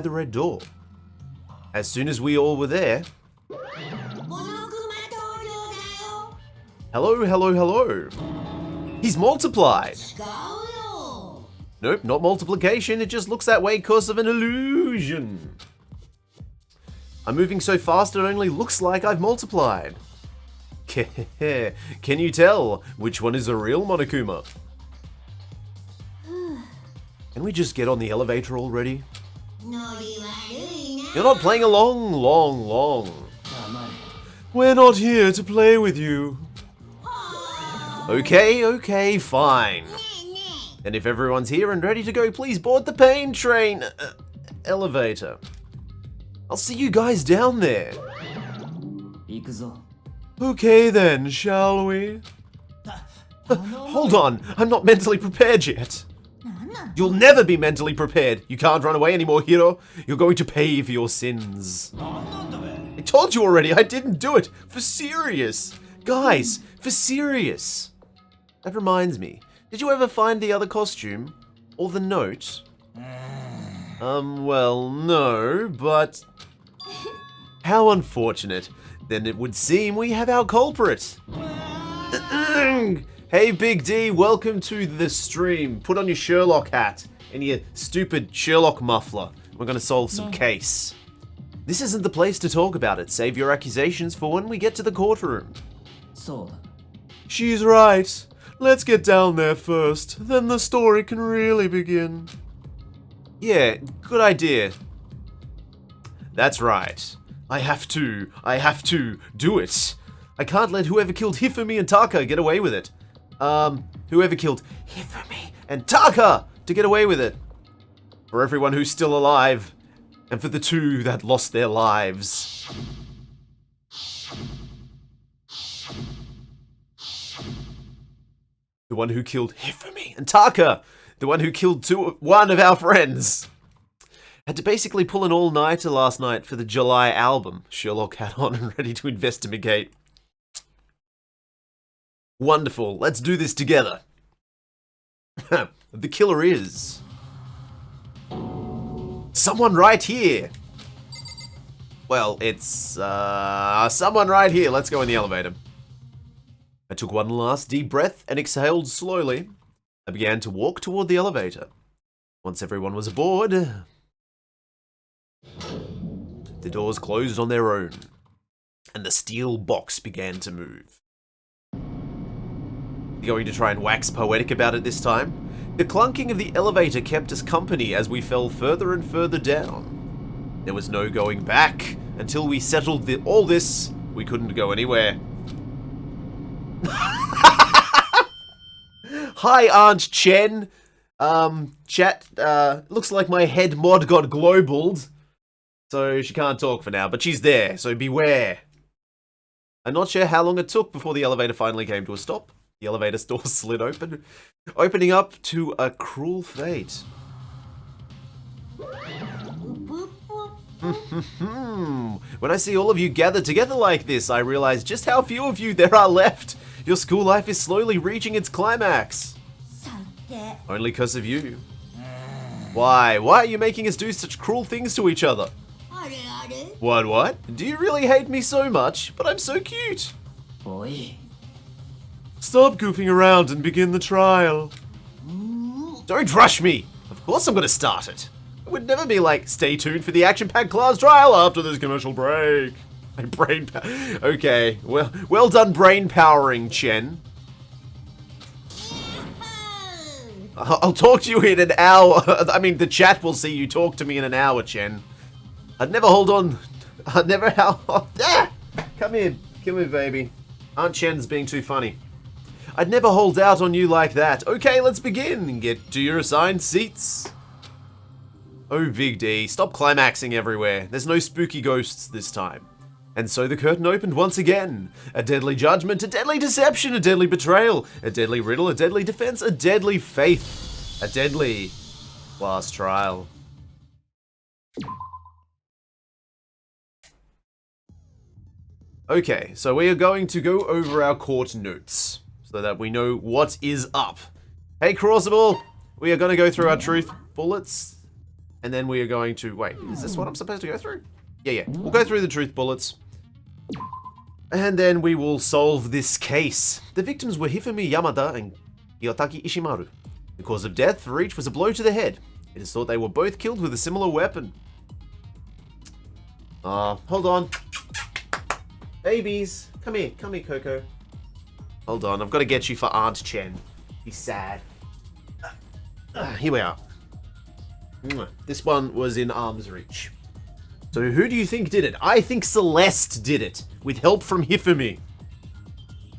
the red door. As soon as we all were there... Hello, hello, hello. He's multiplied. Nope, not multiplication. It just looks that way because of an illusion. I'm moving so fast it only looks like I've multiplied. Can you tell which one is a real Monokuma? Can we just get on the elevator already? You're not playing along, long. We're not here to play with you. Okay, fine. And if everyone's here and ready to go, please board the pain train elevator. I'll see you guys down there. Okay then, shall we? Hold on, I'm not mentally prepared yet. You'll never be mentally prepared. You can't run away anymore, Hiro. You're going to pay for your sins. I told you already, I didn't do it. For serious. Guys, for serious. That reminds me. Did you ever find the other costume? Or the note? Well, no, but... How unfortunate. Then it would seem we have our culprit. Hey, Big D, welcome to the stream. Put on your Sherlock hat and your stupid Sherlock muffler. We're gonna solve some case. This isn't the place to talk about it. Save your accusations for when we get to the courtroom. She's right. Let's get down there first. Then the story can really begin. Yeah, good idea. That's right. I have to do it. I can't let whoever killed Hifumi and Taka get away with it. Whoever killed Hifumi and Taka to get away with it. For everyone who's still alive, and for the two that lost their lives. The one who killed Hifumi and Taka. The one who killed one of our friends. Had to basically pull an all-nighter last night for the July album. Sherlock hat on and ready to investigate. Wonderful. Let's do this together. The killer is... someone right here. Well, it's someone right here. Let's go in the elevator. I took one last deep breath and exhaled slowly. I began to walk toward the elevator. Once everyone was aboard, the doors closed on their own, and the steel box began to move. Going to try and wax poetic about it this time. The clunking of the elevator kept us company as we fell further and further down. There was no going back. Until we settled all this, we couldn't go anywhere. Hi, Aunt Chen. Chat, looks like my head mod got globaled. So she can't talk for now, but she's there, so beware. I'm not sure how long it took before the elevator finally came to a stop. The elevator door slid open, opening up to a cruel fate. When I see all of you gathered together like this, I realize just how few of you there are left. Your school life is slowly reaching its climax. Only because of you. Why? Why are you making us do such cruel things to each other? What? Do you really hate me so much? But I'm so cute. Stop goofing around and begin the trial. Don't rush me. Of course I'm going to start it. It would never be like, stay tuned for the action-packed class trial after this commercial break. Okay, well done brain powering, Chen. I'll talk to you in an hour. I mean, the chat will see you talk to me in an hour, Chen. I'd never hold on. I'd never Come here, baby. Aunt Chen's being too funny. I'd never hold out on you like that. Okay, let's begin. Get to your assigned seats. Oh, Big D, stop climaxing everywhere. There's no spooky ghosts this time. And so the curtain opened once again. A deadly judgment, a deadly deception, a deadly betrayal, a deadly riddle, a deadly defense, a deadly faith, a deadly last trial. Okay, so we are going to go over our court notes so that we know what is up. Hey, Crossable, we are going to go through our truth bullets. And then we are going to... Wait, is this what I'm supposed to go through? Yeah. We'll go through the truth bullets. And then we will solve this case. The victims were Hifumi Yamada and Kiyotaki Ishimaru. The cause of death for each was a blow to the head. It is thought they were both killed with a similar weapon. Hold on. Babies. Come here, Coco. Hold on, I've got to get you for Aunt Chen. He's sad. Here we are. This one was in arm's reach. So who do you think did it? I think Celeste did it, with help from Hifumi.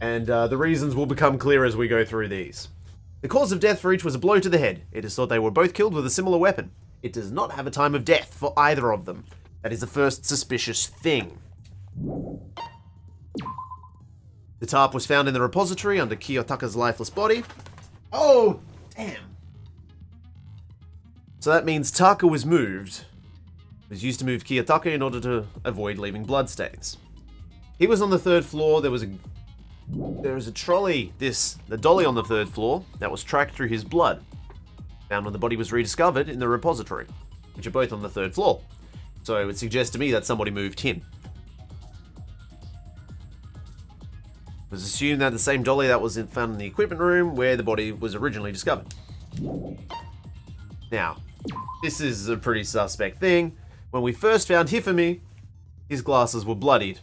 And the reasons will become clear as we go through these. The cause of death for each was a blow to the head. It is thought they were both killed with a similar weapon. It does not have a time of death for either of them. That is the first suspicious thing. The tarp was found in the repository under Kiyotaka's lifeless body. Oh, damn. So that means Taka was moved. It was used to move Kiyotaka in order to avoid leaving bloodstains. He was on the 3rd floor. There was a trolley, the dolly on the 3rd floor, that was tracked through his blood. Found when the body was rediscovered in the repository, which are both on the 3rd floor. So it would suggest to me that somebody moved him. It was assumed that the same dolly that was found in the equipment room where the body was originally discovered. Now, this is a pretty suspect thing. When we first found Hifumi, his glasses were bloodied.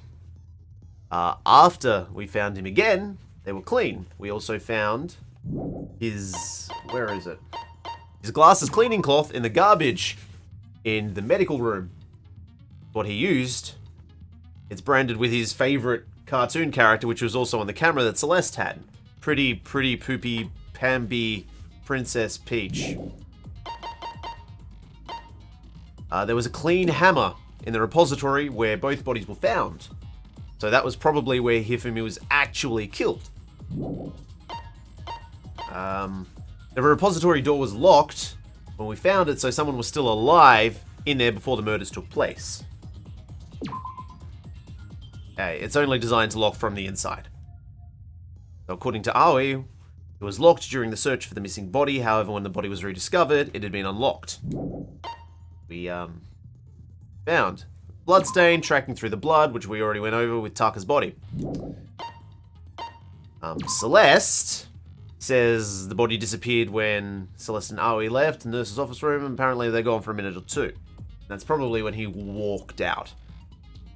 After we found him again, they were clean. We also found his... where is it? His glasses cleaning cloth in the garbage in the medical room. What he used, it's branded with his favorite cartoon character, which was also on the camera that Celeste had. Pretty poopy Pambi Princess Peach. There was a clean hammer in the repository where both bodies were found. So that was probably where Hifumi was actually killed. The repository door was locked when we found it, so someone was still alive in there before the murders took place. Okay, it's only designed to lock from the inside. So according to Aoi, it was locked during the search for the missing body. However, when the body was rediscovered, it had been unlocked. We found bloodstain tracking through the blood, which we already went over with Taka's body. Celeste says the body disappeared when Celeste and Aoi left the nurse's office room, and apparently they're gone for a minute or two. That's probably when he walked out.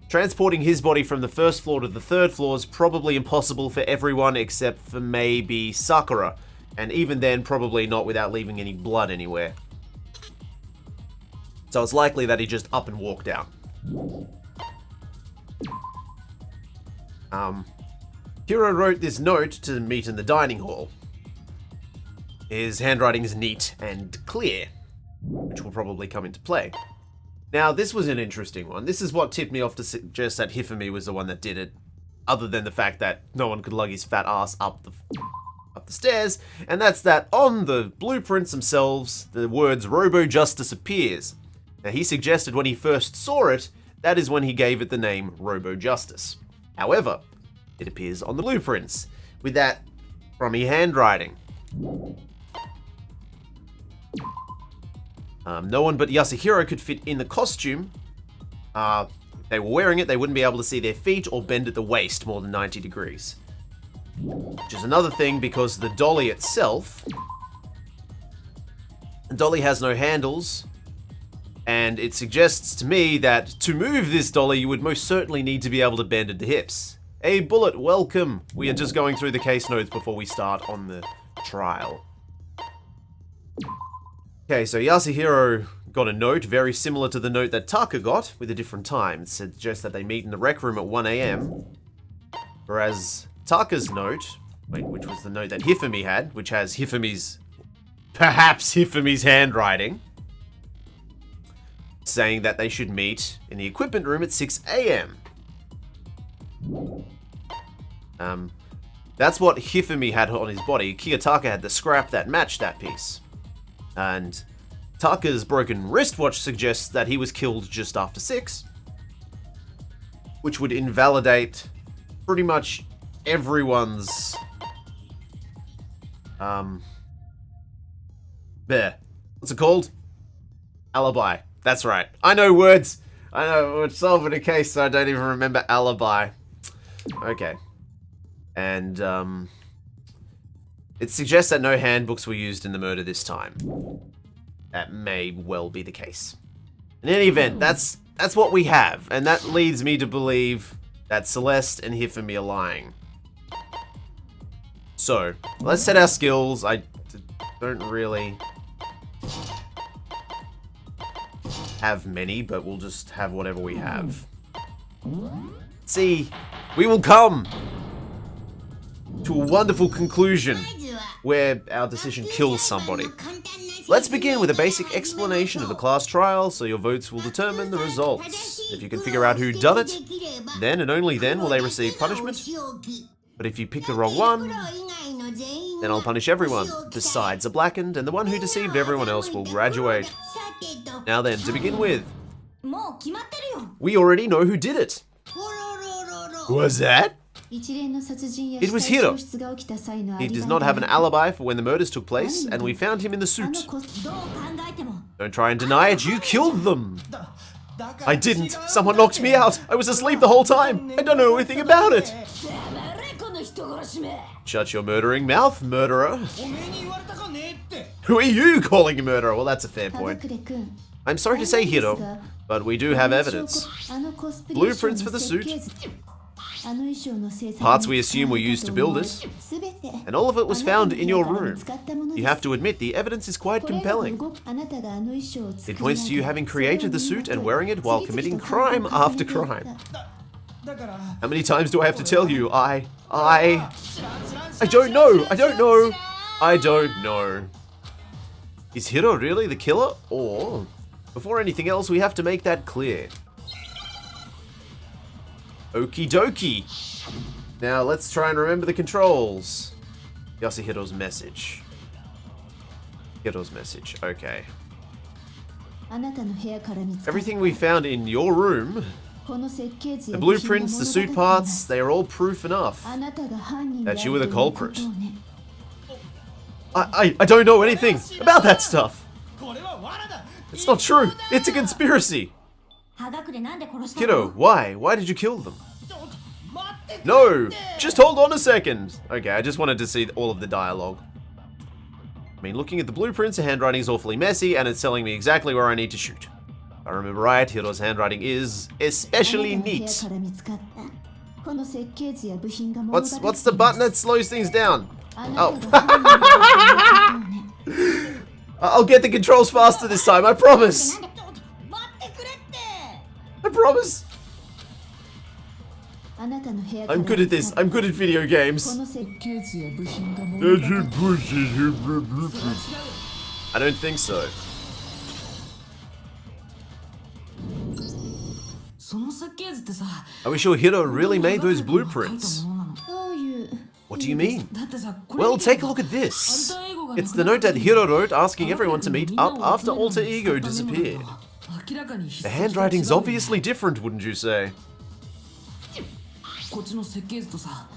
Transporting his body from the 1st floor to the 3rd floor is probably impossible for everyone except for maybe Sakura, and even then probably not without leaving any blood anywhere. So it's likely that he just up and walked out. Hiro wrote this note to meet in the dining hall. His handwriting is neat and clear, which will probably come into play. Now, this was an interesting one. This is what tipped me off to suggest that Hifumi was the one that did it, other than the fact that no one could lug his fat ass up the stairs, and that's that on the blueprints themselves, the words Robo Justice appears. Now, he suggested when he first saw it, that is when he gave it the name Robo Justice. However, it appears on the blueprints, with that crummy handwriting. No one but Yasuhiro could fit in the costume. If they were wearing it, they wouldn't be able to see their feet or bend at the waist more than 90 degrees. Which is another thing because the dolly itself... The dolly has no handles, and it suggests to me that to move this dolly, you would most certainly need to be able to bend at the hips. Hey, Bullet, welcome! We are just going through the case notes before we start on the trial. Okay, so Yasuhiro got a note very similar to the note that Taka got, with a different time. It suggests that they meet in the rec room at 1 AM. Whereas Taka's note, which was the note that Hifumi had, which has perhaps Hifumi's handwriting, saying that they should meet in the equipment room at 6 AM. That's what Hifumi had on his body. Kiyotaka had the scrap that matched that piece. And Taka's broken wristwatch suggests that he was killed just after 6, which would invalidate pretty much everyone's what's it called? Alibi. That's right. I know words. I know we're solving a case, so I don't even remember alibi. Okay. And, it suggests that no handbooks were used in the murder this time. That may well be the case. In any event, that's what we have, and that leads me to believe that Celeste and Hifumi are lying. So, let's set our skills. I don't really have many, but we'll just have whatever we have. See, we will come to a wonderful conclusion where our decision kills somebody. Let's begin with a basic explanation of the class trial, so your votes will determine the results. If you can figure out who done it, then and only then will they receive punishment. But if you pick the wrong one, then I'll punish everyone. The sides are blackened, and the one who deceived everyone else will graduate. Now then, to begin with, we already know who did it. Who was that? It was Hiro. He does not have an alibi for when the murders took place, and we found him in the suit. Don't try and deny it, you killed them! I didn't. Someone knocked me out. I was asleep the whole time. I don't know anything about it. Shut your murdering mouth, murderer. Who are you calling a murderer? Well, that's a fair point. I'm sorry to say, Hiro, but we do have evidence. Blueprints for the suit. Parts we assume were used to build it, and all of it was found in your room. You have to admit, the evidence is quite compelling. It points to you having created the suit and wearing it while committing crime after crime. How many times do I have to tell you, I don't know, I don't know. Is Hiro really the killer? Or, before anything else, we have to make that clear. Okie dokie. Now let's try and remember the controls. Yasuhiro's message. Hiro's message, okay. Everything we found in your room, the blueprints, the suit parts, they are all proof enough that you were the culprit. I don't know anything about that stuff. It's not true. It's a conspiracy. Kiddo, why? Why did you kill them? No! Just hold on a second! Okay, I just wanted to see all of the dialogue. I mean, looking at the blueprints, the handwriting is awfully messy, and it's telling me exactly where I need to shoot. If I remember right, Hiro's handwriting is especially neat. What's the button that slows things down? Oh. I'll get the controls faster this time, I promise! I promise! I'm good at this. I'm good at video games. I don't think so. Are we sure Hiro really made those blueprints? What do you mean? Well, take a look at this. It's the note that Hiro wrote asking everyone to meet up after Alter Ego disappeared. The handwriting's obviously different, wouldn't you say?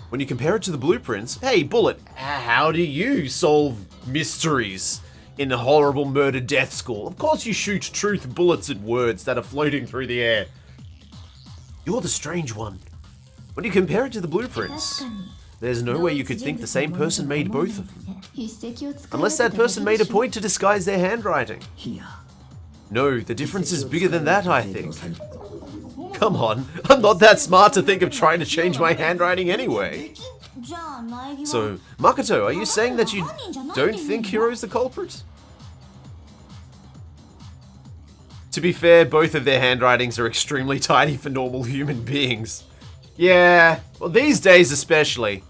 When you compare it to the blueprints, hey, Bullet, how do you solve mysteries in a horrible murder death school? Of course you shoot truth bullets at words that are floating through the air. You're the strange one. When you compare it to the blueprints, there's no way you could think the same person made both of them. Unless that person made a point to disguise their handwriting. No, the difference is bigger than that, I think. Come on, I'm not that smart to think of trying to change my handwriting anyway. So, Makoto, are you saying that you don't think Hiro's the culprit? To be fair, both of their handwritings are extremely tiny for normal human beings. Yeah, well these days especially.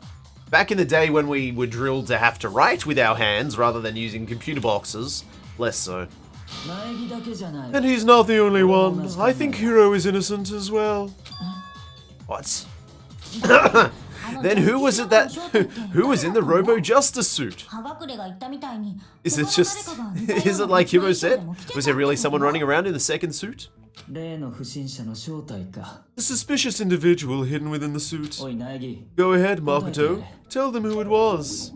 Back in the day when we were drilled to have to write with our hands rather than using computer boxes, less so. And he's not the only one. I think Hiro is innocent as well. What? Then who was it that... who was in the Robo-Justice suit? Is it like Hiro said? Was there really someone running around in the second suit? The suspicious individual hidden within the suit. Go ahead, Makoto. Tell them who it was.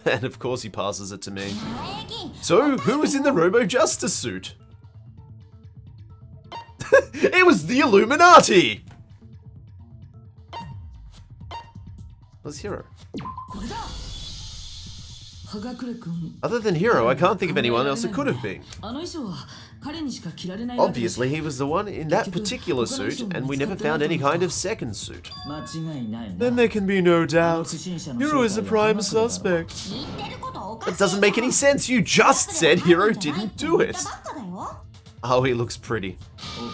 And of course he passes it to me. So, who was in the Robo-Justice suit? It was the Illuminati! What's Hero? Other than Hero, I can't think of anyone else it could have been. Obviously, he was the one in that particular suit, and we never found any kind of second suit. Then there can be no doubt. Hero is the prime suspect. That doesn't make any sense. You just said Hero didn't do it. Oh, he looks pretty.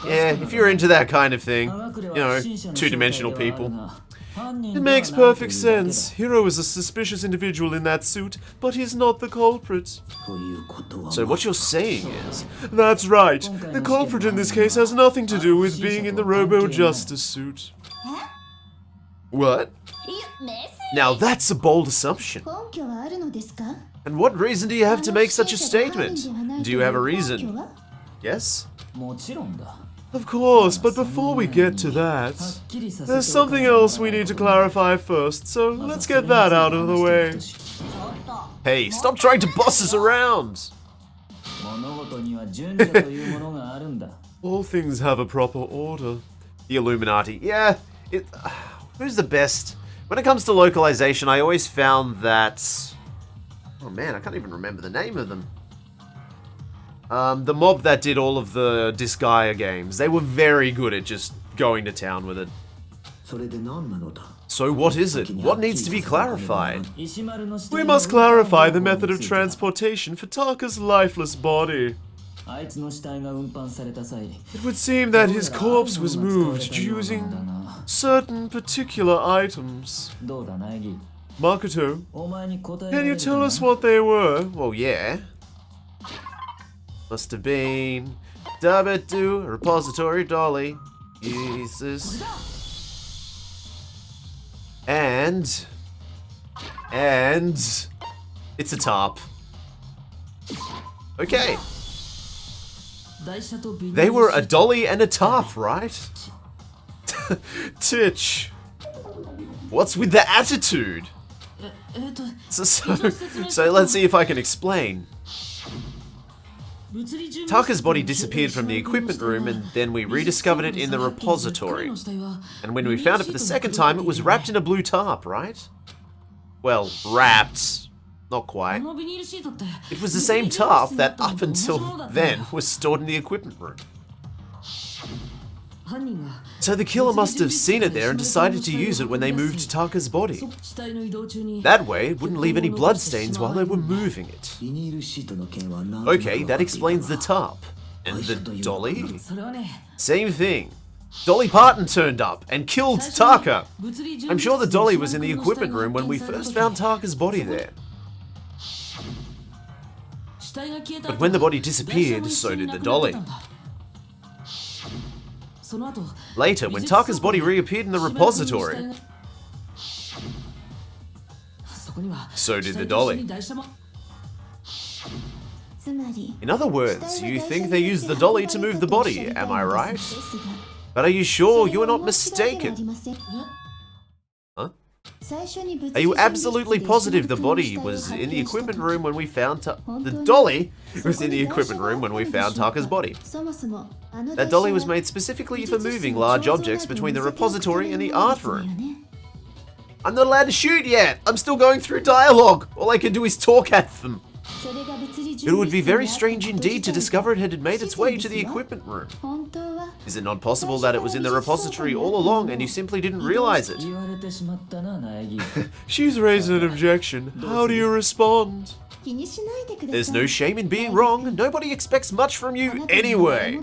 Yeah, if you're into that kind of thing, you know, two-dimensional people. It makes perfect sense. Hero is a suspicious individual in that suit, but he's not the culprit. So what you're saying is... That's right. The culprit in this case has nothing to do with being in the Robo-Justice suit. What? Now that's a bold assumption. And what reason do you have to make such a statement? Do you have a reason? Yes? Of course, but before we get to that, there's something else we need to clarify first, so let's get that out of the way. Hey, stop trying to boss us around! All things have a proper order. The Illuminati. Yeah, who's the best? When it comes to localization, I always found that... Oh man, I can't even remember the name of them. The mob that did all of the Disgaea games, they were very good at just going to town with it. So what is it? What needs to be clarified? We must clarify the method of transportation for Taka's lifeless body. It would seem that his corpse was moved using certain particular items. Makoto, can you tell us what they were? Well, yeah. Must have been Dabedu, repository dolly, Jesus, and it's a top. Okay. They were a dolly and a top, right? Titch. What's with the attitude? So let's see if I can explain. Taka's body disappeared from the equipment room, and then we rediscovered it in the repository. And when we found it for the second time, it was wrapped in a blue tarp, right? Well, wrapped. Not quite. It was the same tarp that, up until then, was stored in the equipment room. So the killer must have seen it there and decided to use it when they moved Taka's body. That way, it wouldn't leave any bloodstains while they were moving it. Okay, that explains the tarp. And the dolly? Same thing. Dolly Parton turned up and killed Taka. I'm sure the dolly was in the equipment room when we first found Taka's body there. But when the body disappeared, so did the dolly. Later, when Taka's body reappeared in the repository, so did the dolly. In other words, you think they used the dolly to move the body, am I right? But are you sure you are not mistaken? Huh? Are you absolutely positive the body was in the equipment room when we found the dolly was in the equipment room when we found Taka's body? That dolly was made specifically for moving large objects between the repository and the art room. I'm not allowed to shoot yet! I'm still going through dialogue! All I can do is talk at them. It would be very strange indeed to discover it had made its way to the equipment room. Is it not possible that it was in the repository all along and you simply didn't realize it? She's raised an objection. How do you respond? There's no shame in being wrong. Nobody expects much from you anyway.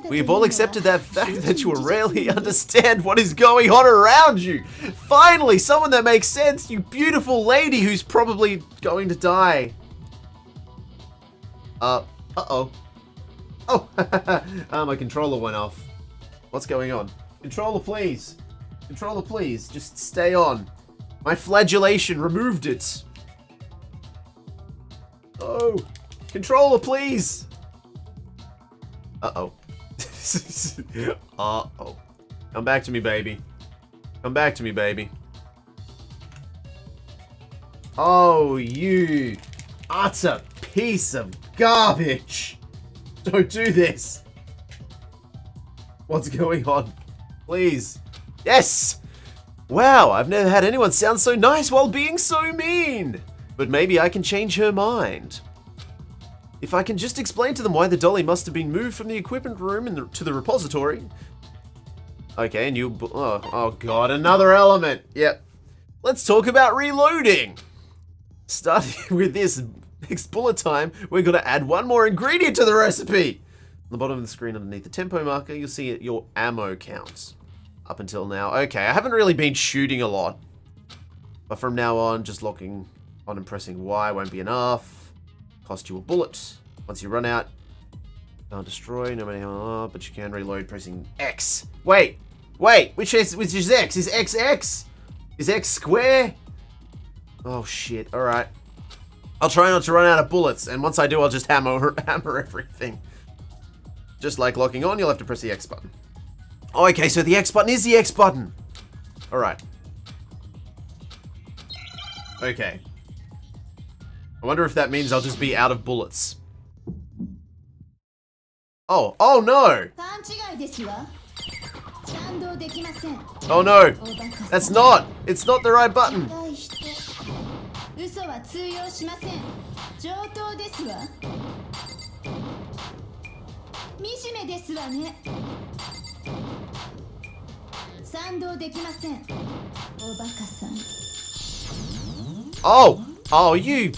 We've all accepted that fact that you rarely understand what is going on around you. Finally, someone that makes sense, you beautiful lady who's probably going to die. Uh-oh. Oh, my controller went off. What's going on? Controller, please. Controller, please. Just stay on. My flagellation removed it. Oh, controller, please. Uh-oh. Uh-oh. Come back to me, baby. Come back to me, baby. Oh, you utter piece of garbage. Don't do this. What's going on? Please. Yes! Wow, I've never had anyone sound so nice while being so mean. But maybe I can change her mind. If I can just explain to them why the dolly must have been moved from the equipment room to the repository. Okay, and you... Oh god, another element. Yep. Let's talk about reloading. Starting with this next bullet time, we're going to add one more ingredient to the recipe. On the bottom of the screen underneath the tempo marker, you'll see your ammo counts. Up until now. Okay, I haven't really been shooting a lot. But from now on, just locking on and pressing Y won't be enough. Cost you a bullet. Once you run out, can't destroy, no matter how, but you can reload pressing X. Wait, which is X? Is X X? Is X square? Oh shit, alright. I'll try not to run out of bullets, and once I do, I'll just hammer everything. Just like locking on, you'll have to press the X button. Oh, okay, so the X button is the X button. Alright. Okay. I wonder if that means I'll just be out of bullets. Oh, oh no! Oh no! That's not! It's not the right button! Oh! Oh, you...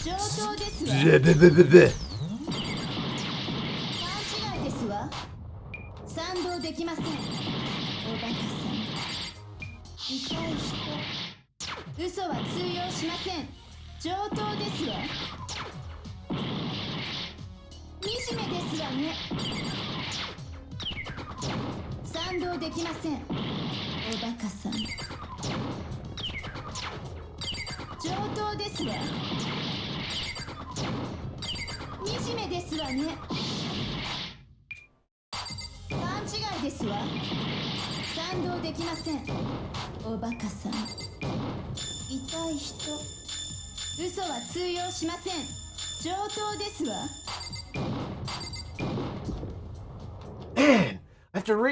Man,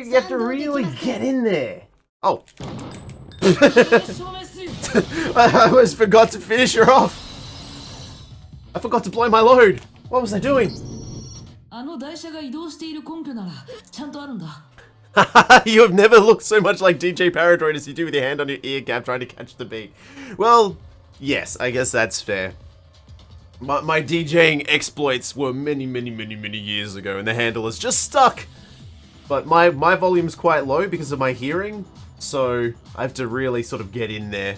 you have to really get in there. Oh. I almost forgot to finish her off. I forgot to blow my load. What was I doing? You have never looked so much like DJ Paradroid as you do with your hand on your ear cap trying to catch the beat. Well, yes, I guess that's fair. My DJing exploits were many years ago and the handle is just stuck. But my volume's quite low because of my hearing, so I have to really sort of get in there.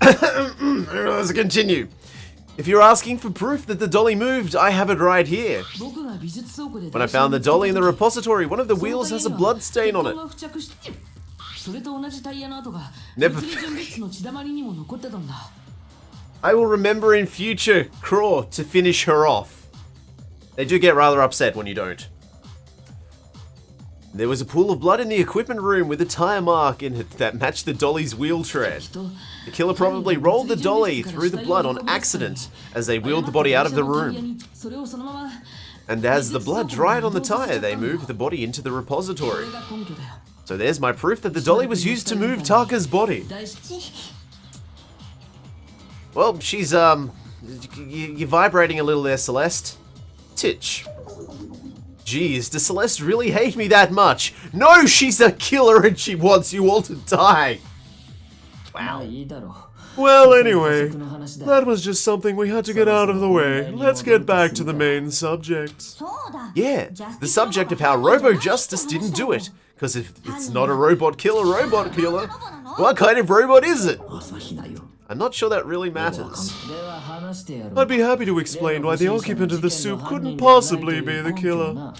Let's continue. If you're asking for proof that the dolly moved, I have it right here. When I found the dolly in the repository, one of the wheels has a blood stain on it. Never. I will remember in future, Craw, to finish her off. They do get rather upset when you don't. There was a pool of blood in the equipment room with a tire mark in it that matched the dolly's wheel tread. The killer probably rolled the dolly through the blood on accident as they wheeled the body out of the room. And as the blood dried on the tire, they moved the body into the repository. So there's my proof that the dolly was used to move Taka's body. Well, she's, you're vibrating a little there, Celeste. Titch. Jeez, does Celeste really hate me that much? No, she's a killer and she wants you all to die. Wow. Well, anyway, that was just something we had to get out of the way. Let's get back to the main subject. Yeah, the subject of how Robo Justice didn't do it. Because if it's not a robot killer, what kind of robot is it? I'm not sure that really matters. I'd be happy to explain why the occupant of the soup couldn't possibly be the killer.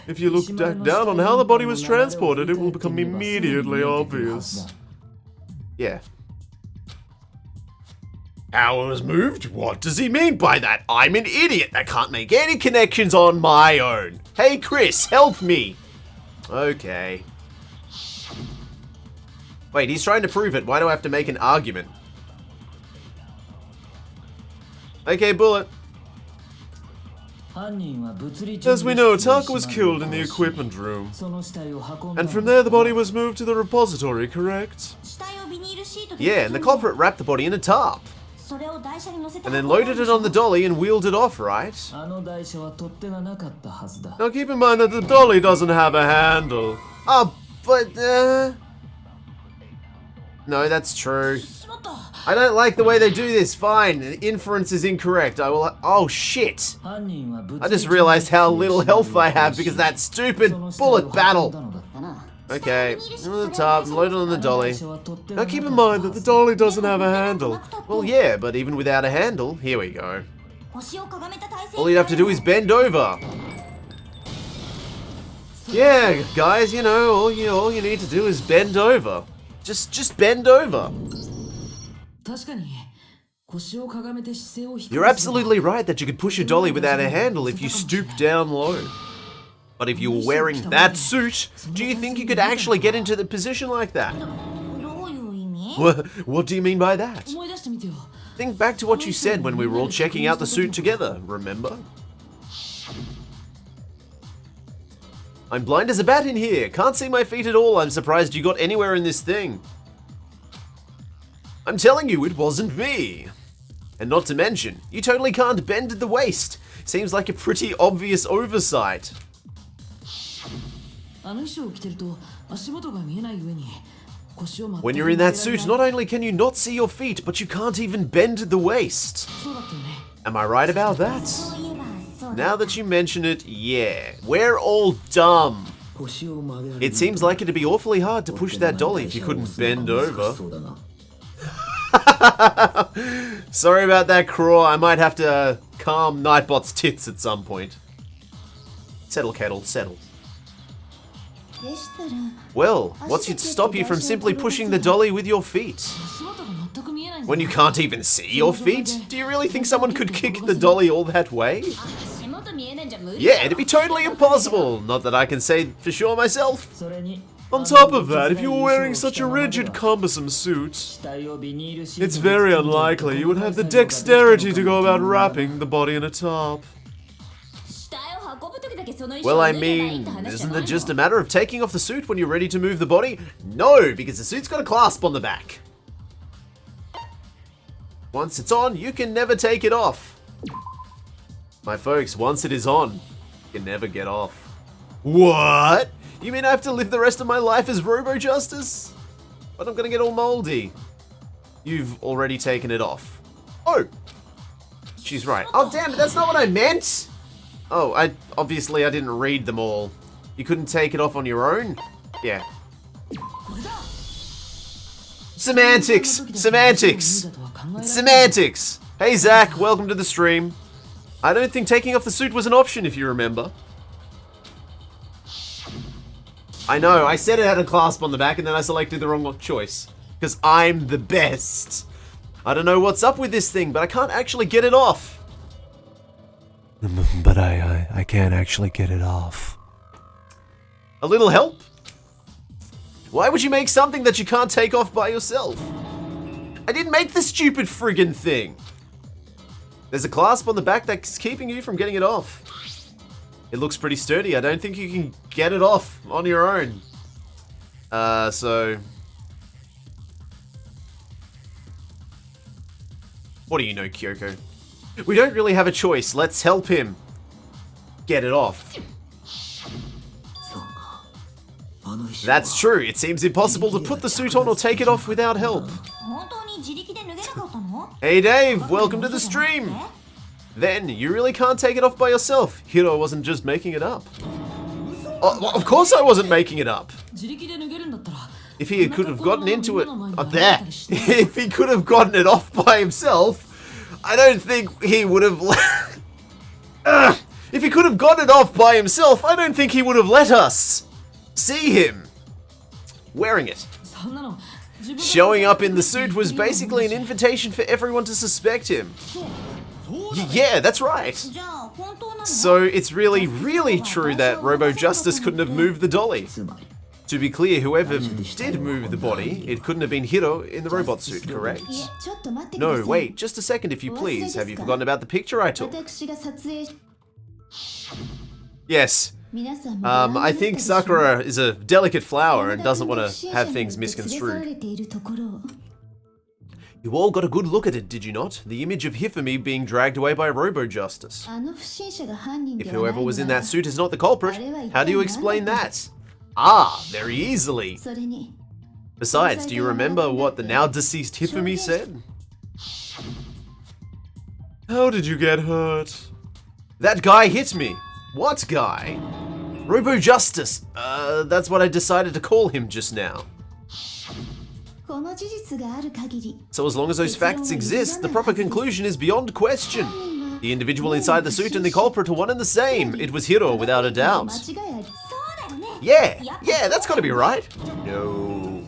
If you look down on how the body was transported, it will become immediately obvious. Yeah. How it was moved? What does he mean by that? I'm an idiot that can't make any connections on my own. Hey Chris, help me. Okay. Wait, he's trying to prove it. Why do I have to make an argument? As we know, Taka was killed in the equipment room. And from there the body was moved to the repository, correct? Yeah, and the culprit wrapped the body in a tarp. And then loaded it on the dolly and wheeled it off, right? Now keep in mind that the dolly doesn't have a handle. Oh, but no, that's true. I don't like the way they do this. Fine, the inference is incorrect. I will. Oh shit! I just realized how little health I have because of that stupid bullet battle. Okay, on the top, load it on the dolly. Now keep in mind that the dolly doesn't have a handle. Well, yeah, but even without a handle, here we go. All you have to do is bend over. Yeah, guys, you know, all you need to do is bend over. Just bend over. You're absolutely right that you could push a dolly without a handle if you stoop down low. But if you were wearing that suit, do you think you could actually get into the position like that? What do you mean by that? Think back to what you said when we were all checking out the suit together, remember? I'm blind as a bat in here. Can't see my feet at all. I'm surprised you got anywhere in this thing. I'm telling you, it wasn't me. And not to mention, you totally can't bend at the waist. Seems like a pretty obvious oversight. When you're in that suit, not only can you not see your feet, but you can't even bend at the waist. Am I right about that? Now that you mention it, yeah. We're all dumb. It seems like it'd be awfully hard to push that dolly if you couldn't bend over. Sorry about that, Craw. I might have to calm Nightbot's tits at some point. Settle, Kettle, settle. Well, what's to stop you from simply pushing the dolly with your feet? When you can't even see your feet? Do you really think someone could kick the dolly all that way? Yeah, it'd be totally impossible. Not that I can say for sure myself. On top of that, if you were wearing such a rigid, cumbersome suit, it's very unlikely you would have the dexterity to go about wrapping the body in a tarp. Well, I mean, isn't it just a matter of taking off the suit when you're ready to move the body? No, because the suit's got a clasp on the back. Once it's on, you can never take it off. My folks, once it is on, you can never get off. What? You mean I have to live the rest of my life as Robo-Justice? But I'm gonna get all moldy. You've already taken it off. Oh! She's right. Oh, damn it, that's not what I meant! Oh, obviously I didn't read them all. You couldn't take it off on your own? Yeah. Semantics! Semantics! Semantics! Hey Zach, welcome to the stream. I don't think taking off the suit was an option, if you remember. I know, I said it had a clasp on the back and then I selected the wrong choice. Because I'm the best. I don't know what's up with this thing, but I can't actually get it off. But I can't actually get it off. A little help? Why would you make something that you can't take off by yourself? I didn't make the stupid friggin' thing. There's a clasp on the back that's keeping you from getting it off. It looks pretty sturdy. I don't think you can get it off on your own. So... What do you know, Kyoko? We don't really have a choice. Let's help him get it off. That's true. It seems impossible to put the suit on or take it off without help. Hey Dave, welcome to the stream. Then, you really can't take it off by yourself. Hiro wasn't just making it up. Oh, of course I wasn't making it up. If he could have gotten into it... there. If he could have gotten it off by himself, I don't think he would have... if he could have gotten it off by himself, I don't think he would have let us see him wearing it. Showing up in the suit was basically an invitation for everyone to suspect him. Yeah, that's right. So it's really, really true that Robo-Justice couldn't have moved the dolly. To be clear, whoever did move the body, it couldn't have been Hiro in the robot suit, correct? No, wait, just a second if you please. Have you forgotten about the picture I took? Yes. I think Sakura is a I think Sakura is a delicate flower and doesn't want to have things misconstrued. You all got a good look at it, did you not? The image of Hifumi being dragged away by Robo-Justice. If whoever was in that suit is not the culprit, how do you explain that? Ah, very easily. Besides, do you remember what the now deceased Hifumi said? How did you get hurt? That guy hit me. What guy? Robo-Justice. That's what I decided to call him just now. So as long as those facts exist, the proper conclusion is beyond question. The individual inside the suit and the culprit are one and the same. It was Hiro, without a doubt. Yeah, that's gotta be right. No.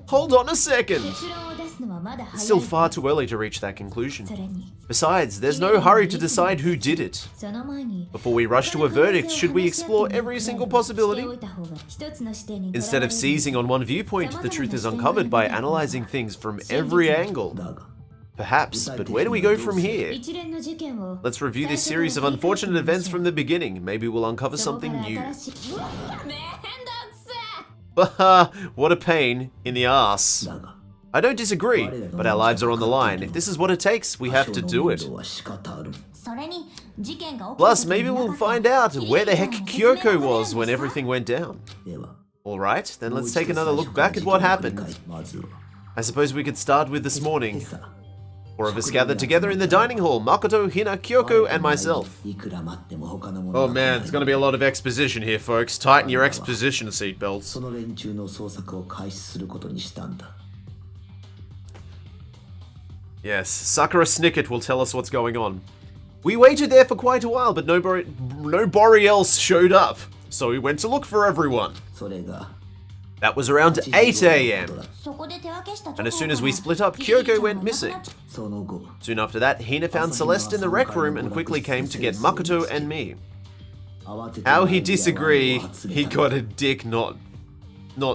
Hold on a second. It's still far too early to reach that conclusion. Besides, there's no hurry to decide who did it. Before we rush to a verdict, should we explore every single possibility? Instead of seizing on one viewpoint, the truth is uncovered by analyzing things from every angle. Perhaps, but where do we go from here? Let's review this series of unfortunate events from the beginning. Maybe we'll uncover something new. What a pain in the ass. I don't disagree, but our lives are on the line. If this is what it takes, we have to do it. Plus, maybe we'll find out where the heck Kyoko was when everything went down. Alright, then let's take another look back at what happened. I suppose we could start with this morning. Four of us gathered together in the dining hall, Makoto, Hina, Kyoko, and myself. Oh man, there's gonna be a lot of exposition here, folks. Tighten your exposition seatbelts. Yes, Sakura Snicket will tell us what's going on. We waited there for quite a while, but nobody else showed up, so we went to look for everyone. That was around 8 AM. And as soon as we split up, Kyoko went missing. Soon after that, Hina found Celeste in the rec room and quickly came to get Makoto and me. How he disagree, he got a dick, not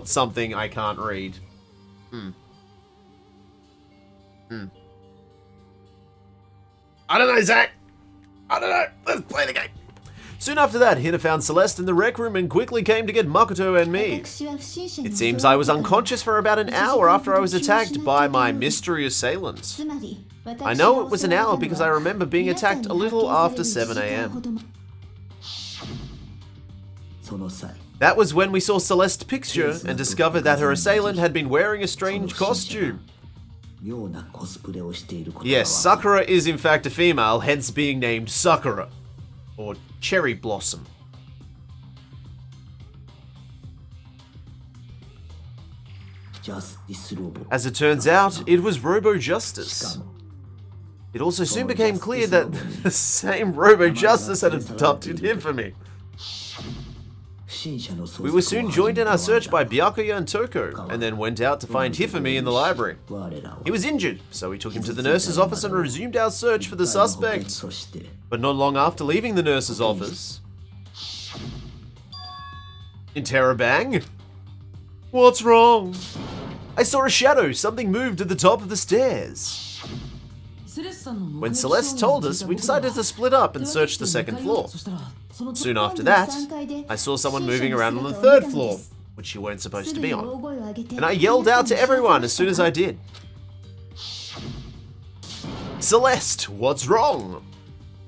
something I can't read. I don't know, Zach. I don't know. Let's play the game. Soon after that, Hina found Celeste in the rec room and quickly came to get Makoto and me. It seems I was unconscious for about an hour after I was attacked by my mystery assailant. I know it was an hour because I remember being attacked a little after 7 AM. That was when we saw Celeste's picture and discovered that her assailant had been wearing a strange costume. Yes, Sakura is in fact a female, hence being named Sakura. Or Cherry Blossom. As it turns out, it was Robo-Justice. It also soon became clear that the same Robo-Justice had adopted him for me. We were soon joined in our search by Byakuya and Toko, and then went out to find Hifumi in the library. He was injured, so we took him to the nurse's office and resumed our search for the suspect. But not long after leaving the nurse's office... Interrobang? What's wrong? I saw a shadow. Something moved at the top of the stairs. When Celeste told us, we decided to split up and search the second floor. Soon after that, I saw someone moving around on the third floor, which you weren't supposed to be on. And I yelled out to everyone as soon as I did. Celeste, what's wrong?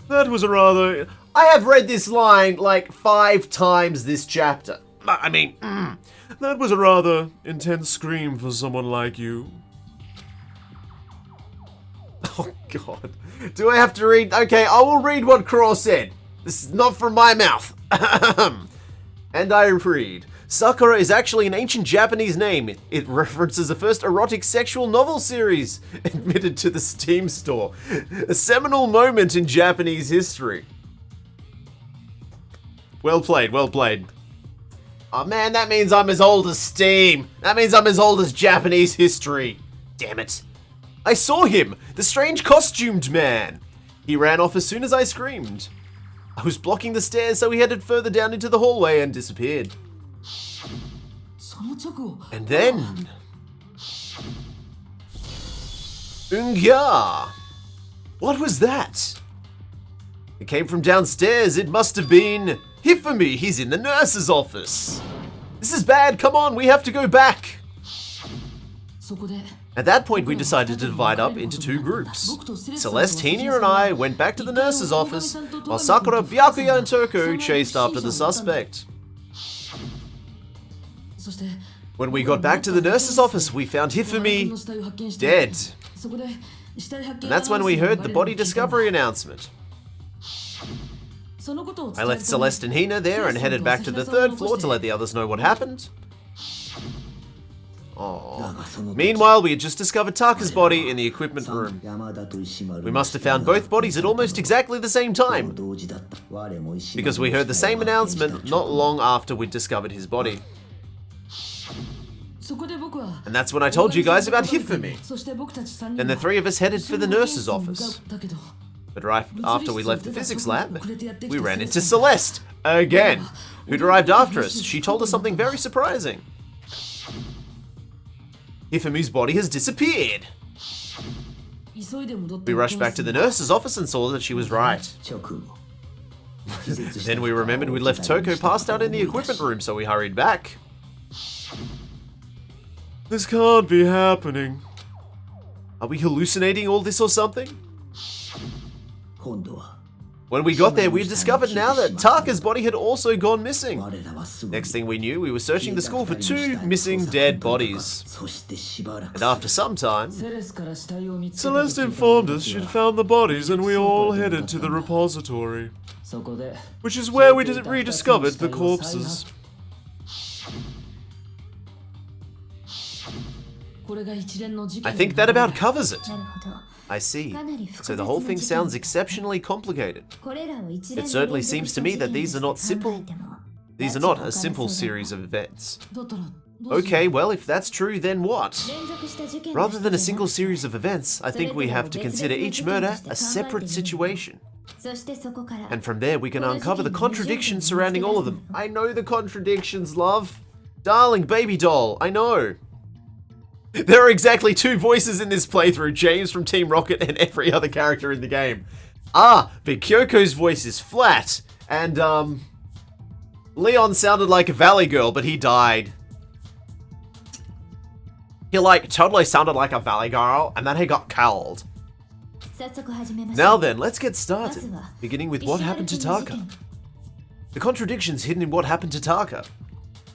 That was a rather... I have read this line like 5 times this chapter. I mean, that was a rather intense scream for someone like you. Oh god. Do I have to read? Okay, I will read what Craw said. This is not from my mouth. And I read. Sakura is actually an ancient Japanese name. It references the first erotic sexual novel series admitted to the Steam store. A seminal moment in Japanese history. Well played, well played. Oh man, that means I'm as old as Steam. That means I'm as old as Japanese history. Damn it. I saw him, the strange costumed man. He ran off as soon as I screamed. I was blocking the stairs, so he headed further down into the hallway and disappeared. And then... Ungya! What was that? It came from downstairs. It must have been Hifumi. He's in the nurse's office. This is bad. Come on, we have to go back. At that point, we decided to divide up into two groups. Celeste, Hina, and I went back to the nurse's office, while Sakura, Byakuya, and Toko chased after the suspect. When we got back to the nurse's office, we found Hifumi dead. And that's when we heard the body discovery announcement. I left Celeste and Hina there and headed back to the third floor to let the others know what happened. Aww. Meanwhile, we had just discovered Taka's body in the equipment room. We must have found both bodies at almost exactly the same time, because we heard the same announcement not long after we'd discovered his body. And that's when I told you guys about Hifumi. Then the three of us headed for the nurse's office. But right after we left the physics lab, we ran into Celeste, again, who'd arrived after us. She told us something very surprising. Hifumi's body has disappeared. We rushed back to the nurse's office and saw that she was right. Then we remembered we'd left Toko passed out in the equipment room, so we hurried back. This can't be happening. Are we hallucinating all this or something? When we got there, we discovered now that Taka's body had also gone missing. Next thing we knew, we were searching the school for two missing dead bodies. And after some time, Celeste informed us she'd found the bodies and we all headed to the repository, which is where we rediscovered the corpses. I think that about covers it. I see. So the whole thing sounds exceptionally complicated. It certainly seems to me that these are not a simple series of events. Okay, well, if that's true, then what? Rather than a single series of events, I think we have to consider each murder a separate situation. And from there, we can uncover the contradictions surrounding all of them. I know the contradictions, love. Darling baby doll, I know. There are exactly two voices in this playthrough, James from Team Rocket and every other character in the game. But Kyoko's voice is flat, and Leon sounded like a Valley Girl, but he died. He totally sounded like a Valley Girl, and then he got killed. Now then, let's get started, beginning with what happened to Taka. The contradictions hidden in what happened to Taka.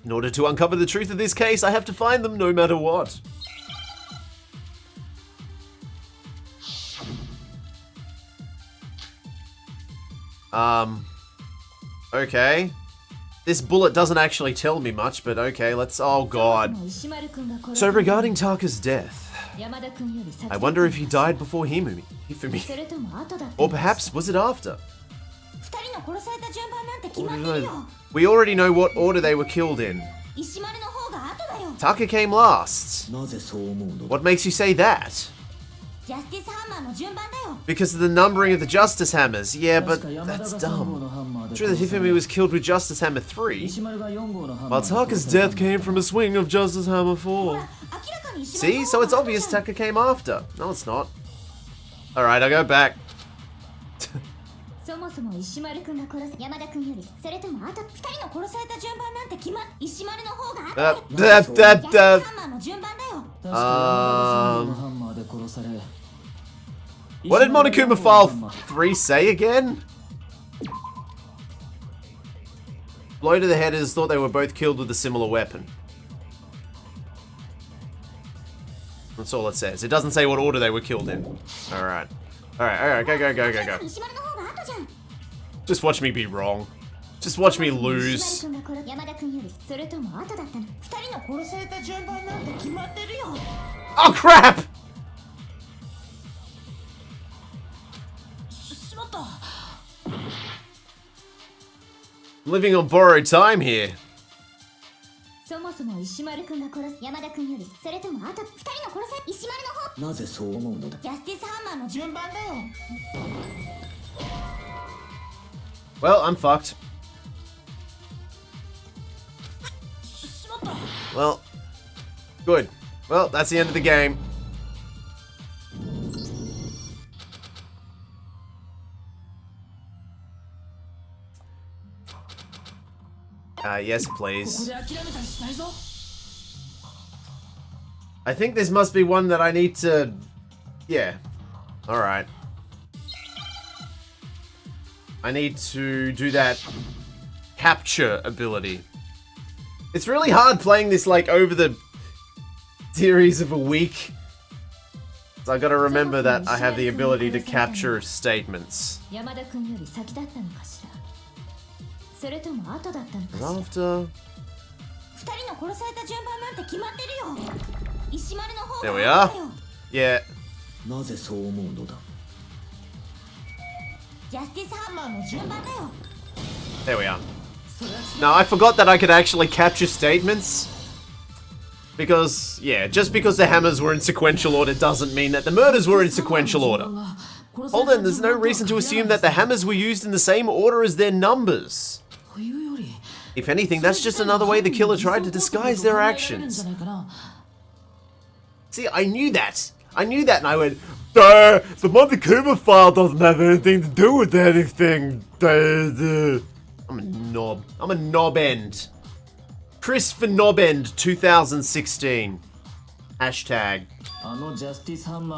In order to uncover the truth of this case, I have to find them no matter what. Okay. This bullet doesn't actually tell me much, but okay, oh god. So regarding Taka's death, I wonder if he died before Hifumi. Or perhaps was it after? We already know what order they were killed in. Taka came last. What makes you say that? Because of the numbering of the Justice Hammers. Yeah, but that's dumb. True that Hifumi was killed with Justice Hammer 3, while Taka's death came from a swing of Justice Hammer 4. See? So it's obvious Taka came after. No, it's not. Alright, I'll go back. What did Monokuma File 3 say again? Blow to the headers thought they were both killed with a similar weapon. That's all it says. It doesn't say what order they were killed in. Alright. Alright, go. Just watch me be wrong. Just watch me lose. Oh crap! Living on borrowed time here. Well, I'm fucked. Well, good. Well, that's the end of the game. Yes, please. I think this must be one that I need to... Yeah. Alright. I need to do that capture ability. It's really hard playing this, like, over the series of a week. So I gotta remember that I have the ability to capture statements. After... There we are. Yeah. There we are. Now, I forgot that I could actually capture statements. Because, yeah, just because the hammers were in sequential order doesn't mean that the murders were in sequential order. Hold on, there's no reason to assume that the hammers were used in the same order as their numbers. If anything, that's just another way the killer tried to disguise their actions. See, I knew that. I knew that, and I went, duh, the Monte Kuma file doesn't have anything to do with anything. I'm a knob. I'm a knob end. Chris for knob end 2016. Hashtag.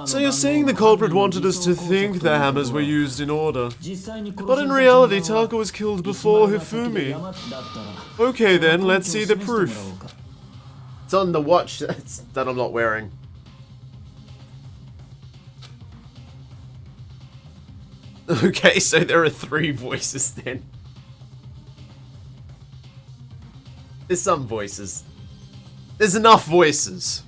So you're saying the culprit wanted us to think the hammers were used in order. But in reality, Taka was killed before Hifumi. Okay then, let's see the proof. It's on the watch that I'm not wearing. Okay, so there are 3 voices then. There's some voices. There's enough voices.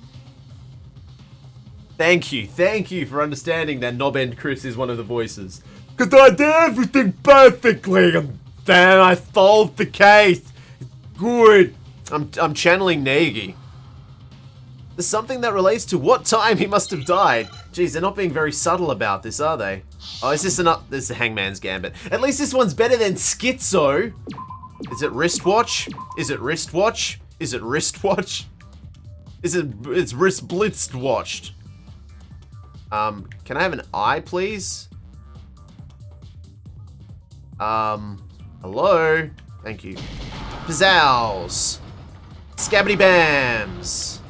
Thank you for understanding that Knobend Chris is one of the voices. Cause I did everything perfectly and then I solved the case. Good. I'm channeling Naegi. There's something that relates to what time he must have died. Geez, they're not being very subtle about this, are they? Oh, is this this is the Hangman's Gambit. At least this one's better than Schizo. Is it wristwatch? Is it wristwatch? Is it wristwatch? It's wrist blitzed watched. Can I have an eye, please? Hello? Thank you. Pizzows. Scabbity bams.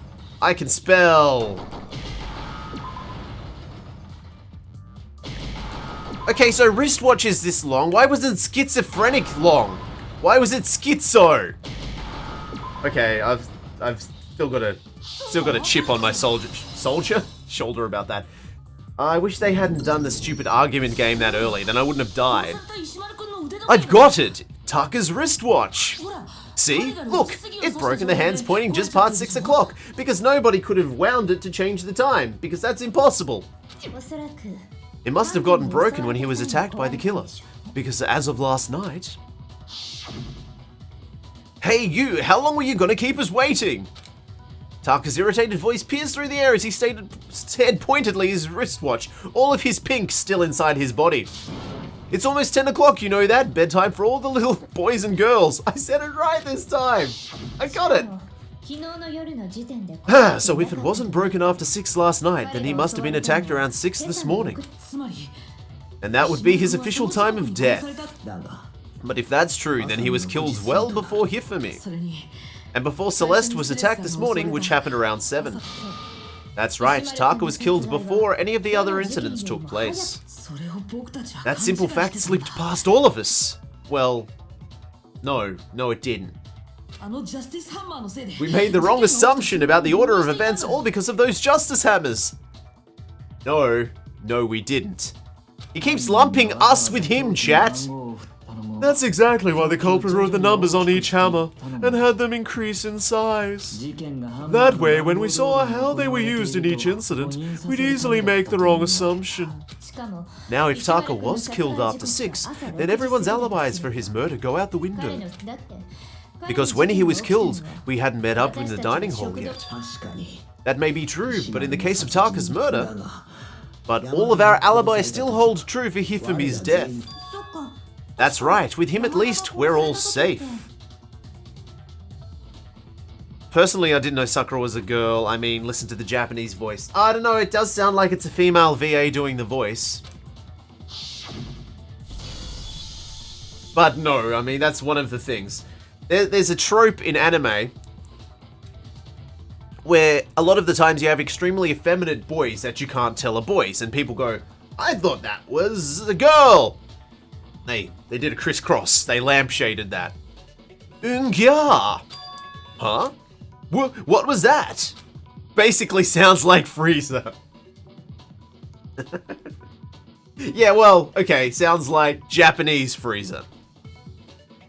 I can spell. Okay, so wristwatch is this long. Why wasn't schizophrenic long? Why was it schizo? Okay, I've still got a chip on my shoulder about that. I wish they hadn't done the stupid argument game that early, then I wouldn't have died. I've got it! Taka's wristwatch! See? Look, it broke in the hands pointing just past 6 o'clock, because nobody could have wound it to change the time, because that's impossible. It must have gotten broken when he was attacked by the killer, because as of last night... Hey you, how long were you gonna keep us waiting? Taka's irritated voice pierced through the air as he stared pointedly his wristwatch, all of his pink still inside his body. It's almost 10 o'clock, you know that? Bedtime for all the little boys and girls. I said it right this time. I got it. So if it wasn't broken after 6 last night, then he must have been attacked around 6 this morning. And that would be his official time of death. But if that's true, then he was killed well before Hifumi. And before Celeste was attacked this morning, which happened around 7. That's right, Taka was killed before any of the other incidents took place. That simple fact slipped past all of us. Well, no it didn't. We made the wrong assumption about the order of events all because of those justice hammers. No, we didn't. He keeps lumping us with him, chat. That's exactly why the culprit wrote the numbers on each hammer and had them increase in size. That way, when we saw how they were used in each incident, we'd easily make the wrong assumption. Now, if Taka was killed after 6, then everyone's alibis for his murder go out the window. Because when he was killed, we hadn't met up in the dining hall yet. That may be true, but in the case of Taka's murder... But all of our alibis still hold true for Hifumi's death. That's right, with him at least, we're all safe. Personally, I didn't know Sakura was a girl. I mean, listen to the Japanese voice. I don't know, it does sound like it's a female VA doing the voice. But no, I mean, that's one of the things. There's a trope in anime where a lot of the times you have extremely effeminate boys that you can't tell are boys, and people go, I thought that was a girl. They did a crisscross. They lampshaded that. Ungya. Huh? What was that? Basically sounds like Frieza. Yeah, well, okay, sounds like Japanese Frieza.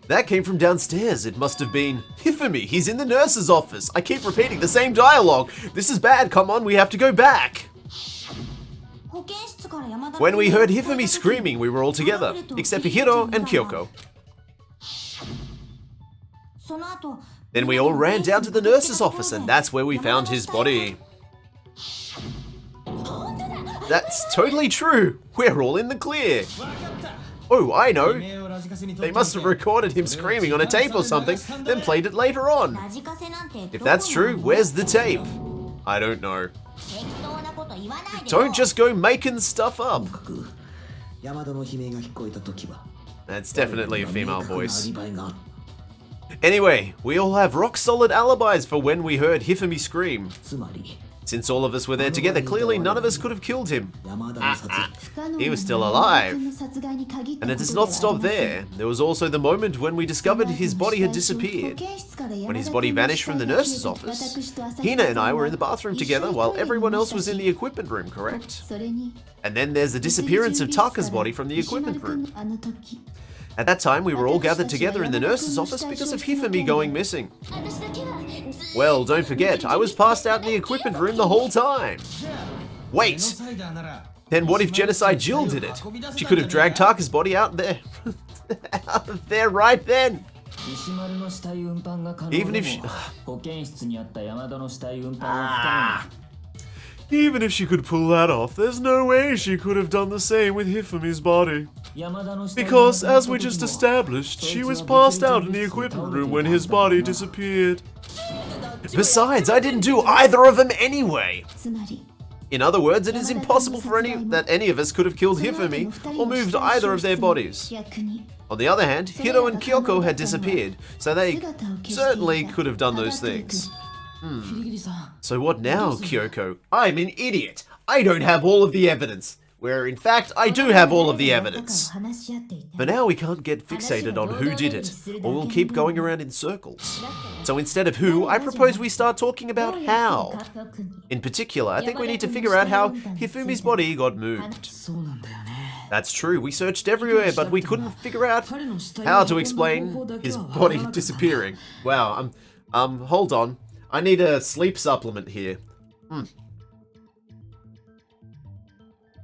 That came from downstairs. It must have been Hifumi. He's in the nurse's office. I keep repeating the same dialogue. This is bad. Come on, we have to go back. When we heard Hifumi screaming, we were all together, except for Hiro and Kyoko. Then we all ran down to the nurse's office, and that's where we found his body. That's totally true. We're all in the clear. Oh, I know. They must have recorded him screaming on a tape or something, then played it later on. If that's true, where's the tape? I don't know. Don't just go making stuff up. That's definitely a female voice. Anyway, we all have rock-solid alibis for when we heard Hifumi scream. Since all of us were there together, clearly none of us could have killed him. He was still alive. And it does not stop there. There was also the moment when we discovered his body had disappeared. When his body vanished from the nurse's office, Hina and I were in the bathroom together while everyone else was in the equipment room, correct? And then there's the disappearance of Taka's body from the equipment room. At that time, we were all gathered together in the nurse's office because of Hifumi going missing. Well, don't forget, I was passed out in the equipment room the whole time. Wait! Then what if Genocide Jill did it? She could have dragged Taka's body out there. Out of there right then. Even if she... Even if she could pull that off, there's no way she could have done the same with Hifumi's body. Because, as we just established, she was passed out in the equipment room when his body disappeared. Besides, I didn't do either of them anyway. In other words, it is impossible for any of us could have killed Hifumi or moved either of their bodies. On the other hand, Hiro and Kyoko had disappeared, so they certainly could have done those things. So what now, Kyoko? I'm an idiot. I don't have all of the evidence. Where in fact, I do have all of the evidence. But now we can't get fixated on who did it, or we'll keep going around in circles. So instead of who, I propose we start talking about how. In particular, I think we need to figure out how Hifumi's body got moved. That's true, we searched everywhere, but we couldn't figure out how to explain his body disappearing. Wow, hold on. I need a sleep supplement here.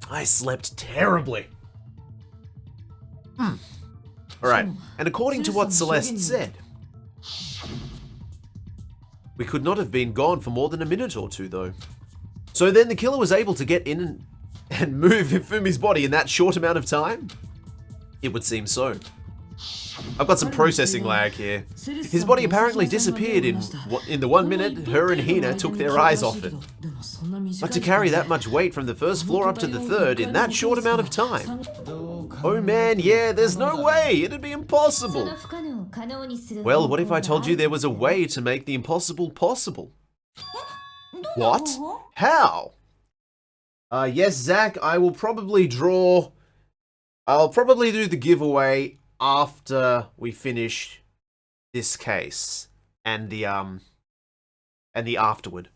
I slept terribly. Alright, and according to what Celeste said, we could not have been gone for more than a minute or two, though. So then the killer was able to get in and move Hifumi's body in that short amount of time? It would seem so. I've got some processing lag here. His body apparently disappeared in the 1 minute her and Hina took their eyes off it. But to carry that much weight from the first floor up to the third in that short amount of time? Oh man, yeah, there's no way, it'd be impossible. Well, what if I told you there was a way to make the impossible possible? What? How? Yes, Zach, I'll probably do the giveaway after we finish this case and the afterward,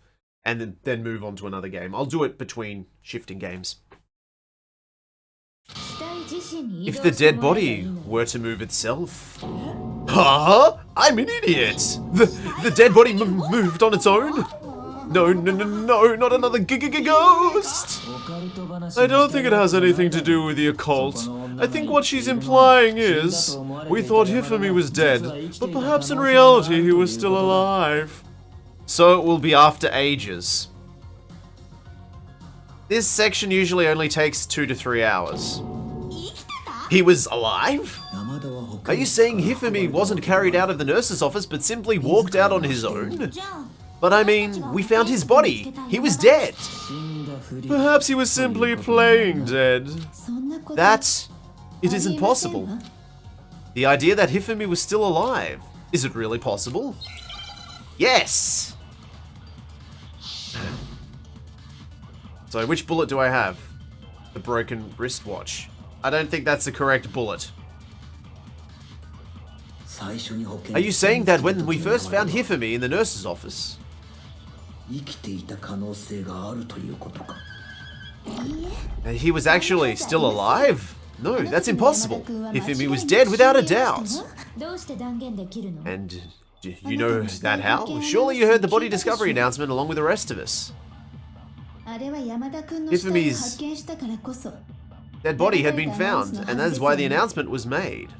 and then move on to another game. I'll do it between shifting games. If the dead body were to move itself... Huh? I'm an idiot! The dead body moved on its own? No, not another ghost! I don't think it has anything to do with the occult. I think what she's implying is, we thought Hifumi was dead, but perhaps in reality he was still alive. So it will be after ages. This section usually only takes 2 to 3 hours. He was alive? Are you saying Hifumi wasn't carried out of the nurse's office but simply walked out on his own? But I mean, we found his body. He was dead. Perhaps he was simply playing dead. It isn't possible. The idea that Hifumi was still alive. Is it really possible? Yes! So, which bullet do I have? The broken wristwatch. I don't think that's the correct bullet. Are you saying that when we first found Hifumi in the nurse's office? He was actually still alive? No, that's impossible. Hifumi was dead without a doubt. And you know that how? Surely you heard the body discovery announcement along with the rest of us. Hifumi's dead body had been found, and that is why the announcement was made.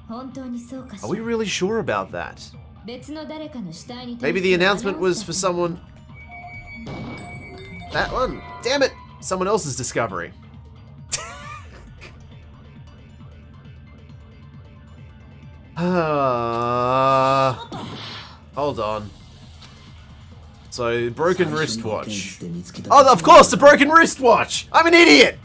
Are we really sure about that? Maybe the announcement was for someone... That one? Damn it! Someone else's discovery. Hold on. So, broken wristwatch. Oh, of course, the broken wristwatch! I'm an idiot!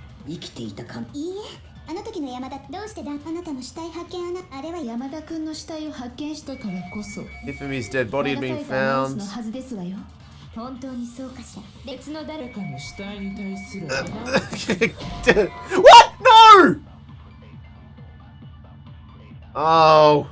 Hifumi's dead body had been found. What? No! Oh.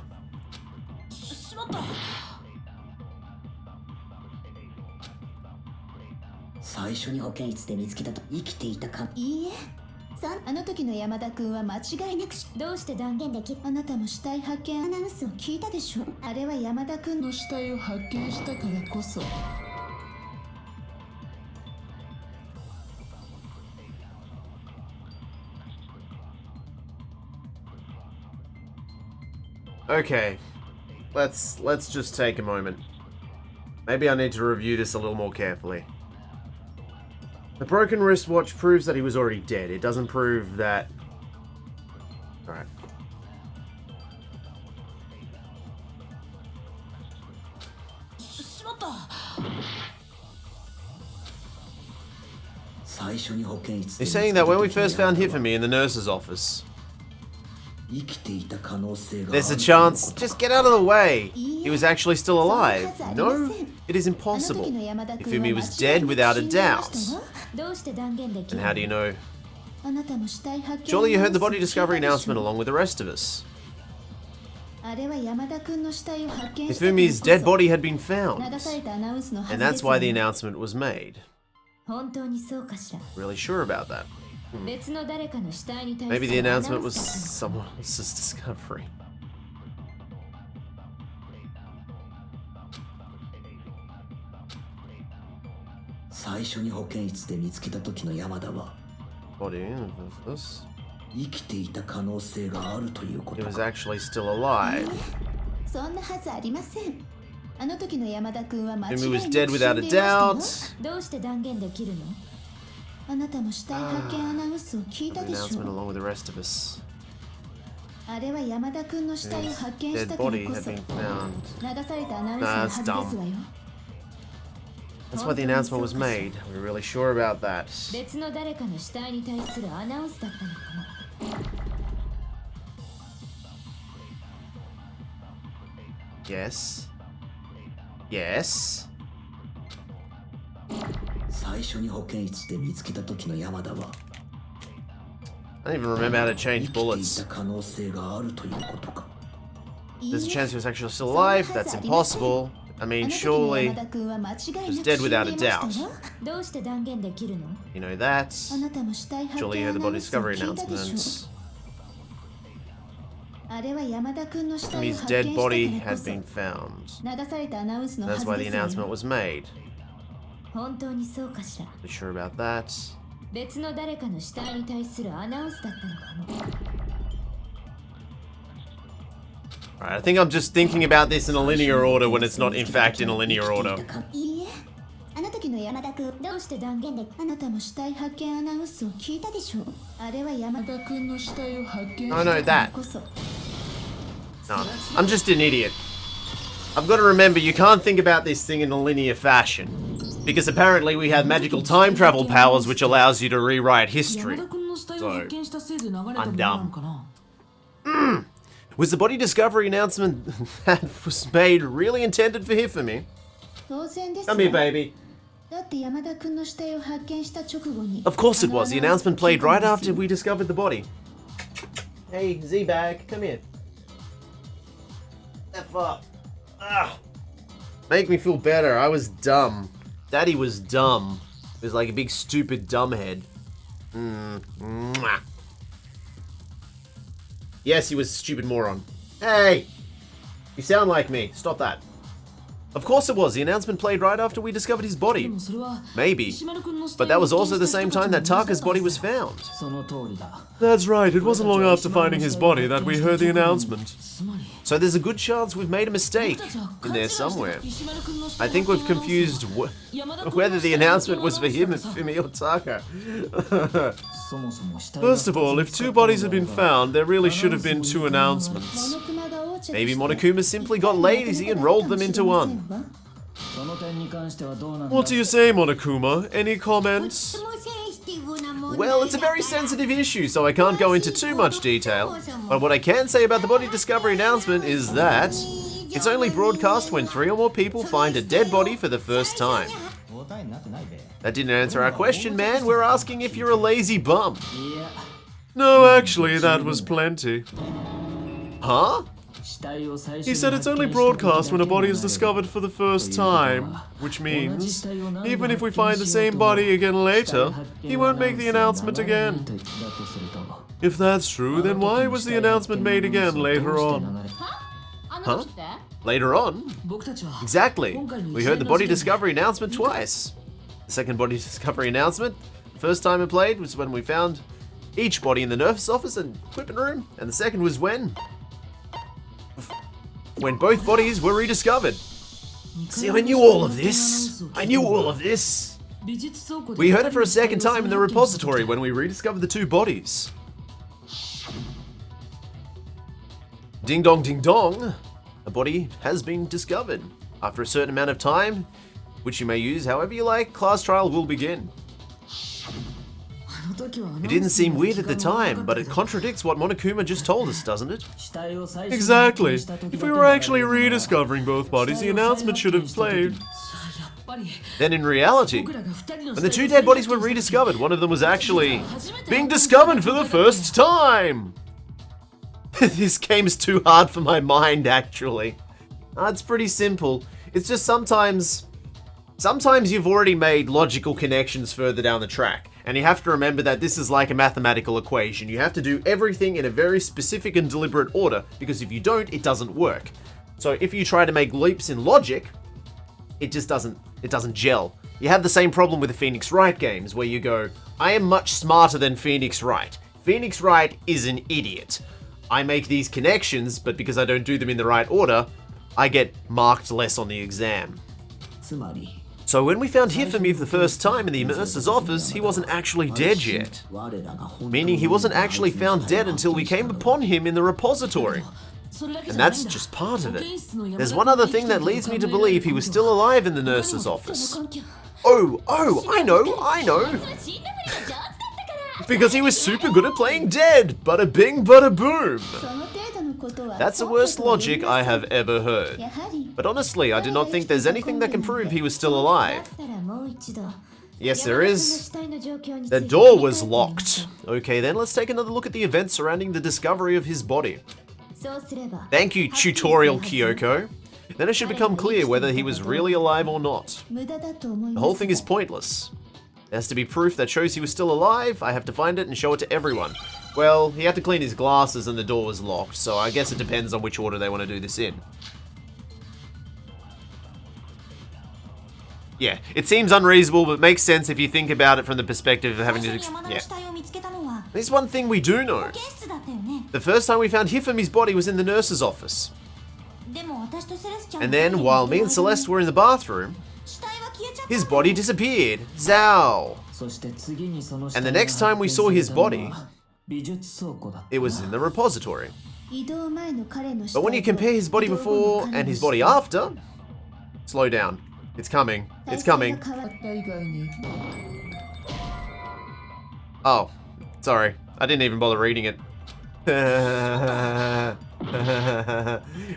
Okay, let's just take a moment. Maybe I need to review this a little more carefully. The broken wristwatch proves that he was already dead. It doesn't prove that... Alright. He's saying that when we first found Hifumi in the nurse's office, there's a chance. Just get out of the way. He was actually still alive. No, it is impossible. Hifumi was dead without a doubt. And how do you know? Surely you heard the body discovery announcement along with the rest of us. Hifumi's dead body had been found. And that's why the announcement was made. Really sure about that? Maybe the announcement was someone else's discovery. Body of this. He was actually still alive. Hifumi was dead without a doubt. The announcement along with the rest of us. His dead body had been found. Nah, that's dumb. That's why the announcement was made. We're really sure about that. Yes. Yes. I don't even remember how to change bullets. There's a chance he was actually still alive. That's impossible. I mean, surely he was dead without a doubt. You know that. Surely you heard the body discovery announcement. His dead body had been found. That's why the announcement was made. Be sure about that. Alright, I think I'm just thinking about this in a linear order when it's not in fact in a linear order. Oh no, that. No, I'm just an idiot. I've got to remember, you can't think about this thing in a linear fashion. Because apparently we have magical time travel powers which allows you to rewrite history. So, I'm dumb. Was the body discovery announcement that was made really intended for Hifumi? Come here, baby. Of course it was. The announcement played right after we discovered the body. Hey, Z-Bag, come here. F up. Ah. Make me feel better. I was dumb. Daddy was dumb. He was like a big stupid dumbhead. Mwah. Yes, he was a stupid moron. Hey! You sound like me. Stop that. Of course it was. The announcement played right after we discovered his body. Maybe. But that was also the same time that Taka's body was found. That's right. It wasn't long after finding his body that we heard the announcement. So there's a good chance we've made a mistake in there somewhere. I think we've confused whether the announcement was for him, Hifumi, or Taka. First of all, if 2 bodies had been found, there really should have been 2 announcements. Maybe Monokuma simply got lazy and rolled them into one. What do you say, Monokuma? Any comments? Well, it's a very sensitive issue, so I can't go into too much detail. But what I can say about the body discovery announcement is that it's only broadcast when 3 or more people find a dead body for the first time. That didn't answer our question, man. We're asking if you're a lazy bum. No, actually, that was plenty. Huh? He said it's only broadcast when a body is discovered for the first time, which means, even if we find the same body again later, he won't make the announcement again. If that's true, then why was the announcement made again later on? Huh? Later on? Exactly. We heard the body discovery announcement twice. The second body discovery announcement, the first time it played, was when we found each body in the nurse's office and equipment room, and the second was when both bodies were rediscovered. See, I knew all of this. I knew all of this. We heard it for a second time in the repository when we rediscovered the 2 bodies. Ding dong ding dong. A body has been discovered. After a certain amount of time, which you may use however you like, class trial will begin. It didn't seem weird at the time, but it contradicts what Monokuma just told us, doesn't it? Exactly. If we were actually rediscovering both bodies, the announcement should have played. Then in reality, when the 2 dead bodies were rediscovered, one of them was actually being discovered for the first time! This game's too hard for my mind, actually. It's pretty simple. It's just sometimes you've already made logical connections further down the track. And you have to remember that this is like a mathematical equation. You have to do everything in a very specific and deliberate order, because if you don't, it doesn't work. So if you try to make leaps in logic, it just doesn't gel. You have the same problem with the Phoenix Wright games, where you go, I am much smarter than Phoenix Wright. Phoenix Wright is an idiot. I make these connections, but because I don't do them in the right order, I get marked less on the exam. So when we found Hifumi for the first time in the nurse's office, he wasn't actually dead yet. Meaning he wasn't actually found dead until we came upon him in the repository. And that's just part of it. There's one other thing that leads me to believe he was still alive in the nurse's office. Oh, I know. Because he was super good at playing dead. Bada bing, bada boom. That's the worst logic I have ever heard. But honestly, I do not think there's anything that can prove he was still alive. Yes, there is. The door was locked. Okay, then let's take another look at the events surrounding the discovery of his body. Thank you, Tutorial Kyoko. Then it should become clear whether he was really alive or not. The whole thing is pointless. There has to be proof that shows he was still alive. I have to find it and show it to everyone. Well, he had to clean his glasses and the door was locked, so I guess it depends on which order they want to do this in. Yeah, it seems unreasonable, but makes sense if you think about it from the perspective of having to... Yeah. There's one thing we do know. The first time we found Hifumi's body was in the nurse's office. And then, while me and Celeste were in the bathroom, his body disappeared. Zow! And the next time we saw his body, it was in the repository. But when you compare his body before and his body after... Slow down. It's coming. It's coming. Oh, sorry. I didn't even bother reading it.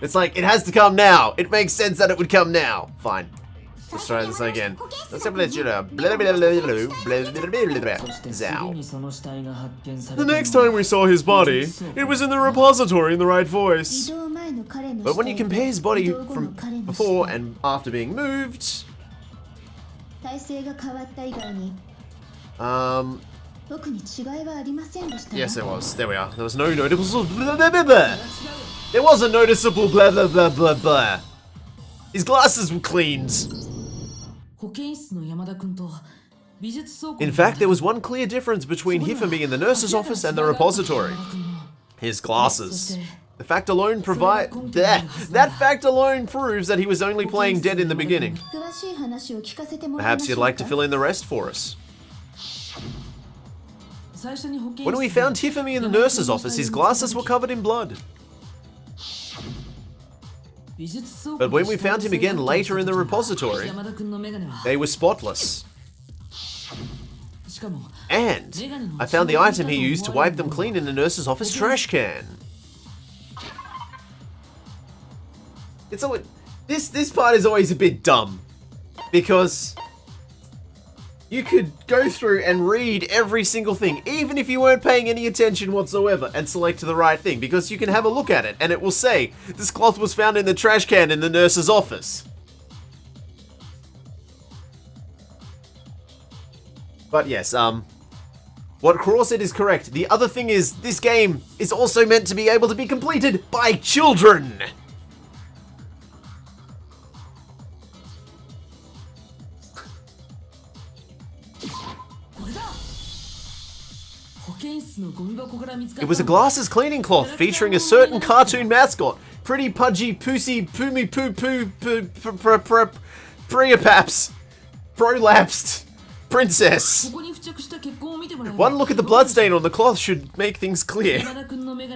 It's like, it has to come now. It makes sense that it would come now. Fine. Let's try this again. The next time we saw his body, it was in the repository in the right voice. But when you compare his body from before and after being moved... Yes, there was. There we are. There was no noticeable... There was a noticeable blah blah blah blah blah. His glasses were cleaned. In fact, there was one clear difference between Hifumi in the nurse's office and the repository. His glasses. The fact alone that fact alone proves that he was only playing dead in the beginning. Perhaps you'd like to fill in the rest for us. When we found Hifumi in the nurse's office, his glasses were covered in blood. But when we found him again later in the repository, they were spotless. And I found the item he used to wipe them clean in the nurse's office trash can. It's always, this part is always a bit dumb, because you could go through and read every single thing, even if you weren't paying any attention whatsoever, and select the right thing, because you can have a look at it and it will say, this cloth was found in the trash can in the nurse's office. But yes, what Craw said is correct. The other thing is, this game is also meant to be able to be completed by children. It was a glasses cleaning cloth featuring a certain cartoon mascot, Pretty Pudgy Pussy Poomy Poo Poo Prolapsed Princess. One look at the bloodstain on the cloth should make things clear.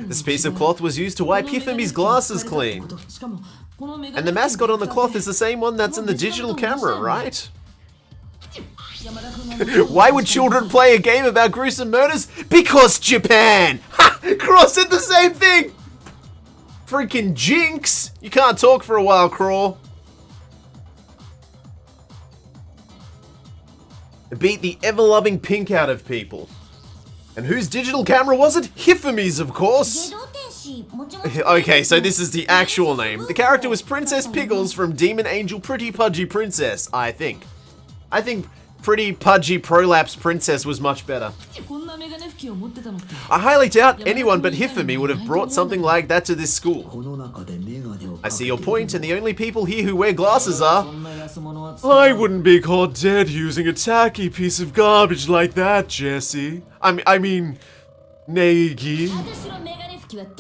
This piece of cloth was used to wipe Hifumi's glasses clean. And the mascot on the cloth is the same one that's in the digital camera, right? Why would children play a game about gruesome murders? Because Japan! Ha! Craw said the same thing! Freaking jinx! You can't talk for a while, Craw. It beat the ever-loving pink out of people. And whose digital camera was it? Hifumi's, of course! Okay, so this is the actual name. The character was Princess Pickles from Demon Angel Pretty Pudgy Princess, I think. I think Pretty Pudgy Prolapse Princess was much better. I highly doubt anyone but Hifumi would have brought something like that to this school. I see your point, and the only people here who wear glasses are... I wouldn't be caught dead using a tacky piece of garbage like that, Jesse. I mean, Naegi.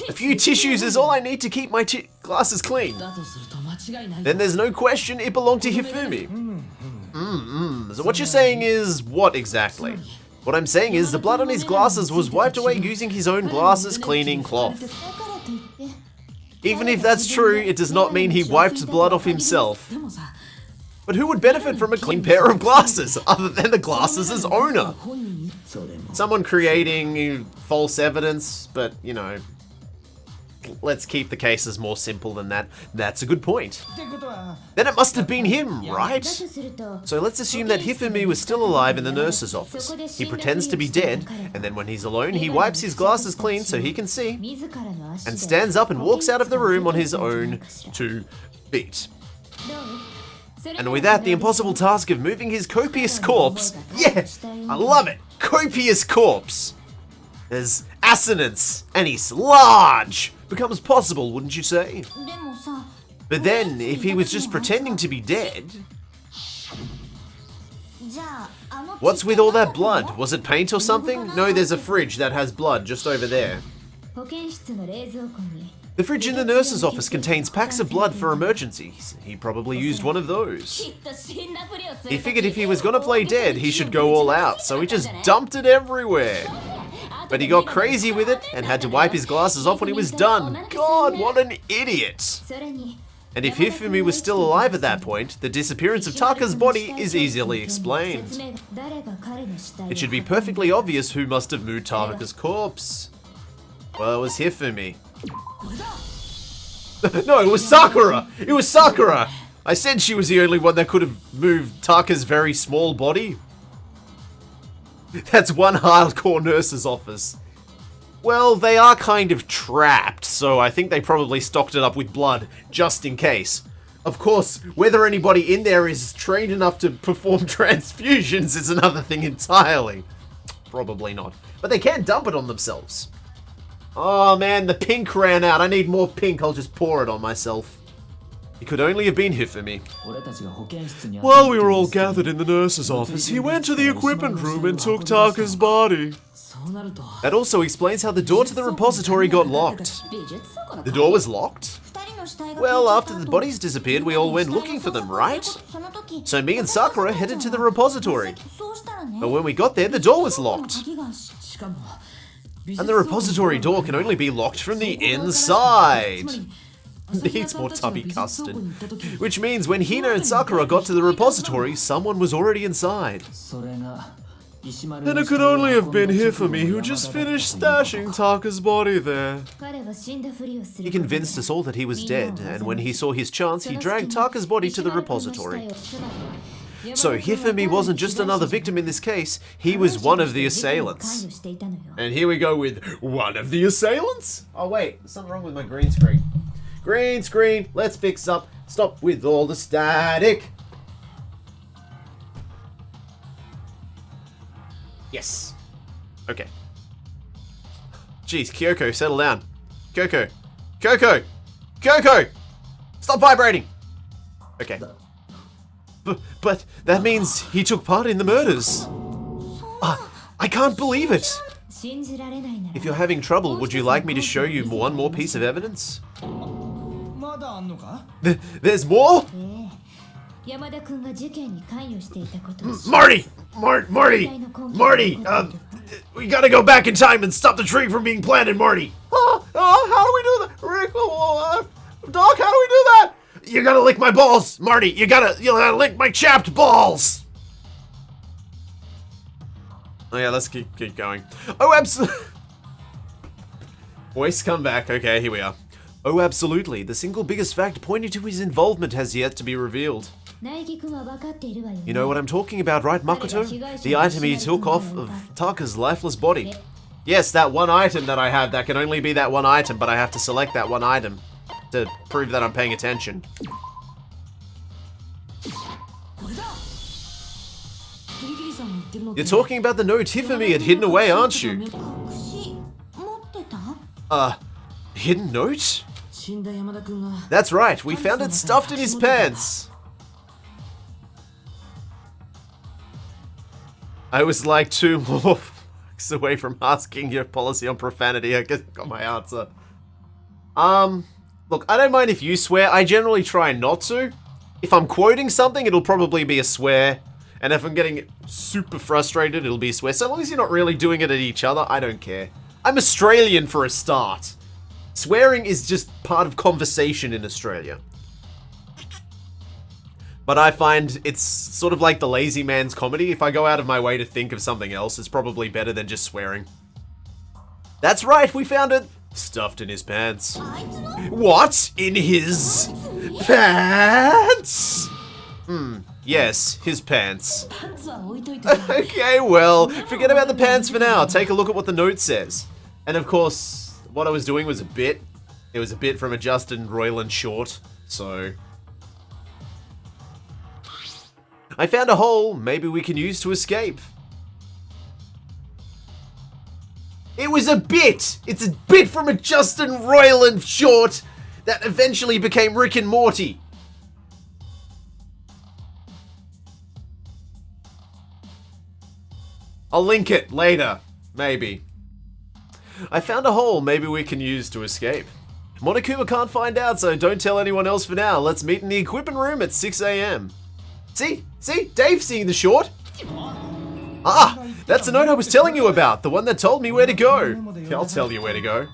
A few tissues is all I need to keep my glasses clean. Then there's no question it belonged to Hifumi. So what you're saying is what exactly? What I'm saying is the blood on his glasses was wiped away using his own glasses cleaning cloth. Even if that's true, it does not mean he wiped blood off himself. But who would benefit from a clean pair of glasses other than the glasses' owner? Someone creating false evidence, but you know, let's keep the cases more simple than that. That's a good point. Then it must have been him, right? So let's assume that Hifumi was still alive in the nurse's office. He pretends to be dead, and then when he's alone, he wipes his glasses clean so he can see, and stands up and walks out of the room on his own 2 feet. And with that, the impossible task of moving his copious corpse, yeah, I love it, copious corpse, as assonance, and he's large, becomes possible, wouldn't you say? But then, if he was just pretending to be dead, what's with all that blood? Was it paint or something? No, there's a fridge that has blood just over there. The fridge in the nurse's office contains packs of blood for emergencies. He probably used one of those. He figured if he was gonna play dead, he should go all out, so he just dumped it everywhere. But he got crazy with it and had to wipe his glasses off when he was done. God, what an idiot! And if Hifumi was still alive at that point, the disappearance of Taka's body is easily explained. It should be perfectly obvious who must have moved Taka's corpse. Well, it was Hifumi. No, it was Sakura! It was Sakura! I said she was the only one that could have moved Taka's very small body. That's one hardcore nurse's office. Well, they are kind of trapped, so I think they probably stocked it up with blood, just in case. Of course, whether anybody in there is trained enough to perform transfusions is another thing entirely. Probably not. But they can dump it on themselves. Oh man, the pink ran out. I need more pink. I'll just pour it on myself. It could only have been Hifumi. While we were all gathered in the nurse's office, he went to the equipment room and took Taka's body. That also explains how the door to the repository got locked. The door was locked? Well, after the bodies disappeared, we all went looking for them, right? So me and Sakura headed to the repository. But when we got there, the door was locked. And the repository door can only be locked from the inside. Needs more tubby custard. Which means when Hina and Sakura got to the repository, someone was already inside. And it could only have been Hifumi who just finished stashing Taka's body there. He convinced us all that he was dead, and when he saw his chance, he dragged Taka's body to the repository. So Hifumi wasn't just another victim in this case, he was one of the assailants. And here we go with one of the assailants? Oh wait, there's something wrong with my green screen. Green screen, let's fix up. Stop with all the static. Yes. Okay. Jeez, Kyoko, settle down. Kyoko. Kyoko! Kyoko! Stop vibrating! Okay. But that means he took part in the murders. I can't believe it. If you're having trouble, would you like me to show you one more piece of evidence? There's more? Marty! Marty! We gotta go back in time and stop the tree from being planted, Marty! How do we do that? Rick, Doc, how do we do that? You gotta lick my balls, Marty! You gotta lick my chapped balls! Oh yeah, let's keep going. Oh, absolutely. Voice come back. Okay, here we are. Oh, absolutely. The single biggest fact pointing to his involvement has yet to be revealed. You know what I'm talking about, right, Makoto? The item he took off of Taka's lifeless body. Yes, that one item that I have. That can only be that one item, but I have to select that one item to prove that I'm paying attention. You're talking about the note Hifumi had hidden away, aren't you? Hidden note? That's right, we found it stuffed in his pants. I was like 2 more fucks away from asking your policy on profanity. I guess I got my answer. Look, I don't mind if you swear. I generally try not to. If I'm quoting something, it'll probably be a swear. And if I'm getting super frustrated, it'll be a swear. So long as you're not really doing it at each other, I don't care. I'm Australian for a start. Swearing is just part of conversation in Australia. But I find it's sort of like the lazy man's comedy. If I go out of my way to think of something else, it's probably better than just swearing. That's right, we found it. Stuffed in his pants. What? In his pants? Yes, his pants. Okay, well, forget about the pants for now. Take a look at what the note says. And of course, what I was doing was a bit. It was a bit from a Justin Roiland short, so... I found a hole maybe we can use to escape. It was a bit! It's a bit from a Justin Roiland short that eventually became Rick and Morty. I'll link it later. Maybe. I found a hole maybe we can use to escape. Monokuma can't find out, so don't tell anyone else for now. Let's meet in the equipment room at 6 AM. See? Dave's seeing the short. That's the note I was telling you about. The one that told me where to go. I'll tell you where to go.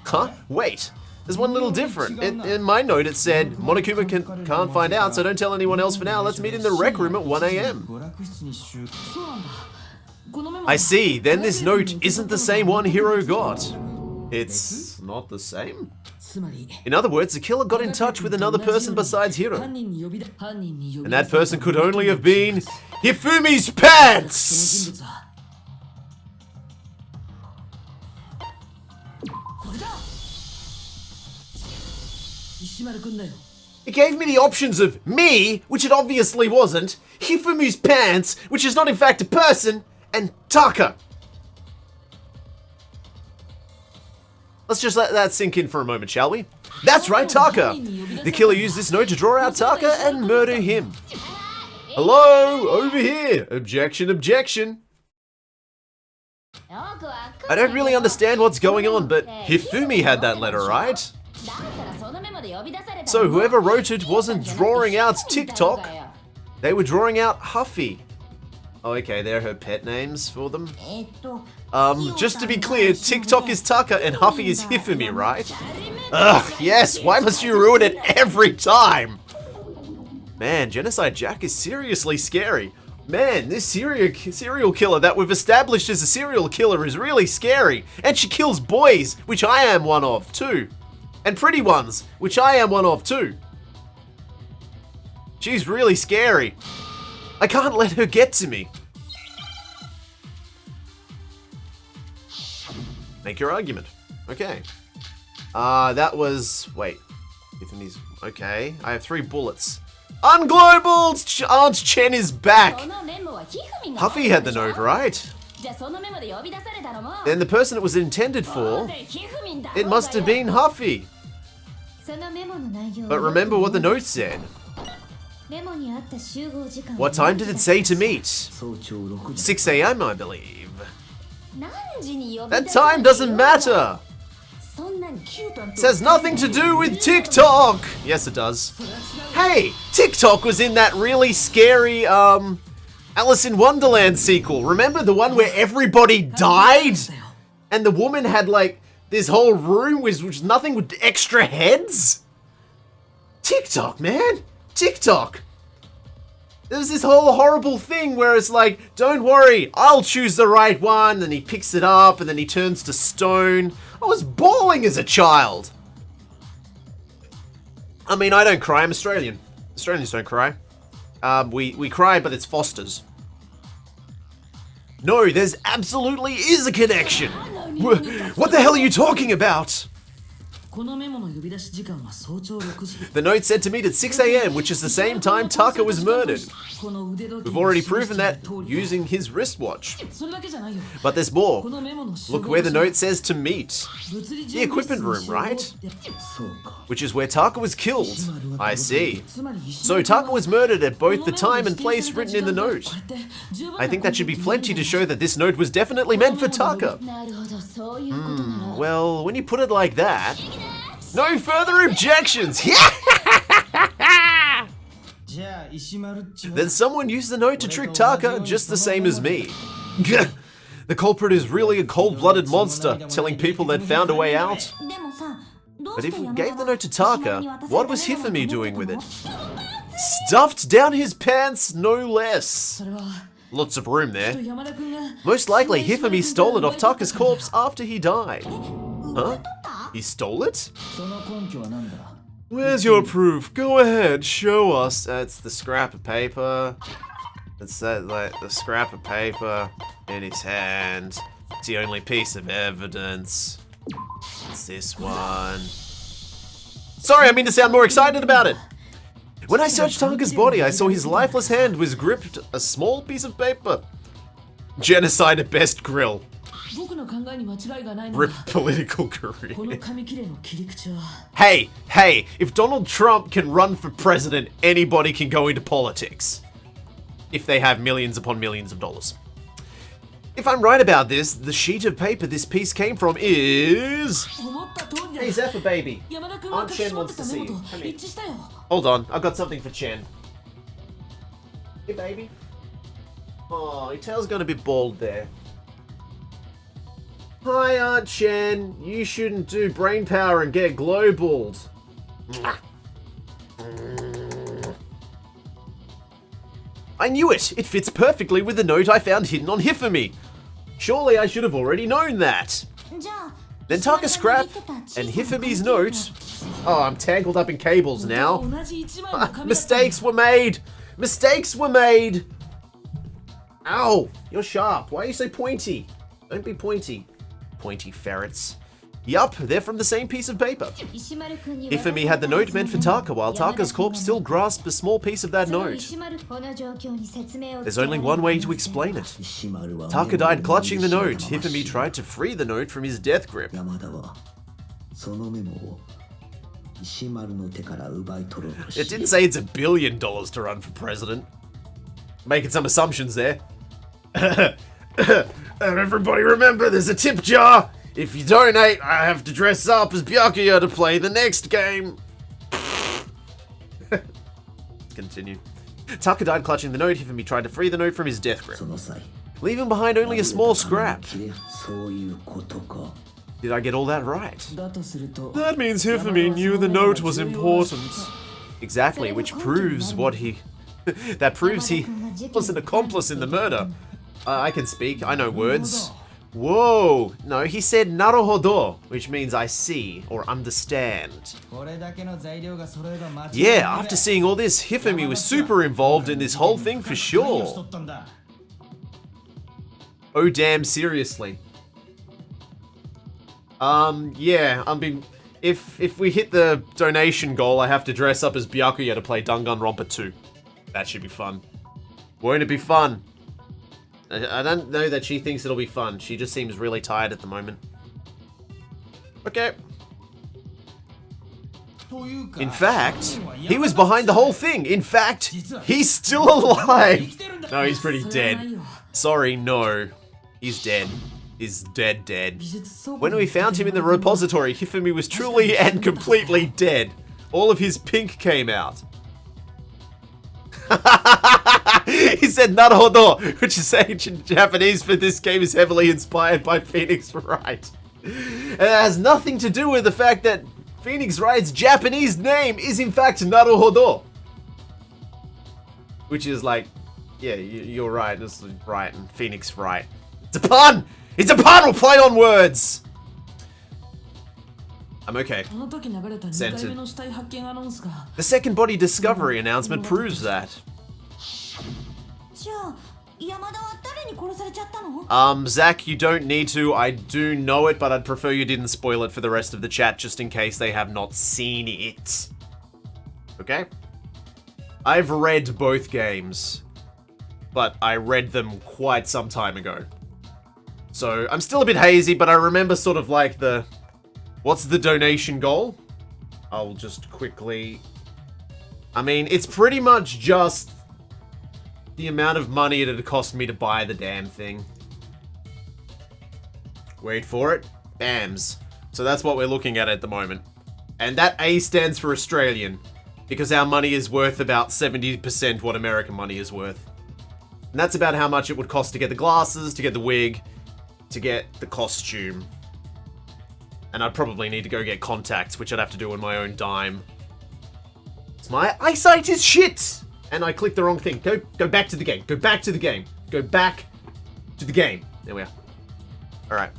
Huh? Wait. There's one little different. In my note it said, Monokuma can't find out, so don't tell anyone else for now. Let's meet in the rec room at 1 AM. I see. Then this note isn't the same one Hiro got. It's not the same? In other words, the killer got in touch with another person besides Hiro. And that person could only have been Hifumi's pants! It gave me the options of me, which it obviously wasn't, Hifumi's pants, which is not in fact a person, and Taka. Let's just let that sink in for a moment, shall we? That's right, Taka! The killer used this note to draw out Taka and murder him. Hello, over here! Objection, objection. I don't really understand what's going on, but Hifumi had that letter, right? So whoever wrote it wasn't drawing out TikTok, they were drawing out Huffy. Oh, okay, they're her pet names for them. Just to be clear, TikTok is Taka and Huffy is Hifumi, right? Ugh, yes, why must you ruin it every time? Man, Genocide Jack is seriously scary. Man, this serial killer that we've established as a serial killer is really scary. And she kills boys, which I am one of, too. And pretty ones, which I am one of, too. She's really scary. I can't let her get to me. Make your argument. Okay. That was... Wait. Okay. I have 3 bullets. Unglobal! Aunt Chen is back! Huffy had the note, right? Then the person it was intended for, it must have been Huffy. But remember what the note said. What time did it say to meet? 6 AM, I believe. That time doesn't matter. It has nothing to do with TikTok. Yes, it does. Hey, TikTok was in that really scary, Alice in Wonderland sequel. Remember the one where everybody died? And the woman had, like, this whole room which was nothing with extra heads? TikTok, man. TikTok. There's this whole horrible thing where it's like, don't worry, I'll choose the right one. And he picks it up and then he turns to stone. I was bawling as a child. I mean, I don't cry. I'm Australian. Australians don't cry. We cry, but it's Foster's. No, there's absolutely is a connection. What the hell are you talking about? The note said to meet at 6 AM, which is the same time Taka was murdered. We've already proven that using his wristwatch. But there's more. Look where the note says to meet. The equipment room, right? Which is where Taka was killed. I see. So Taka was murdered at both the time and place written in the note. I think that should be plenty to show that this note was definitely meant for Taka. Well, when you put it like that... No further objections! Then someone used the note to trick Taka just the same as me. The culprit is really a cold-blooded monster, telling people they'd found a way out. But if we gave the note to Taka, what was Hifumi doing with it? Stuffed down his pants, no less. Lots of room there. Most likely, Hifumi stole it off Taka's corpse after he died. Huh? He stole it? Where's your proof? Go ahead, show us. It's the scrap of paper. It's like the scrap of paper in his hand. It's the only piece of evidence. It's this one. Sorry, I mean to sound more excited about it. When I searched Taka's body, I saw his lifeless hand was gripped a small piece of paper. Genocide at best, grill. Rip political career. Hey, if Donald Trump can run for president, anybody can go into politics. If they have millions upon millions of dollars. If I'm right about this, the sheet of paper this piece came from is... Hey Zephyr baby, Aunt Chen wants to see you. Come here. Hold on, I've got something for Chen. Hey baby. Oh, your tail's gone a bit bald there. Hi Aunt Chen, you shouldn't do brain power and get globaled. I knew it! It fits perfectly with the note I found hidden on Hifumi. Surely I should have already known that. Then Taka scrap and Hifumi's note. Oh, I'm tangled up in cables now. Mistakes were made. Mistakes were made. Ow, you're sharp. Why are you so pointy? Don't be pointy. Pointy ferrets. Yup, they're from the same piece of paper. Hifumi had the note meant for Taka, while Taka's corpse still grasped a small piece of that note. There's only one way to explain it. Taka died clutching the note. Hifumi tried to free the note from his death grip. It didn't say it's $1 billion to run for president. Making some assumptions there. Everybody remember, there's a tip jar. If you donate, I have to dress up as Byakuya to play the next game. Let's continue. Taka died clutching the note. Hifumi tried to free the note from his death grip, leaving behind only a small scrap. Did I get all that right? That means Hifumi knew the note was important. Exactly, which proves what he... that proves he was an accomplice in the murder. I can speak, I know words. Whoa! No, he said naruhodo, which means I see or understand. Yeah, after seeing all this, Hifumi was super involved in this whole thing for sure. Oh damn, seriously. Yeah, I mean, if we hit the donation goal, I have to dress up as Byakuya to play Danganronpa 2. That should be fun. Won't it be fun? I don't know that she thinks it'll be fun. She just seems really tired at the moment. Okay. In fact, he was behind the whole thing. In fact, he's still alive. No, he's pretty dead. Sorry, no. He's dead. He's dead. When we found him in the repository, Hifumi was truly and completely dead. All of his pink came out. He said naruhodo, which is ancient Japanese for this game is heavily inspired by Phoenix Wright. And it has nothing to do with the fact that Phoenix Wright's Japanese name is in fact naruhodo. Which is like, yeah, you're right, this is right, and Phoenix Wright. It's a pun! It's a pun! We'll play on words! I'm okay. Centered. The second body discovery announcement proves that. Zach, you don't need to. I do know it, but I'd prefer you didn't spoil it for the rest of the chat just in case they have not seen it. Okay? I've read both games, but I read them quite some time ago. So, I'm still a bit hazy, but I remember sort of like the... What's the donation goal? I'll just quickly... I mean, it's pretty much just the amount of money it'd cost me to buy the damn thing. Wait for it. BAMS. So that's what we're looking at the moment. And that A stands for Australian, because our money is worth about 70% what American money is worth. And that's about how much it would cost to get the glasses, to get the wig, to get the costume. And I'd probably need to go get contacts, which I'd have to do on my own dime. My eyesight is shit! And I clicked the wrong thing. Go back to the game. Go back to the game. Go back to the game. There we are. Alright.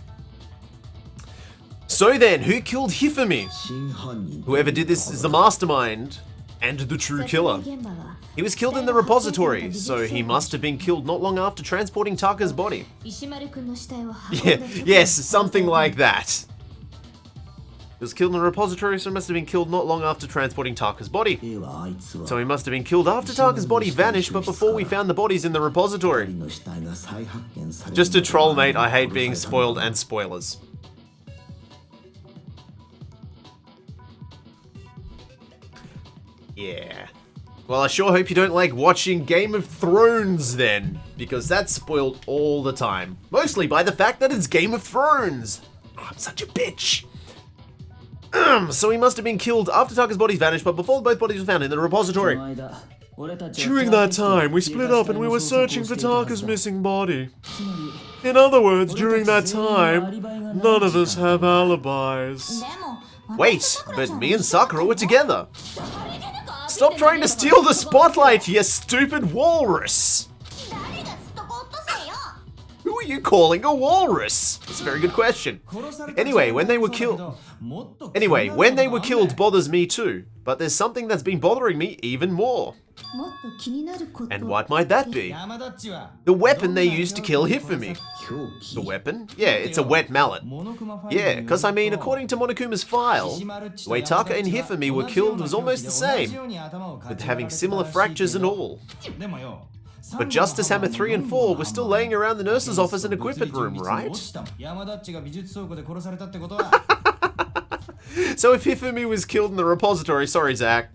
So then, who killed Hifumi? Whoever did this is the mastermind and the true killer. He was killed in the repository, so he must have been killed not long after transporting Taka's body. Yeah, yes, something like that. He was killed in the repository, so he must have been killed not long after transporting Taka's body. So he must have been killed after Taka's body vanished, but before we found the bodies in the repository. Just a troll, mate. I hate being spoiled and spoilers. Yeah. Well, I sure hope you don't like watching Game of Thrones then, because that's spoiled all the time. Mostly by the fact that it's Game of Thrones. Oh, I'm such a bitch. So he must have been killed after Taka's body vanished, but before both bodies were found in the repository. During that time, we split up and we were searching for Taka's missing body. In other words, during that time, none of us have alibis. Wait, but me and Sakura were together. Stop trying to steal the spotlight, you stupid walrus! Who Who are you calling a walrus? That's a very good question. Anyway, when they were killed bothers me too. But there's something that's been bothering me even more. And what might that be? The weapon they used to kill Hifumi. The weapon? Yeah, it's a wet mallet. Yeah, because I mean, according to Monokuma's file, the way Taka and Hifumi were killed was almost the same, with having similar fractures and all. But Justice Hammer 3 and 4 were still laying around the nurse's office and equipment room, right? So if Hifumi was killed in the repository, sorry Zach,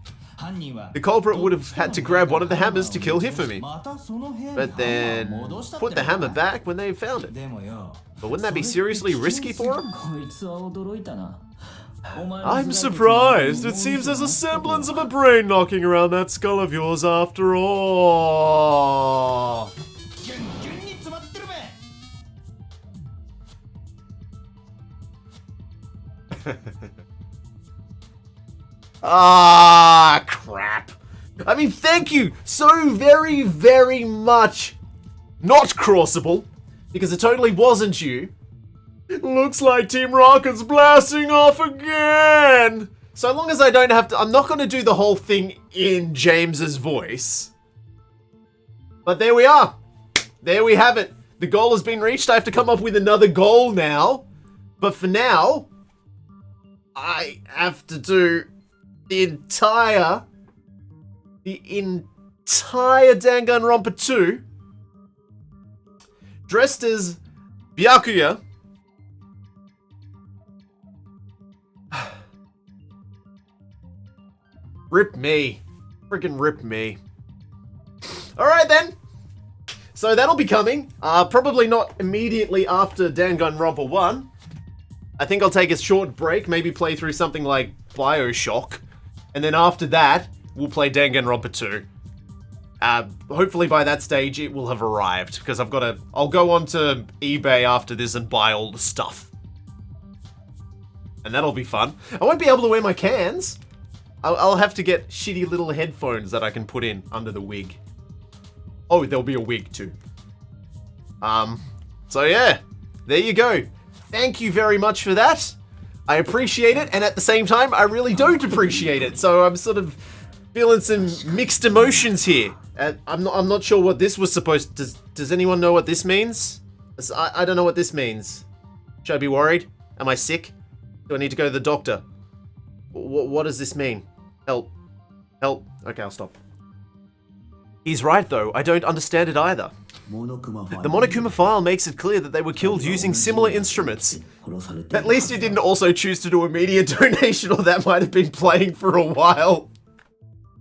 the culprit would have had to grab one of the hammers to kill Hifumi, but then put the hammer back when they found it. But wouldn't that be seriously risky for him? I'm surprised. It seems there's a semblance of a brain knocking around that skull of yours after all. Ah, crap. I mean, thank you so very, very much. Not crossable, because it totally wasn't you. Looks like Team Rocket's blasting off again. So long as I don't have to, I'm not going to do the whole thing in James's voice. But there we are. There we have it. The goal has been reached. I have to come up with another goal now. But for now, I have to do the entire Danganronpa 2 dressed as Byakuya. Rip me. Freaking rip me. Alright then. So that'll be coming. Probably not immediately after Danganronpa 1. I think I'll take a short break, maybe play through something like Bioshock. And then after that, we'll play Danganronpa 2. Hopefully by that stage it will have arrived, because I'll go onto eBay after this and buy all the stuff. And that'll be fun. I won't be able to wear my cans. I'll have to get shitty little headphones that I can put in under the wig. Oh, there'll be a wig too. So yeah, there you go. Thank you very much for that. I appreciate it, and at the same time, I really don't appreciate it. So I'm sort of feeling some mixed emotions here. I'm not sure what this was supposed to... Does anyone know what this means? I don't know what this means. Should I be worried? Am I sick? Do I need to go to the doctor? What does this mean? Help. Help. Okay, I'll stop. He's right, though. I don't understand it either. The Monokuma file makes it clear that they were killed using similar instruments. At least he didn't also choose to do a media donation, or that might have been playing for a while.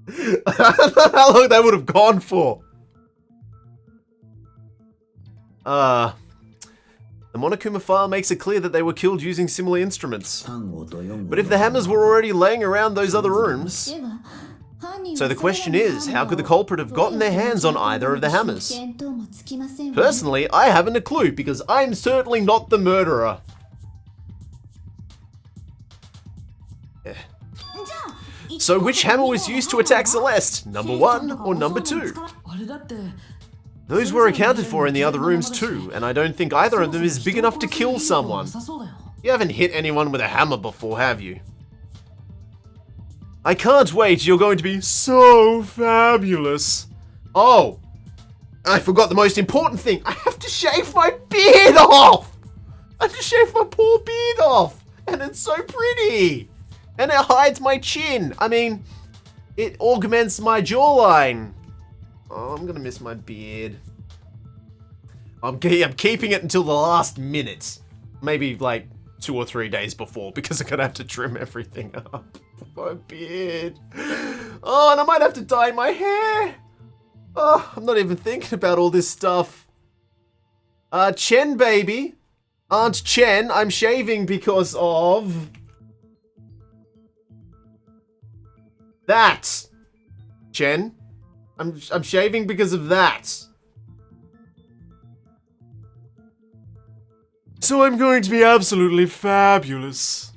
I don't know how long that would have gone for. The Monokuma file makes it clear that they were killed using similar instruments. But if the hammers were already laying around those other rooms... So the question is, how could the culprit have gotten their hands on either of the hammers? Personally, I haven't a clue, because I'm certainly not the murderer. Yeah. So which hammer was used to attack Celeste? Number 1 or number 2? Those were accounted for in the other rooms too, and I don't think either of them is big enough to kill someone. You haven't hit anyone with a hammer before, have you? I can't wait, you're going to be so fabulous. Oh, I forgot the most important thing. I have to shave my beard off. I have to shave my poor beard off. And it's so pretty. And it hides my chin. I mean, it augments my jawline. Oh, I'm gonna miss my beard. I'm keeping it until the last minute. Maybe like 2 or 3 days before, because I'm gonna have to trim everything up. My beard. Oh, and I might have to dye my hair. Oh, I'm not even thinking about all this stuff. Chen baby. Aunt Chen, I'm shaving because of... that. Chen. I'm shaving because of that. So I'm going to be absolutely fabulous.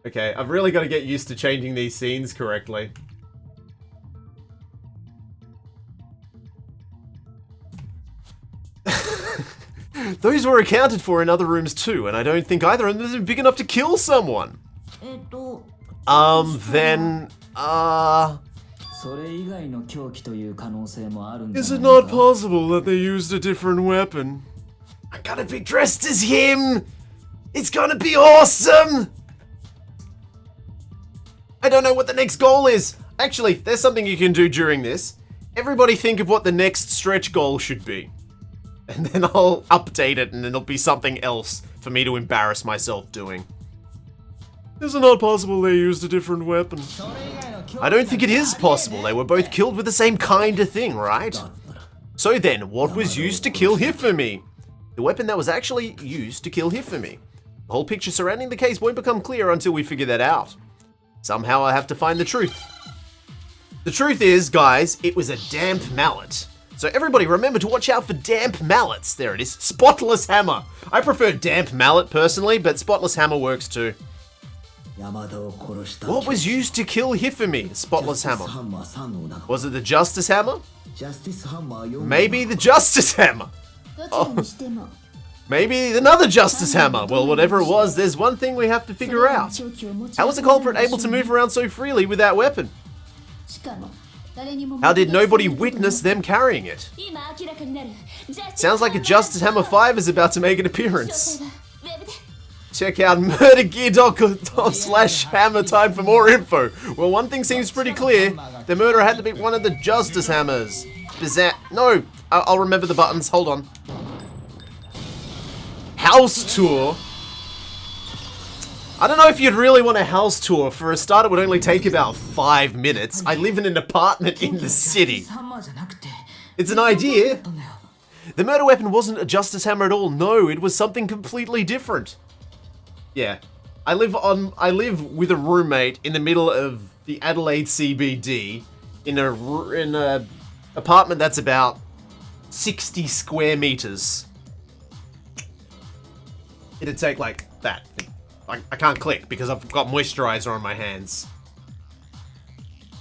Okay, I've really got to get used to changing these scenes correctly. Those were accounted for in other rooms too, and I don't think either of them is big enough to kill someone. Then, is it not possible that they used a different weapon? I'm gonna be dressed as him! It's gonna be awesome! I don't know what the next goal is. Actually, there's something you can do during this. Everybody think of what the next stretch goal should be. And then I'll update it and it'll be something else for me to embarrass myself doing. Is it not possible they used a different weapon? I don't think it is possible. They were both killed with the same kind of thing, right? So then, what was used to kill Hifumi? The weapon that was actually used to kill Hifumi. The whole picture surrounding the case won't become clear until we figure that out. Somehow I have to find the truth. The truth is, guys, it was a damp mallet. So everybody remember to watch out for damp mallets. There it is. Spotless hammer. I prefer damp mallet personally, but spotless hammer works too. What was used to kill Hifumi? Spotless hammer. Was it the justice hammer? Maybe the justice hammer. Oh. Maybe another justice hammer. Well, whatever it was, there's one thing we have to figure out. How was the culprit able to move around so freely with that weapon? How did nobody witness them carrying it? Sounds like a Justice Hammer 5 is about to make an appearance. Check out murdergear.com/hammer time for more info. Well, one thing seems pretty clear. The murderer had to be one of the Justice Hammers. No, I'll remember the buttons. Hold on. House tour. I don't know if you'd really want a house tour. For a start, it would only take about 5 minutes. I live in an apartment in the city. It's an idea. The murder weapon wasn't a Justice Hammer at all. No, it was something completely different. Yeah. I live with a roommate in the middle of the Adelaide CBD in a apartment that's about 60 square meters. It'd take like that. I can't click because I've got moisturizer on my hands.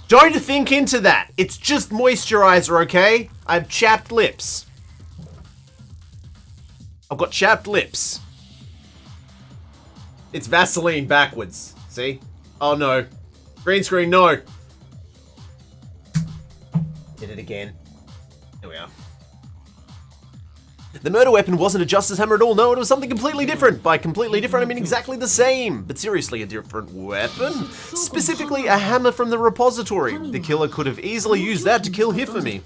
Don't think into that. It's just moisturizer, okay? I have chapped lips. I've got chapped lips. It's Vaseline backwards. See? Oh no. Green screen, no. Did it again. Here we are. The murder weapon wasn't a Justice Hammer at all. No, it was something completely different. By completely different, I mean exactly the same. But seriously, a different weapon? Specifically, a hammer from the repository. The killer could have easily used that to kill Hifumi.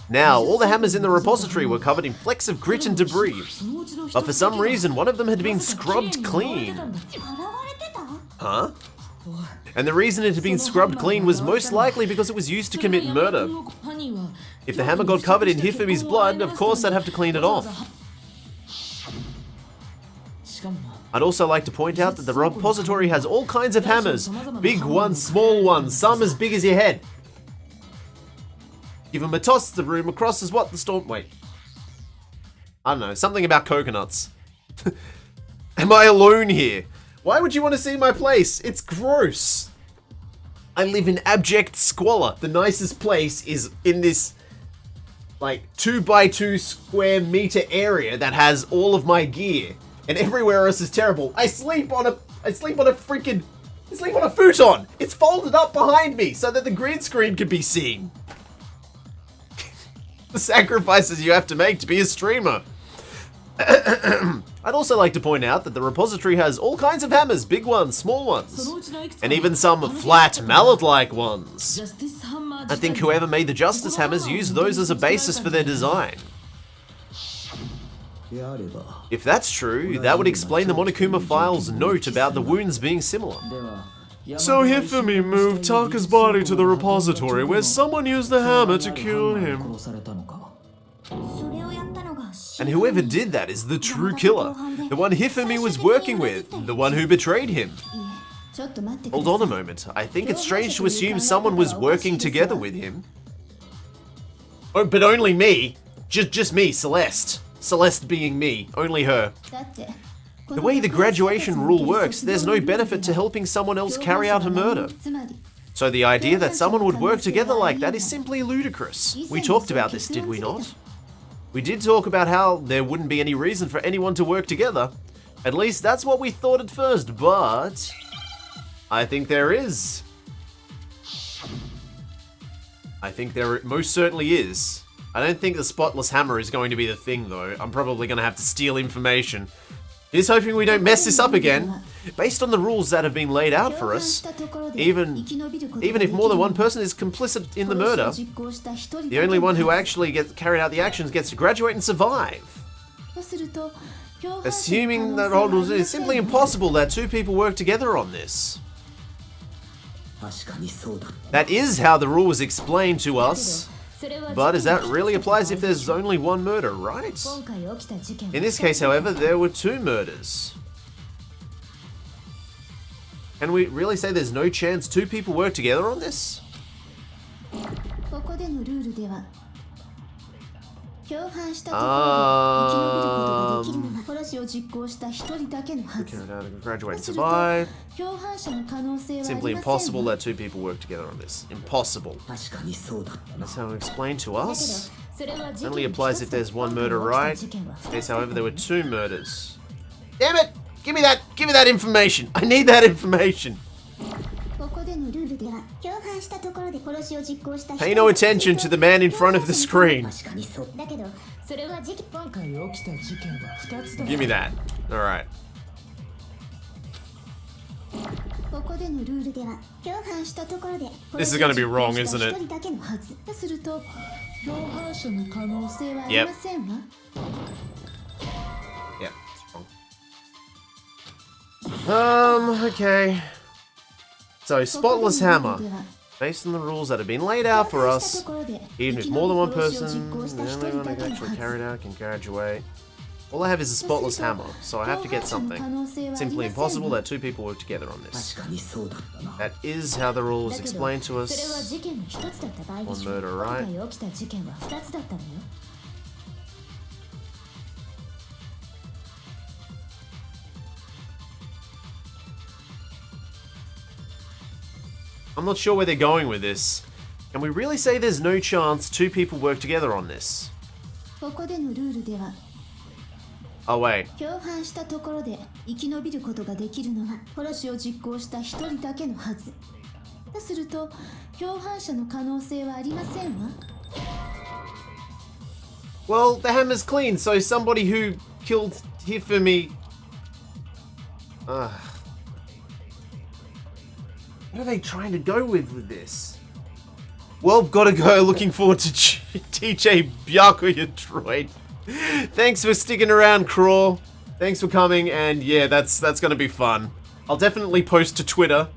Now, all the hammers in the repository were covered in flecks of grit and debris. But for some reason, one of them had been scrubbed clean. Huh? And the reason it had been scrubbed clean was most likely because it was used to commit murder. If the hammer got covered in Hifumi's blood, of course I'd have to clean it off. I'd also like to point out that the repository has all kinds of hammers. Big ones, small ones, some as big as your head. Give them a toss, the room across is what the storm... Wait. I don't know, something about coconuts. Am I alone here? Why would you want to see my place? It's gross. I live in abject squalor. The nicest place is in this, like, 2x2 square meter area that has all of my gear. And everywhere else is terrible. I sleep on a futon. It's folded up behind me so that the green screen can be seen. The sacrifices you have to make to be a streamer. I'd also like to point out that the repository has all kinds of hammers, big ones, small ones, and even some flat mallet-like ones. I think whoever made the Justice Hammers used those as a basis for their design. If that's true, that would explain the Monokuma file's note about the wounds being similar. So Hifumi moved Taka's body to the repository where someone used the hammer to kill him. And whoever did that is the true killer, the one Hifumi was working with, the one who betrayed him. Hold on a moment, I think it's strange to assume someone was working together with him. Oh, but only me. Just me, Celeste. Celeste being me, only her. The way the graduation rule works, there's no benefit to helping someone else carry out a murder. So the idea that someone would work together like that is simply ludicrous. We talked about this, did we not? We did talk about how there wouldn't be any reason for anyone to work together. At least that's what we thought at first, but I think there is. I think there most certainly is. I don't think the spotless hammer is going to be the thing, though. I'm probably going to have to steal information. Here's hoping we don't mess this up again. Based on the rules that have been laid out for us, even if more than one person is complicit in the murder, the only one who actually carried out the actions gets to graduate and survive. Assuming that it's simply impossible that two people work together on this. That is how the rule was explained to us. But as that really applies if there's only one murder, right? In this case, however, there were two murders. Can we really say there's no chance two people work together on this? Graduate and survive. Simply impossible that two people work together on this. Impossible. That's how it explained to us. Only applies if there's one murder, right? Yes, however, there were two murders. Damn it! Give me that information! I need that information! Pay no attention to the man in front of the screen. Give me that. Alright. This is gonna be wrong, isn't it? Yep. Yep, it's wrong. Okay. So, spotless hammer. Based on the rules that have been laid out for us, even if more than one person, the only one who actually carried out can graduate. All I have is a spotless hammer, so I have to get something. Simply impossible that two people work together on this. That is how the rule was explained to us. One murder, right? I'm not sure where they're going with this. Can we really say there's no chance two people work together on this? Oh wait. Well, the hammer's clean, so somebody who killed Hifumi... What are they trying to go with this? Well, gotta go. Looking forward to TJ Byakuya droid. Thanks for sticking around, Crawl. Thanks for coming, and yeah, that's gonna be fun. I'll definitely post to Twitter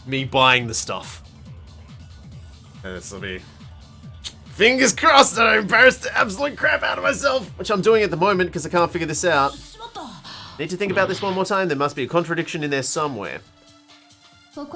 me buying the stuff. And this'll be... Fingers crossed that I embarrass the absolute crap out of myself! Which I'm doing at the moment, because I can't figure this out. Need to think about this one more time. There must be a contradiction in there somewhere. Well,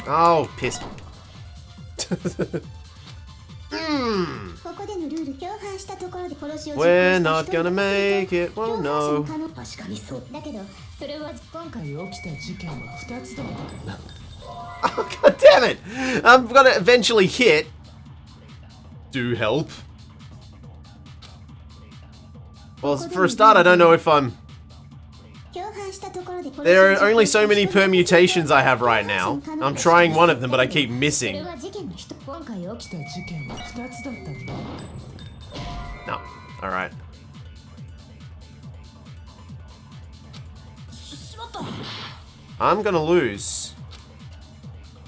oh, piss. We're not gonna make it. Well, no. Oh, god damn it! I'm gonna eventually hit. Do help. Well, for a start, I don't know if I'm... There are only so many permutations I have right now. I'm trying one of them, but I keep missing. No. Alright. I'm gonna lose.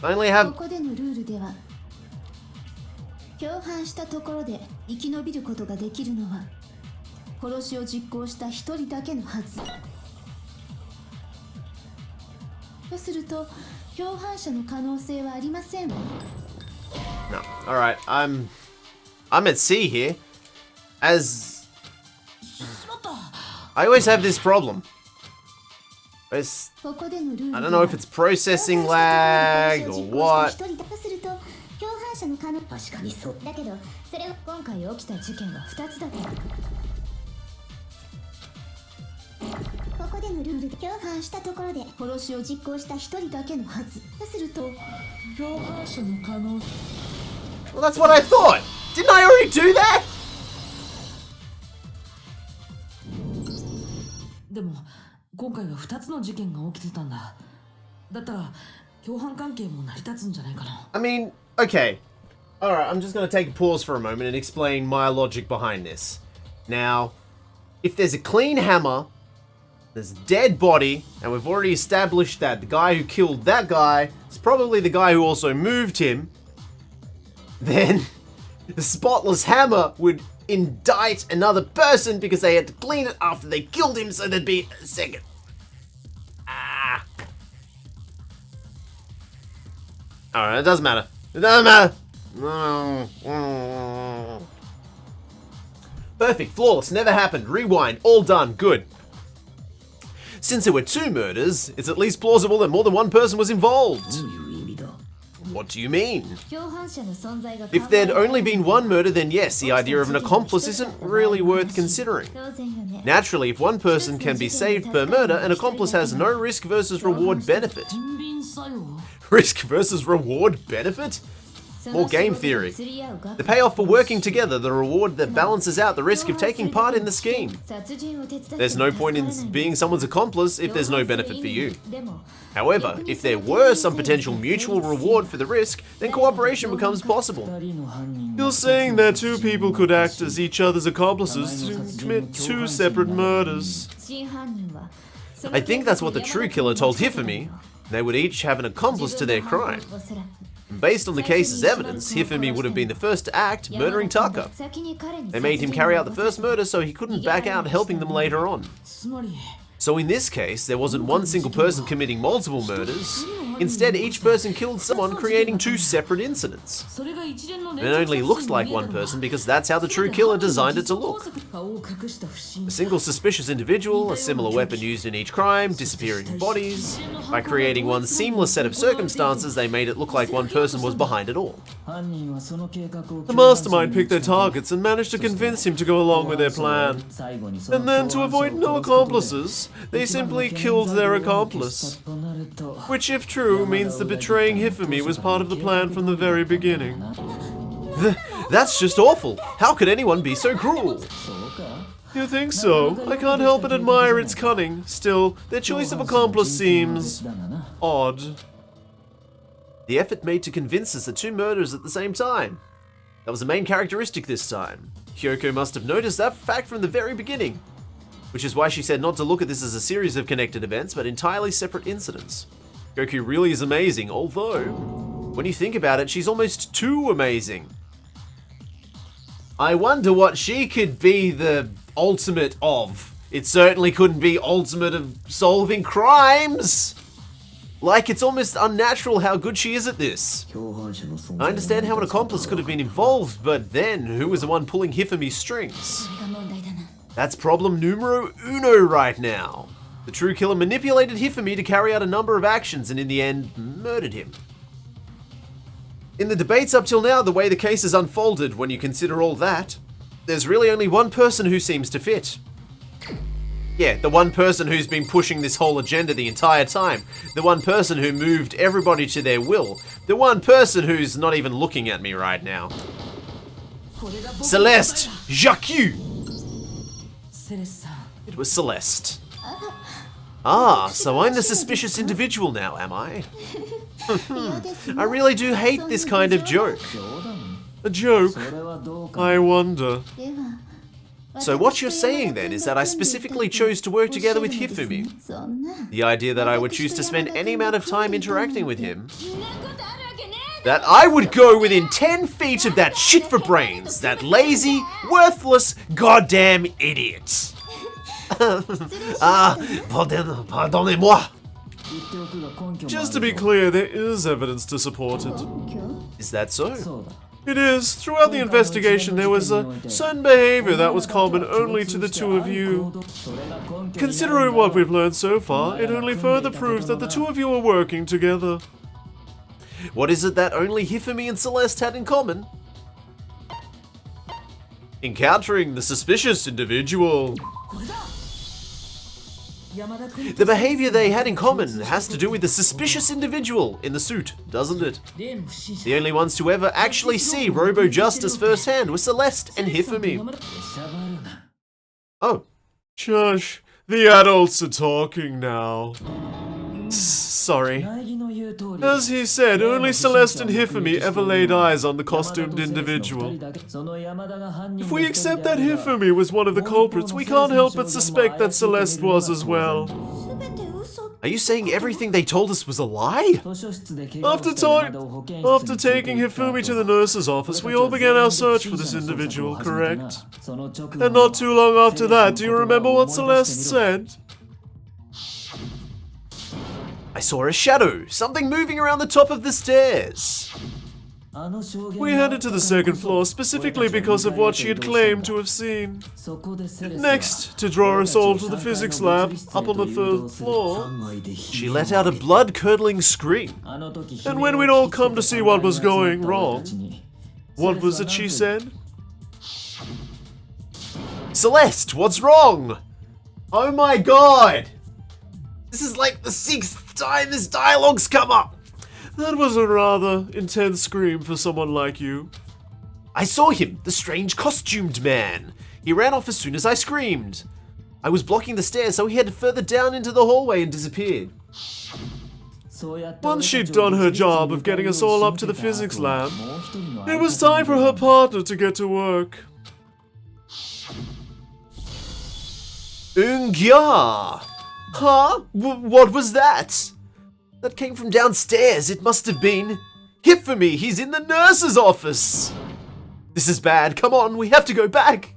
I only have... No. Alright, I'm at sea here. As I always have this problem. I don't know if it's processing lag or what. 確かにそうだけどそれは今回起きた事件は2つだけここでのルールで共犯したところで殺しを実行した1人だけのはずとすると共犯者の可能 Well, that's what I thought! Didn't I already do that? でも今回は2つの事件が起きてたんだだったら共犯関係も成り立つんじゃないかな I mean, okay. Alright, I'm just going to take a pause for a moment and explain my logic behind this. Now, if there's a clean hammer, there's a dead body, and we've already established that the guy who killed that guy is probably the guy who also moved him, then the spotless hammer would indict another person because they had to clean it after they killed him, so there'd be a second. Alright, it doesn't matter. It doesn't matter. Perfect, flawless, never happened, rewind, all done, good. Since there were 2 murders, it's at least plausible that more than one person was involved. What do you mean? If there'd only been 1 murder, then yes, the idea of an accomplice isn't really worth considering. Naturally, if 1 person can be saved per murder, an accomplice has no risk versus reward benefit. Risk versus reward benefit? More game theory. The payoff for working together, the reward that balances out the risk of taking part in the scheme. There's no point in being someone's accomplice if there's no benefit for you. However, if there were some potential mutual reward for the risk, then cooperation becomes possible. You're saying that 2 people could act as each other's accomplices to commit 2 separate murders. I think that's what the true killer told Hifumi. They would each have an accomplice to their crime. Based on the case's evidence, Hifumi would have been the first to act, murdering Taka. They made him carry out the first murder so he couldn't back out helping them later on. So in this case, there wasn't one single person committing multiple murders. Instead, each person killed someone, creating 2 separate incidents. It only looks like one person because that's how the true killer designed it to look. A single suspicious individual, a similar weapon used in each crime, disappearing bodies. By creating one seamless set of circumstances, they made it look like one person was behind it all. The mastermind picked their targets and managed to convince him to go along with their plan. And then, to avoid no accomplices, they simply killed their accomplice. Which, if true, means that betraying Hifumi was part of the plan from the very beginning. That's just awful. How could anyone be so cruel? You think so? I can't help but admire its cunning. Still, their choice of accomplice seems odd. The effort made to convince us the 2 murders at the same time. That was the main characteristic this time. Kyoko must have noticed that fact from the very beginning. Which is why she said not to look at this as a series of connected events, but entirely separate incidents. Goku really is amazing, although, when you think about it, she's almost too amazing. I wonder what she could be the ultimate of. It certainly couldn't be ultimate of solving crimes. Like, it's almost unnatural how good she is at this. I understand how an accomplice could have been involved, but then, who was the one pulling Hifumi's strings? That's problem numero uno right now. The true killer manipulated Hifumi to carry out a number of actions and in the end, murdered him. In the debates up till now, the way the case has unfolded, when you consider all that, there's really only one person who seems to fit. Yeah, the one person who's been pushing this whole agenda the entire time. The one person who moved everybody to their will. The one person who's not even looking at me right now. Celeste! Jacques! It was Celeste. Ah, so I'm the suspicious individual now, am I? I really do hate this kind of joke. A joke? I wonder. So what you're saying then is that I specifically chose to work together with Hifumi. The idea that I would choose to spend any amount of time interacting with him. That I would go within 10 feet of that shit for brains, that lazy, worthless, goddamn idiot. Pardonnez-moi. Just to be clear, there is evidence to support it. Is that so? It is. Throughout the investigation, there was a certain behavior that was common only to the two of you. Considering what we've learned so far, it only further proves that the two of you are working together. What is it that only Hifumi and Celeste had in common? Encountering the suspicious individual. The behavior they had in common has to do with the suspicious individual in the suit, doesn't it? The only ones to ever actually see Robo Justice firsthand were Celeste and Hifumi. Oh. Shush. The adults are talking now. Sorry. As he said, only Celeste and Hifumi ever laid eyes on the costumed individual. If we accept that Hifumi was one of the culprits, we can't help but suspect that Celeste was as well. Are you saying everything they told us was a lie? After taking Hifumi to the nurse's office, we all began our search for this individual, correct? And not too long after that, do you remember what Celeste said? I saw a shadow, something moving around the top of the stairs. We headed to the second floor specifically because of what she had claimed to have seen. Next, to draw us all to the physics lab, up on the third floor, she let out a blood-curdling scream. And when we'd all come to see what was going wrong, what was it she said? Celeste, what's wrong? Oh my god! This is like the 6th time this dialogue's come up. That was a rather intense scream for someone like you. I saw him, the strange costumed man. He ran off as soon as I screamed. I was blocking the stairs, so he headed further down into the hallway and disappeared. Once she'd done her job of getting us all up to the physics lab, it was time for her partner to get to work. Ungya! Huh? What was that? That came from downstairs. It must have been Hifumi. He's in the nurse's office. This is bad. Come on, we have to go back.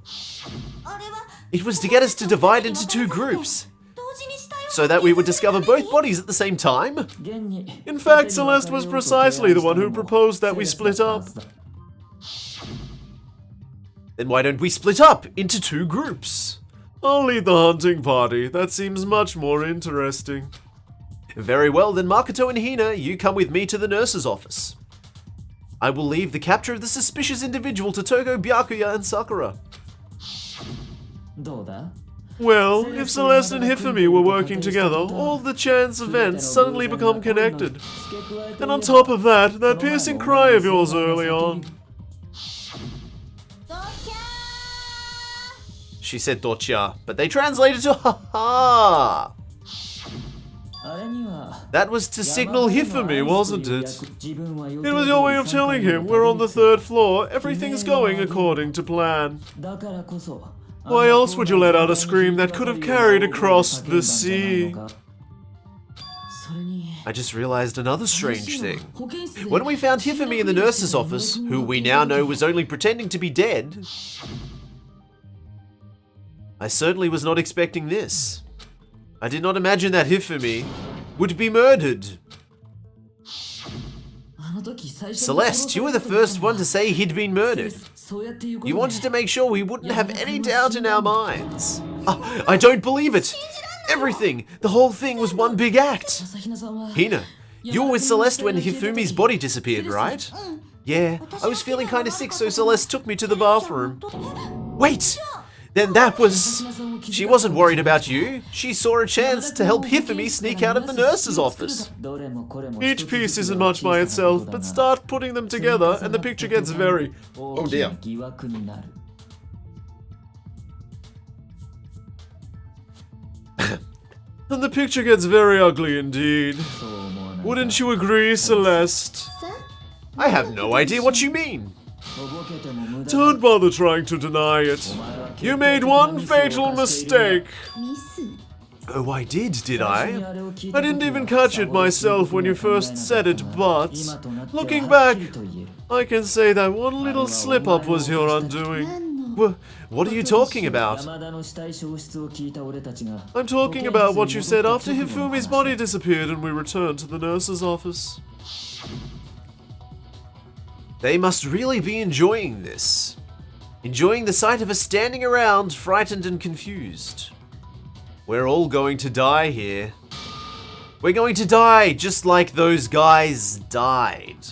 It was to get us to divide into 2 groups, so that we would discover both bodies at the same time. In fact, Celeste was precisely the one who proposed that we split up. Then why don't we split up into 2 groups? I'll lead the hunting party. That seems much more interesting. Very well, then Makoto and Hina, you come with me to the nurse's office. I will leave the capture of the suspicious individual to Togo, Byakuya, and Sakura. Well, if Celeste and Hifumi were working together, all the chance events suddenly become connected. And on top of that, that piercing cry of yours early on. She said Docha, but they translated to ha-ha. That was to signal Hifumi, wasn't it? It was your way of telling him we're on the 3rd floor, everything's going according to plan. Why else would you let out a scream that could have carried across the sea? I just realized another strange thing. When we found Hifumi in the nurse's office, who we now know was only pretending to be dead, I certainly was not expecting this. I did not imagine that Hifumi would be murdered. Celeste, you were the first one to say he'd been murdered. You wanted to make sure we wouldn't have any doubt in our minds. I don't believe it. Everything, the whole thing was one big act. Hina, you were with Celeste when Hifumi's body disappeared, right? Yeah, I was feeling kind of sick, so Celeste took me to the bathroom. Wait! Then that was... She wasn't worried about you. She saw a chance to help Hifumi sneak out of the nurse's office. Each piece isn't much by itself, but start putting them together and the picture gets very... Oh dear. And the picture gets very ugly indeed. Wouldn't you agree, Celeste? I have no idea what you mean. Don't bother trying to deny it. You made one fatal mistake. Oh, I did I? I didn't even catch it myself when you first said it, but looking back, I can say that one little slip-up was your undoing. What are you talking about? I'm talking about what you said after Hifumi's body disappeared and we returned to the nurse's office. They must really be enjoying this. Enjoying the sight of us standing around, frightened and confused. We're all going to die here. We're going to die just like those guys died.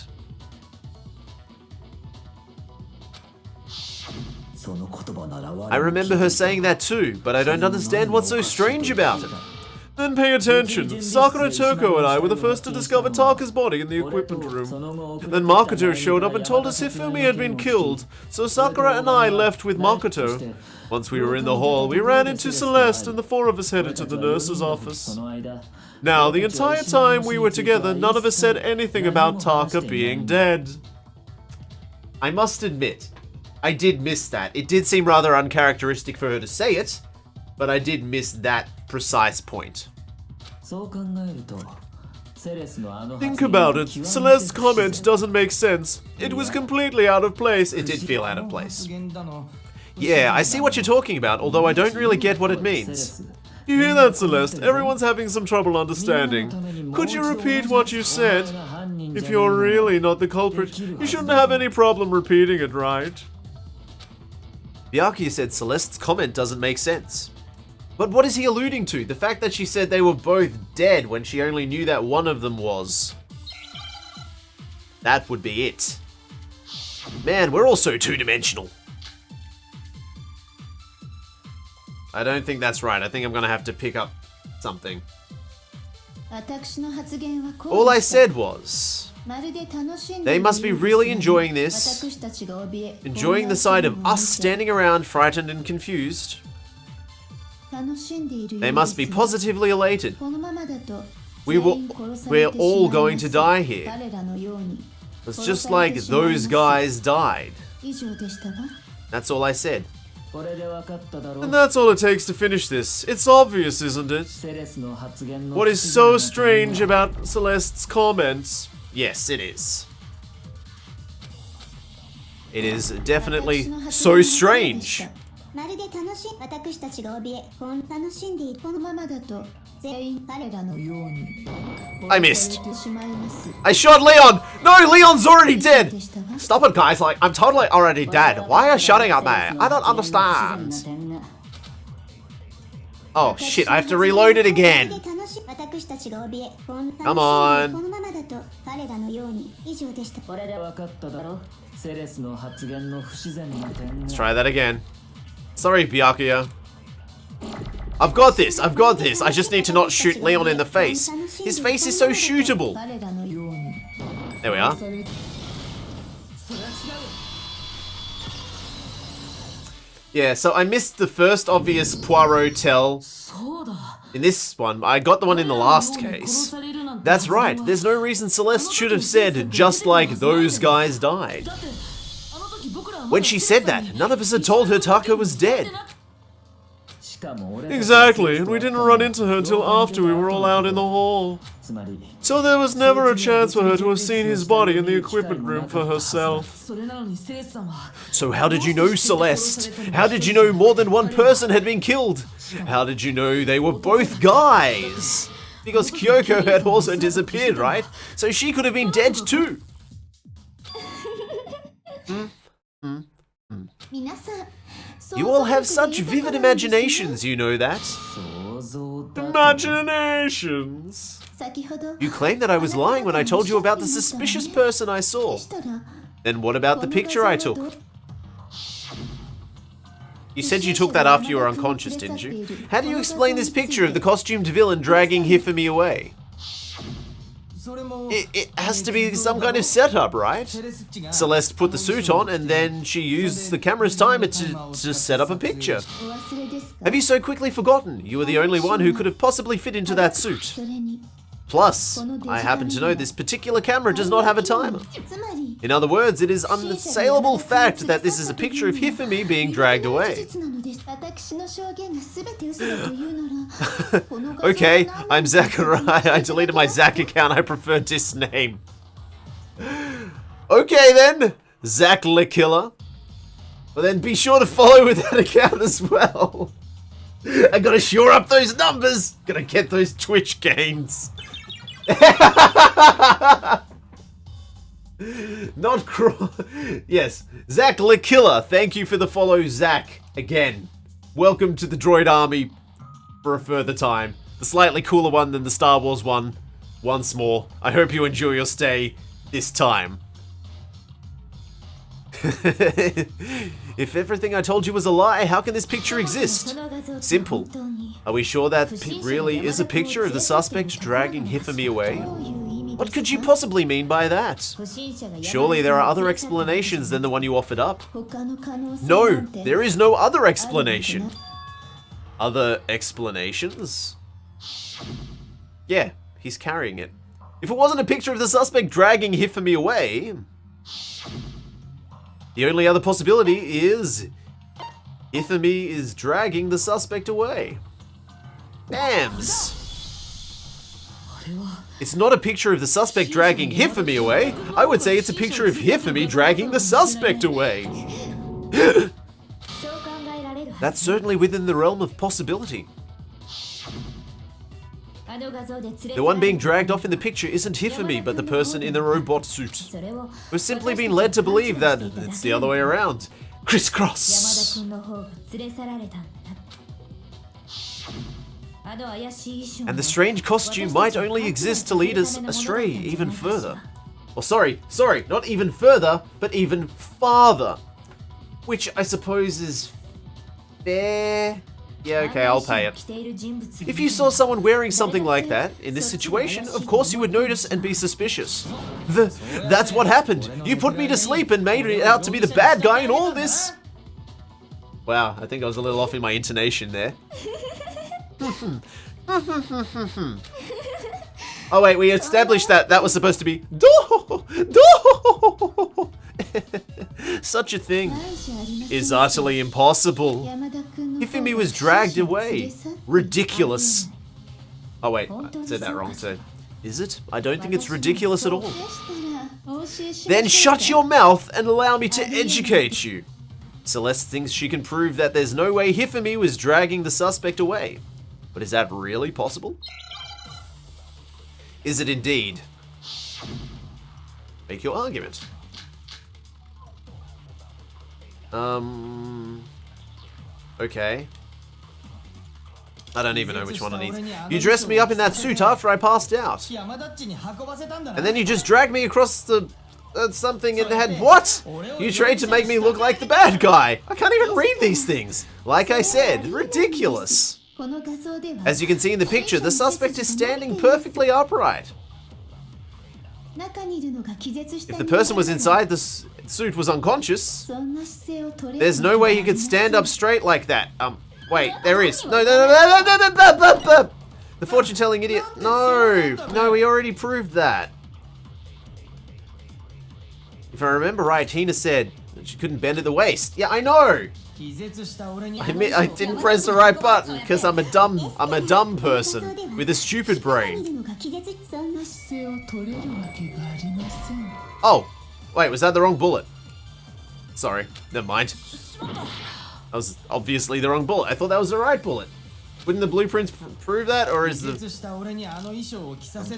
I remember her saying that too, but I don't understand what's so strange about it. Then pay attention. Sakura Toko and I were the first to discover Taka's body in the equipment room. Then Makoto showed up and told us Hifumi had been killed, so Sakura and I left with Makoto. Once we were in the hall, we ran into Celeste and the four of us headed to the nurse's office. Now, the entire time we were together, none of us said anything about Taka being dead. I must admit, I did miss that. It did seem rather uncharacteristic for her to say it, but I did miss that precise point. Think about it. Celeste's comment doesn't make sense. It was completely out of place. It did feel out of place. Yeah, I see what you're talking about, although I don't really get what it means. You hear that, Celeste? Everyone's having some trouble understanding. Could you repeat what you said? If you're really not the culprit, you shouldn't have any problem repeating it, right? Byakuya said Celeste's comment doesn't make sense. But what is he alluding to? The fact that she said they were both dead when she only knew that one of them was. That would be it. Man, we're all so two-dimensional. I don't think that's right. I think I'm gonna have to pick up something. All I said was, they must be really enjoying this, enjoying the sight of us standing around frightened and confused. They must be positively elated. We're all going to die here. It's just like those guys died. That's all I said. And that's all it takes to finish this. It's obvious, isn't it? What is so strange about Celeste's comments? Yes, it is. It is definitely so strange. I missed. I shot Leon! No, Leon's already dead! Stop it, guys. Like, I'm totally already dead. Why are you shouting at me? I don't understand. Oh, shit. I have to reload it again. Come on. Let's try that again. Sorry, Byakuya. I've got this. I've got this. I just need to not shoot Leon in the face. His face is so shootable. There we are. Yeah, so I missed the first obvious Poirot tell in this one. I got the one in the last case. That's right. There's no reason Celeste should have said, just like those guys died. When she said that, none of us had told her Taka was dead. Exactly, and we didn't run into her until after we were all out in the hall. So there was never a chance for her to have seen his body in the equipment room for herself. So how did you know, Celeste? How did you know more than one person had been killed? How did you know they were both guys? Because Kyoko had also disappeared, right? So she could have been dead too. You all have such vivid imaginations, you know that. Imaginations! You claimed that I was lying when I told you about the suspicious person I saw. Then what about the picture I took? You said you took that after you were unconscious, didn't you? How do you explain this picture of the costumed villain dragging Hifumi away? It has to be some kind of setup, right? Celeste put the suit on and then she used the camera's timer to set up a picture. Have you so quickly forgotten? You were the only one who could have possibly fit into that suit. Plus, I happen to know this particular camera does not have a timer. In other words, it is unassailable fact that this is a picture of Hifumi being dragged away. Okay, I'm Zachariah. I deleted my Zach account. I prefer this name. Okay then, Zach the Killer. Well then, be sure to follow with that account as well. I gotta shore up those numbers. Gotta get those Twitch gains. Not Yes, Zach LeKiller. Thank you for the follow, Zach. Again, welcome to the droid army for a further time. The slightly cooler one than the Star Wars one. Once more, I hope you enjoy your stay this time. If everything I told you was a lie, how can this picture exist? Simple. Are we sure that really is a picture of the suspect dragging Hifumi away? What could you possibly mean by that? Surely there are other explanations than the one you offered up. No, there is no other explanation. Other explanations? Yeah, he's carrying it. If it wasn't a picture of the suspect dragging Hifumi away, the only other possibility is Hifumi is dragging the suspect away. Dams! It's not a picture of the suspect dragging Hifumi away. I would say it's a picture of Hifumi dragging the suspect away. That's certainly within the realm of possibility. The one being dragged off in the picture isn't Hifumi, but the person in the robot suit. We've simply been led to believe that it's the other way around. Crisscross! And the strange costume might only exist to lead us astray even further. Or sorry, not even further, but even farther. Which I suppose is fair. Yeah, okay, I'll pay it. If you saw someone wearing something like that, in this situation, of course you would notice and be suspicious. That's what happened. You put me to sleep and made it out to be the bad guy in all this. Wow, I think I was a little off in my intonation there. Oh wait, we established that that was supposed to be Such a thing is utterly impossible. Hifumi was dragged away. Ridiculous. Oh wait, I said that wrong too. Is it? I don't think it's ridiculous at all. Then shut your mouth and allow me to educate you. Celeste thinks she can prove that there's no way Hifumi was dragging the suspect away. But is that really possible? Is it indeed? Make your argument. Okay. I don't even know which one I need. You dressed me up in that suit after I passed out. And then you just dragged me across the... something in the head. What? You tried to make me look like the bad guy. I can't even read these things. Like I said, ridiculous. As you can see in the picture, the suspect is standing perfectly upright. If the person was inside the suit was unconscious, there's no way he could stand up straight like that. Wait, there is. No. The fortune-telling idiot. No, we already proved that. If I remember right, Tina said that she couldn't bend at the waist. Yeah, I know. I admit I didn't press the right button because I'm a dumb person with a stupid brain. Oh, wait, was that the wrong bullet? Sorry, never mind. That was obviously the wrong bullet. I thought that was the right bullet. Wouldn't the blueprints prove that, or is the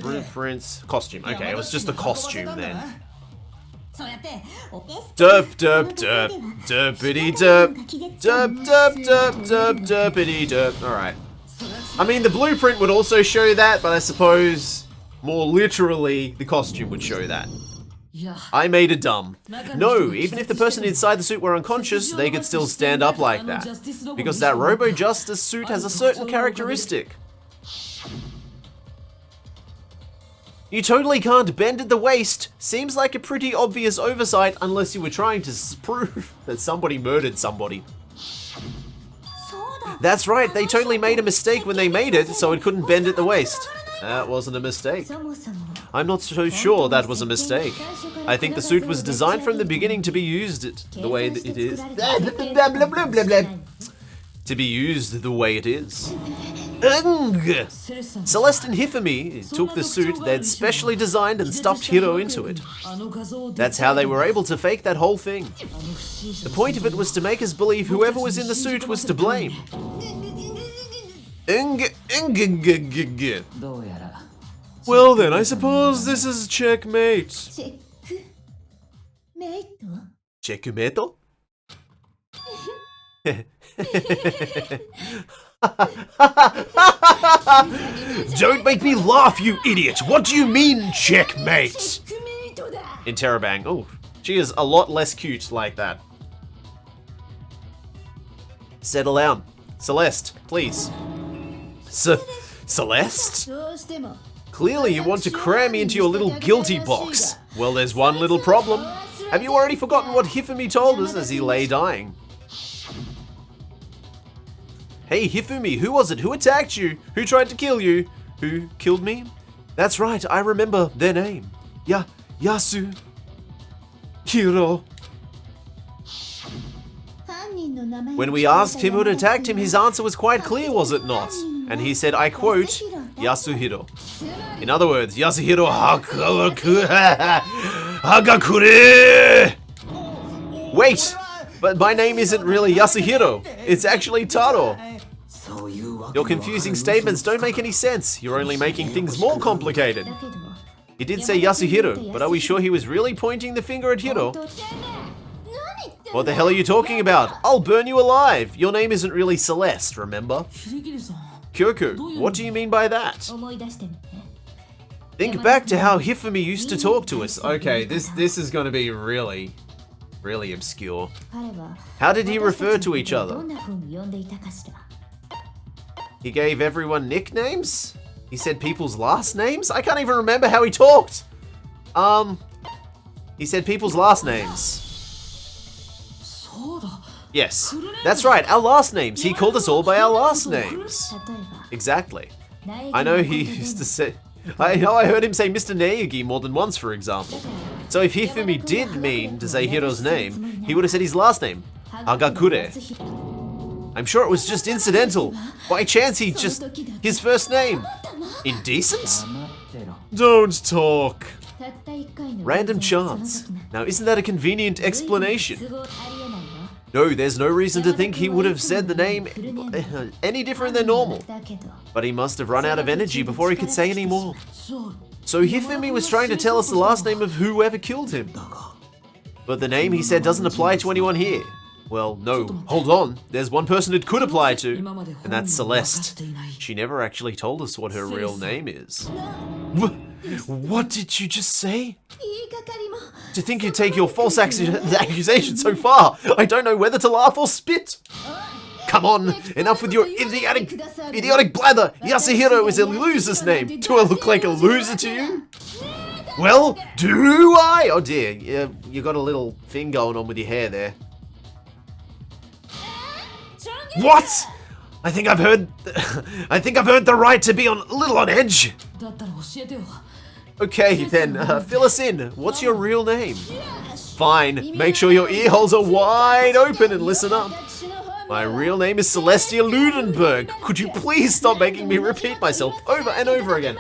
blueprints costume? Okay, it was just the costume then. Derp, derp, derp, derpity derp, derp, derp, derp, derp, derpity derp. Alright. I mean, the blueprint would also show that, but I suppose more literally, the costume would show that. I made a dumb. No, even if the person inside the suit were unconscious, they could still stand up like that. Because that Robo-Justice suit has a certain characteristic. You totally can't bend at the waist. Seems like a pretty obvious oversight unless you were trying to prove that somebody murdered somebody. That's right, they totally made a mistake when they made it, so it couldn't bend at the waist. That wasn't a mistake. I'm not so sure that was a mistake. I think the suit was designed from the beginning to be used the way that it is. To be used the way it is. Celeste and Hifumi took the suit they'd specially designed and stuffed Hiro into it. That's how they were able to fake that whole thing. The point of it was to make us believe whoever was in the suit was to blame. Well then, I suppose this is checkmate. Checkmate? Don't make me laugh, you idiot! What do you mean, checkmate? Interrobang. Oh, she is a lot less cute like that. Settle down. Celeste, please. Celeste? Clearly you want to cram me into your little guilty box. Well, there's one little problem. Have you already forgotten what Hifumi told us as he lay dying? Hey Hifumi, who was it? Who attacked you? Who tried to kill you? Who killed me? That's right, I remember their name. Yasuhiro. When we asked him who had attacked him, his answer was quite clear, was it not? And he said, I quote, Yasuhiro. In other words, Yasuhiro Hagakure! Wait, but my name isn't really Yasuhiro. It's actually Taro. Your confusing statements don't make any sense. You're only making things more complicated. He did say Yasuhiro, but are we sure he was really pointing the finger at Hiro? What the hell are you talking about? I'll burn you alive. Your name isn't really Celeste, remember? Kyoko, what do you mean by that? Think back to how Hifumi used to talk to us. Okay, this is going to be really obscure. How did he refer to each other? He gave everyone nicknames? He said people's last names? I can't even remember how he talked. He said people's last names. Yes, that's right, our last names. He called us all by our last names. Exactly. I know he used to say... I know I heard him say Mr. Naegi more than once, for example. So if Hifumi did mean to say Hiro's name, he would have said his last name, Hagakure. I'm sure it was just incidental. By chance his first name. Indecent? Don't talk. Random chance. Now isn't that a convenient explanation? No, there's no reason to think he would have said the name any different than normal. But he must have run out of energy before he could say any more. So Hifumi was trying to tell us the last name of whoever killed him. But the name he said doesn't apply to anyone here. Well, no, hold on. There's one person it could apply to, and that's Celeste. She never actually told us what her real name is. What did you just say? To think you'd take your false accusation so far, I don't know whether to laugh or spit. Come on, enough with your idiotic blather. Yasuhiro is a loser's name. Do I look like a loser to you? Well, do I? Oh dear, you got a little thing going on with your hair there. What? I think I've heard the right to be a little on edge. Okay then, fill us in. What's your real name? Fine, make sure your ear holes are wide open and listen up. My real name is Celestia Ludenberg. Could you please stop making me repeat myself over and over again?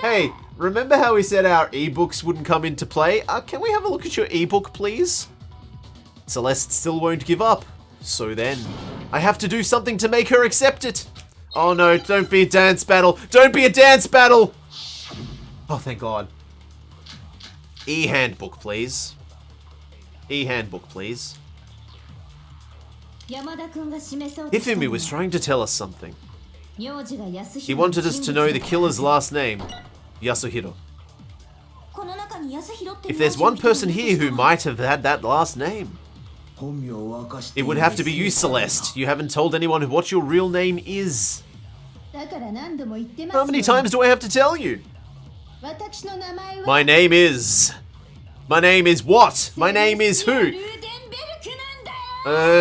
Hey, remember how we said our ebooks wouldn't come into play? Can we have a look at your ebook, please? Celeste still won't give up. So then, I have to do something to make her accept it. Oh no, don't be a dance battle. Don't be a dance battle! Oh, thank God. E-handbook, please. E-handbook, please. Hifumi was trying to tell us something. He wanted us to know the killer's last name, Yasuhiro. If there's one person here who might have had that last name, it would have to be you, Celeste. You haven't told anyone what your real name is. How many times do I have to tell you? My name is what? My name is who?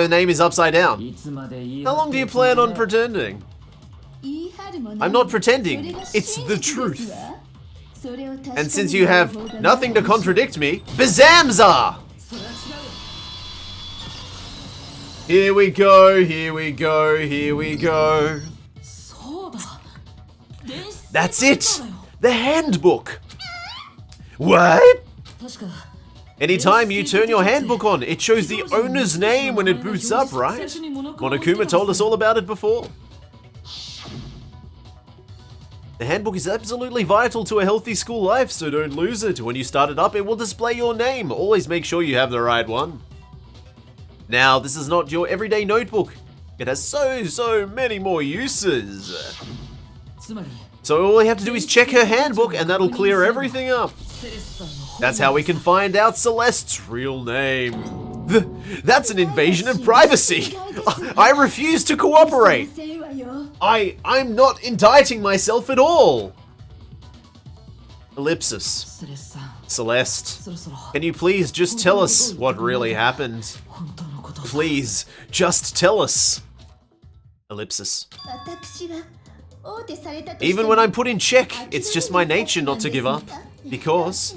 Name is upside down. How long do you plan on pretending? I'm not pretending. It's the truth. And since you have nothing to contradict me, Bazamza! Here we go, here we go, here we go. That's it! The handbook! What? Anytime you turn your handbook on, it shows the owner's name when it boots up, right? Monokuma told us all about it before. The handbook is absolutely vital to a healthy school life, so don't lose it. When you start it up, it will display your name. Always make sure you have the right one. Now, this is not your everyday notebook. It has so many more uses. つまり So all we have to do is check her handbook and that'll clear everything up. セレスさんの本 That's how we can find out Celeste's real name. That's an invasion of privacy. I refuse to cooperate. 先生はよ I'm not indicting myself at all. Ellipsis. セレスさん Celeste, そろそろ can you please just tell us what really happened? 本当のこと Please, just tell us. Ellipsis. 私は大手されたとして Even when I'm put in check, it's just my nature not to give up. Because.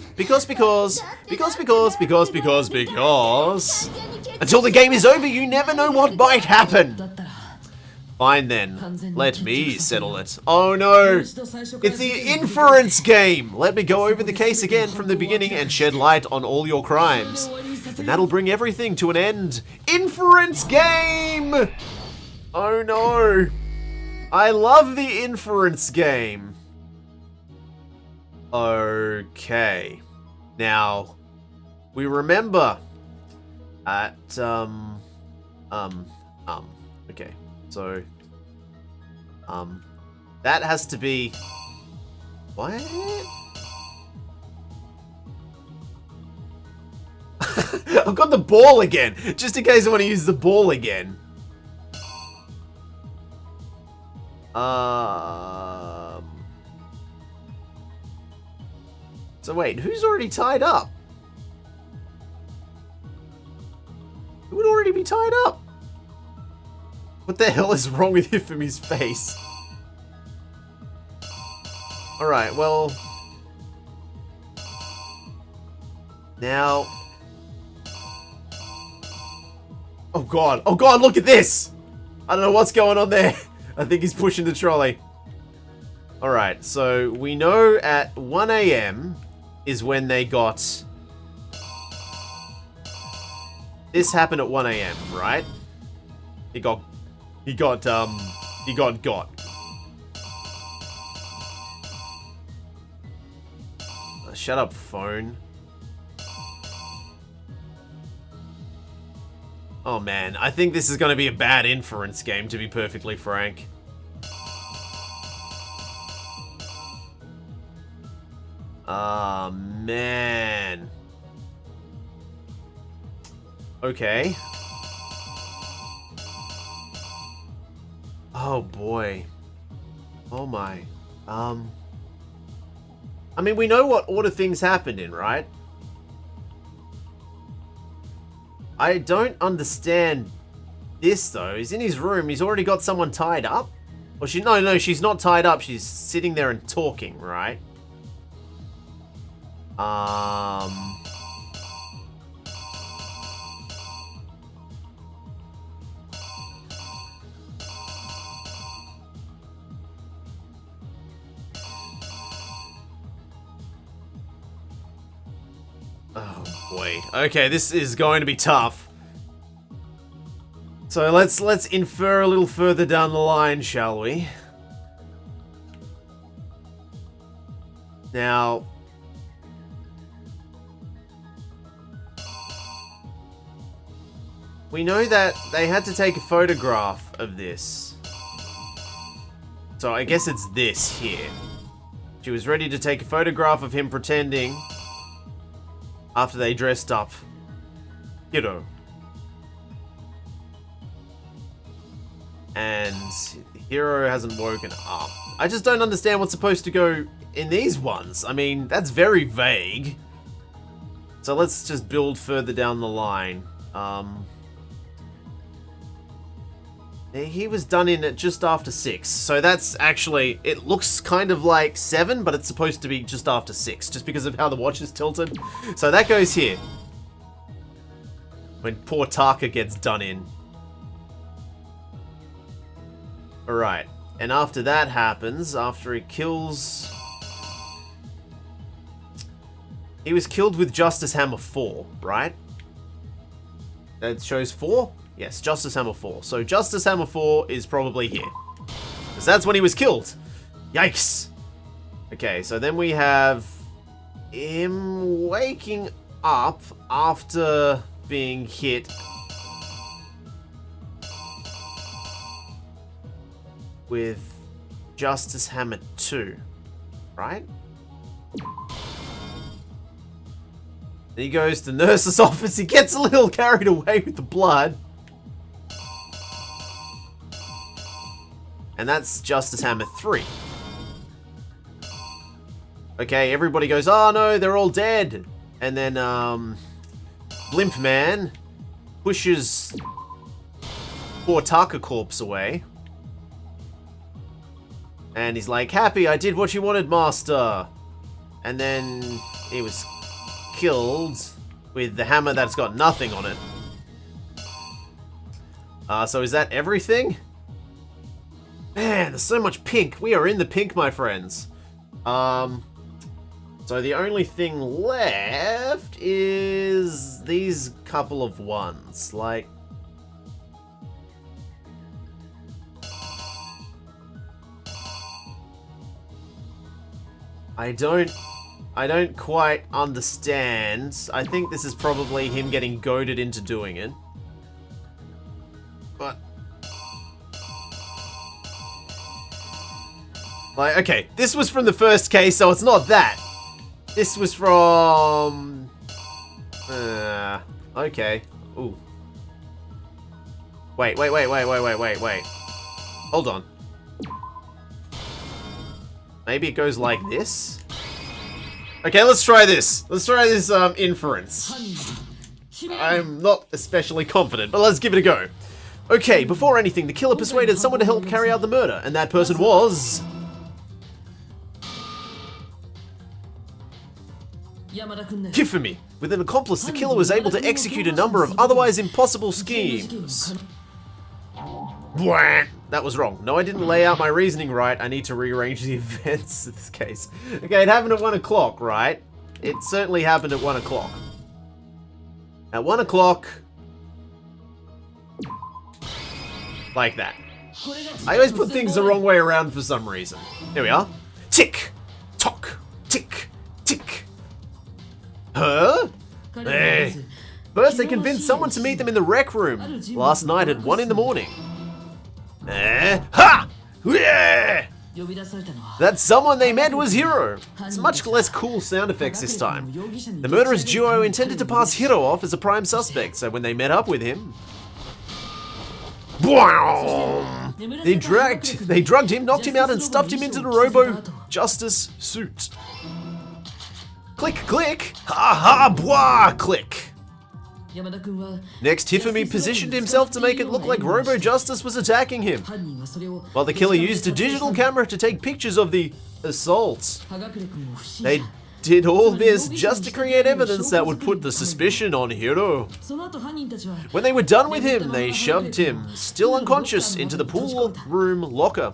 Until the game is over, you never know what might happen. だったら Fine then. Let me settle it. Oh no. It's the inference game. Let me go over the case again from the beginning and shed light on all your crimes. And that'll bring everything to an end. Inference game! Oh no. I love the inference game. Okay. Now, we remember at, okay. So, that has to be, what? I've got the ball again, just in case I want to use the ball again. So wait, who's already tied up? Who would already be tied up? What the hell is wrong with Hifumi's face? Alright, well... Now... Oh god, look at this! I don't know what's going on there. I think he's pushing the trolley. Alright, so we know at 1 AM is when they got... This happened at 1 AM, right? He got. Shut up, phone. Oh man, I think this is going to be a bad inference game, to be perfectly frank. Ah, man. Okay. Oh boy. Oh my. I mean, we know what order things happened in, right? I don't understand this though. He's in his room. He's already got someone tied up. Or no, she's not tied up. She's sitting there and talking, right? Oh boy. Okay, this is going to be tough. So let's infer a little further down the line, shall we? Now, we know that they had to take a photograph of this. So I guess it's this here. She was ready to take a photograph of him pretending after they dressed up. Hiro. And Hiro hasn't woken up. I just don't understand what's supposed to go in these ones. I mean, that's very vague. So let's just build further down the line. He was done in at just after 6. So that's actually, it looks kind of like 7, but it's supposed to be just after 6, just because of how the watch is tilted. So that goes here. When poor Taka gets done in. Alright, and after that happens, after he kills... He was killed with Justice Hammer 4, right? That shows 4? Yes, Justice Hammer 4. So Justice Hammer 4 is probably here. Because that's when he was killed. Yikes. Okay, so then we have him waking up after being hit with Justice Hammer 2, right? And he goes to the nurse's office. He gets a little carried away with the blood. And that's Justice Hammer 3. Okay, everybody goes, oh no, they're all dead. And then, Blimp Man pushes poor Taka corpse away. And he's like, happy, I did what you wanted, master. And then he was killed with the hammer that's got nothing on it. So is that everything? Man, there's so much pink. We are in the pink, my friends. So the only thing left is these couple of ones. Like, I don't quite understand. I think this is probably him getting goaded into doing it. But like, okay, this was from the first case, so it's not that. This was from... okay. Ooh. Wait. Hold on. Maybe it goes like this? Okay, let's try this. Let's try this, inference. I'm not especially confident, but let's give it a go. Okay, before anything, the killer persuaded someone to help carry out the murder, and that person was... Kifumi. With an accomplice, the killer was able to execute a number of otherwise impossible schemes. Bwah! That was wrong. No, I didn't lay out my reasoning right. I need to rearrange the events in this case. Okay, it happened at 1 o'clock, right? It certainly happened at 1 o'clock. At 1 o'clock... like that. I always put things the wrong way around for some reason. Here we are. Tick! Tock! Tick! Tick! Huh? Hey. First, they convinced someone to meet them in the rec room last night at 1 in the morning. Ha! Yeah! That someone they met was Hiro. It's much less cool sound effects this time. The murderous duo intended to pass Hiro off as a prime suspect, so when they met up with him... They drugged him, knocked him out, and stuffed him into the Robo Justice suit. Click, click! Ha ha, bwah, click! Next, Hifumi positioned himself to make it look like Robo Justice was attacking him, while the killer used a digital camera to take pictures of the assault. They did all this just to create evidence that would put the suspicion on Hiro. When they were done with him, they shoved him, still unconscious, into the pool room locker.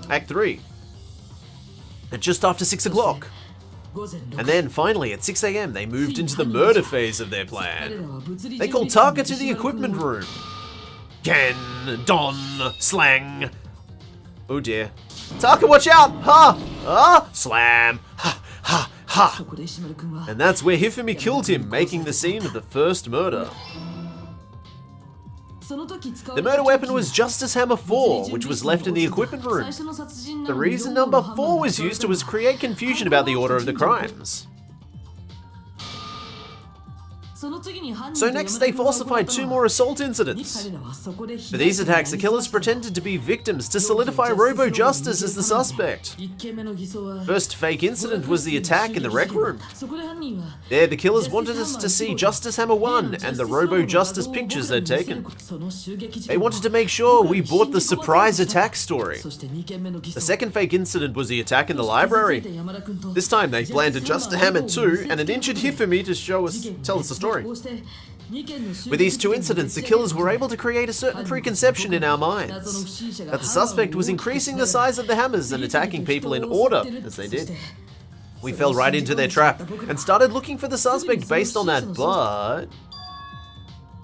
Act 3. At just after 6 o'clock. And then, finally, at 6 AM, they moved into the murder phase of their plan. They called Taka to the equipment room. Ken, Don, Slang. Oh dear. Taka, watch out! Ha! Ah! Slam! Ha! Ha! Ha! And that's where Hifumi killed him, making the scene of the first murder. The murder weapon was Justice Hammer 4, which was left in the equipment room. The reason number 4 was used was to create confusion about the order of the crimes. So next they falsified 2 more assault incidents. For these attacks, the killers pretended to be victims to solidify Robo Justice as the suspect. First fake incident was the attack in the rec room. There, the killers wanted us to see Justice Hammer 1 and the Robo Justice pictures they'd taken. They wanted to make sure we bought the surprise attack story. The second fake incident was the attack in the library. This time they planted Justice Hammer 2 and an injured Hifumi to tell us the story. With these 2 incidents, the killers were able to create a certain preconception in our minds that the suspect was increasing the size of the hammers and attacking people in order as they did. We fell right into their trap and started looking for the suspect based on that, but...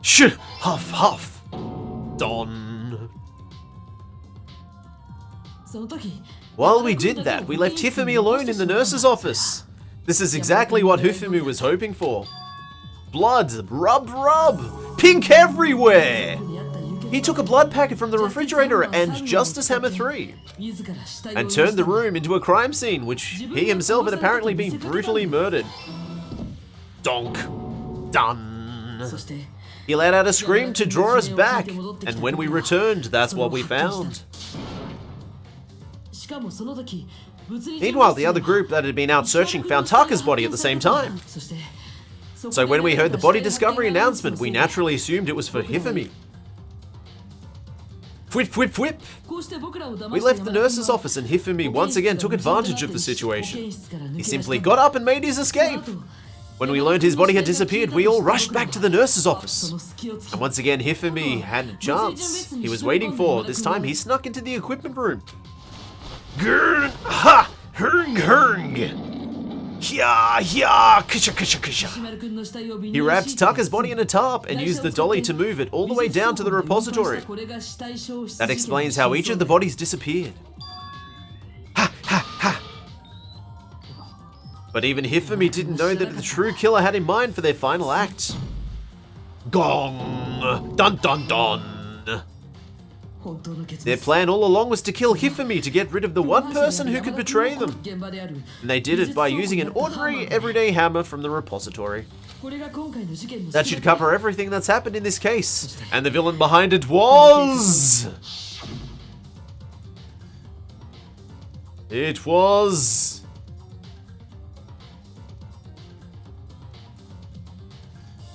Shh! Huff, huff! Don. While we did that, we left Hifumi alone in the nurse's office. This is exactly what Hifumi was hoping for. Blood, rub, rub, pink everywhere. He took a blood packet from the refrigerator and Justice Hammer 3 and turned the room into a crime scene, which he himself had apparently been brutally murdered. Donk. Done. He let out a scream to draw us back, and when we returned, that's what we found. Meanwhile, the other group that had been out searching found Taka's body at the same time. So when we heard the body discovery announcement, we naturally assumed it was for Hifumi. Whip, whip, whip! We left the nurse's office and Hifumi once again took advantage of the situation. He simply got up and made his escape. When we learned his body had disappeared, we all rushed back to the nurse's office. And once again, Hifumi had a chance he was waiting for. This time, he snuck into the equipment room. Grr, ha, hurng, hurng. Hya, hya, kisha, kisha, kisha. He wrapped Taka's body in a tarp and used the dolly to move it all the way down to the repository. That explains how each of the bodies disappeared. Ha, ha, ha. But even Hifumi didn't know that the true killer had in mind for their final act. Gong! Dun dun dun! Their plan all along was to kill Hifumi to get rid of the one person who could betray them. And they did it by using an ordinary, everyday hammer from the repository. That should cover everything that's happened in this case. And the villain behind it was... It was...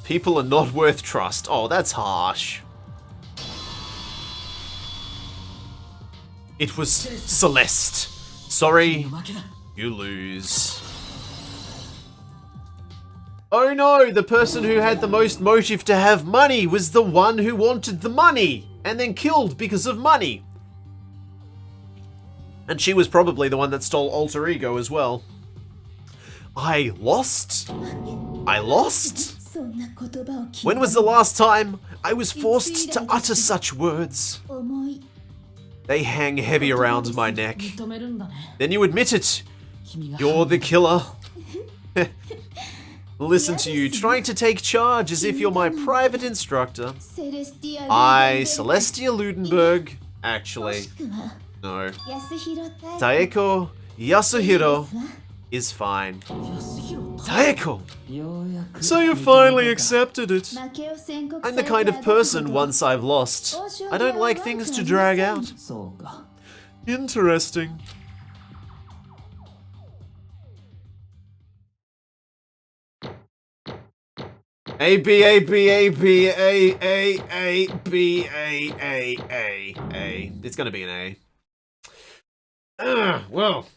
People are not worth trust. Oh, that's harsh. It was Celeste. Sorry, you lose. Oh no, the person who had the most motive to have money was the one who wanted the money and then killed because of money. And she was probably the one that stole Alter Ego as well. I lost? I lost? When was the last time I was forced to utter such words? They hang heavy around my neck. Then you admit it. You're the killer. Listen to you, trying to take charge as if you're my private instructor. I, Celestia Ludenberg, actually, no. Taeko Yasuhiro is fine. Taeko! So you finally accepted it. I'm the kind of person, once I've lost, I don't like things to drag out. Interesting. A B A B A B A A B A A. It's gonna be an A. Well.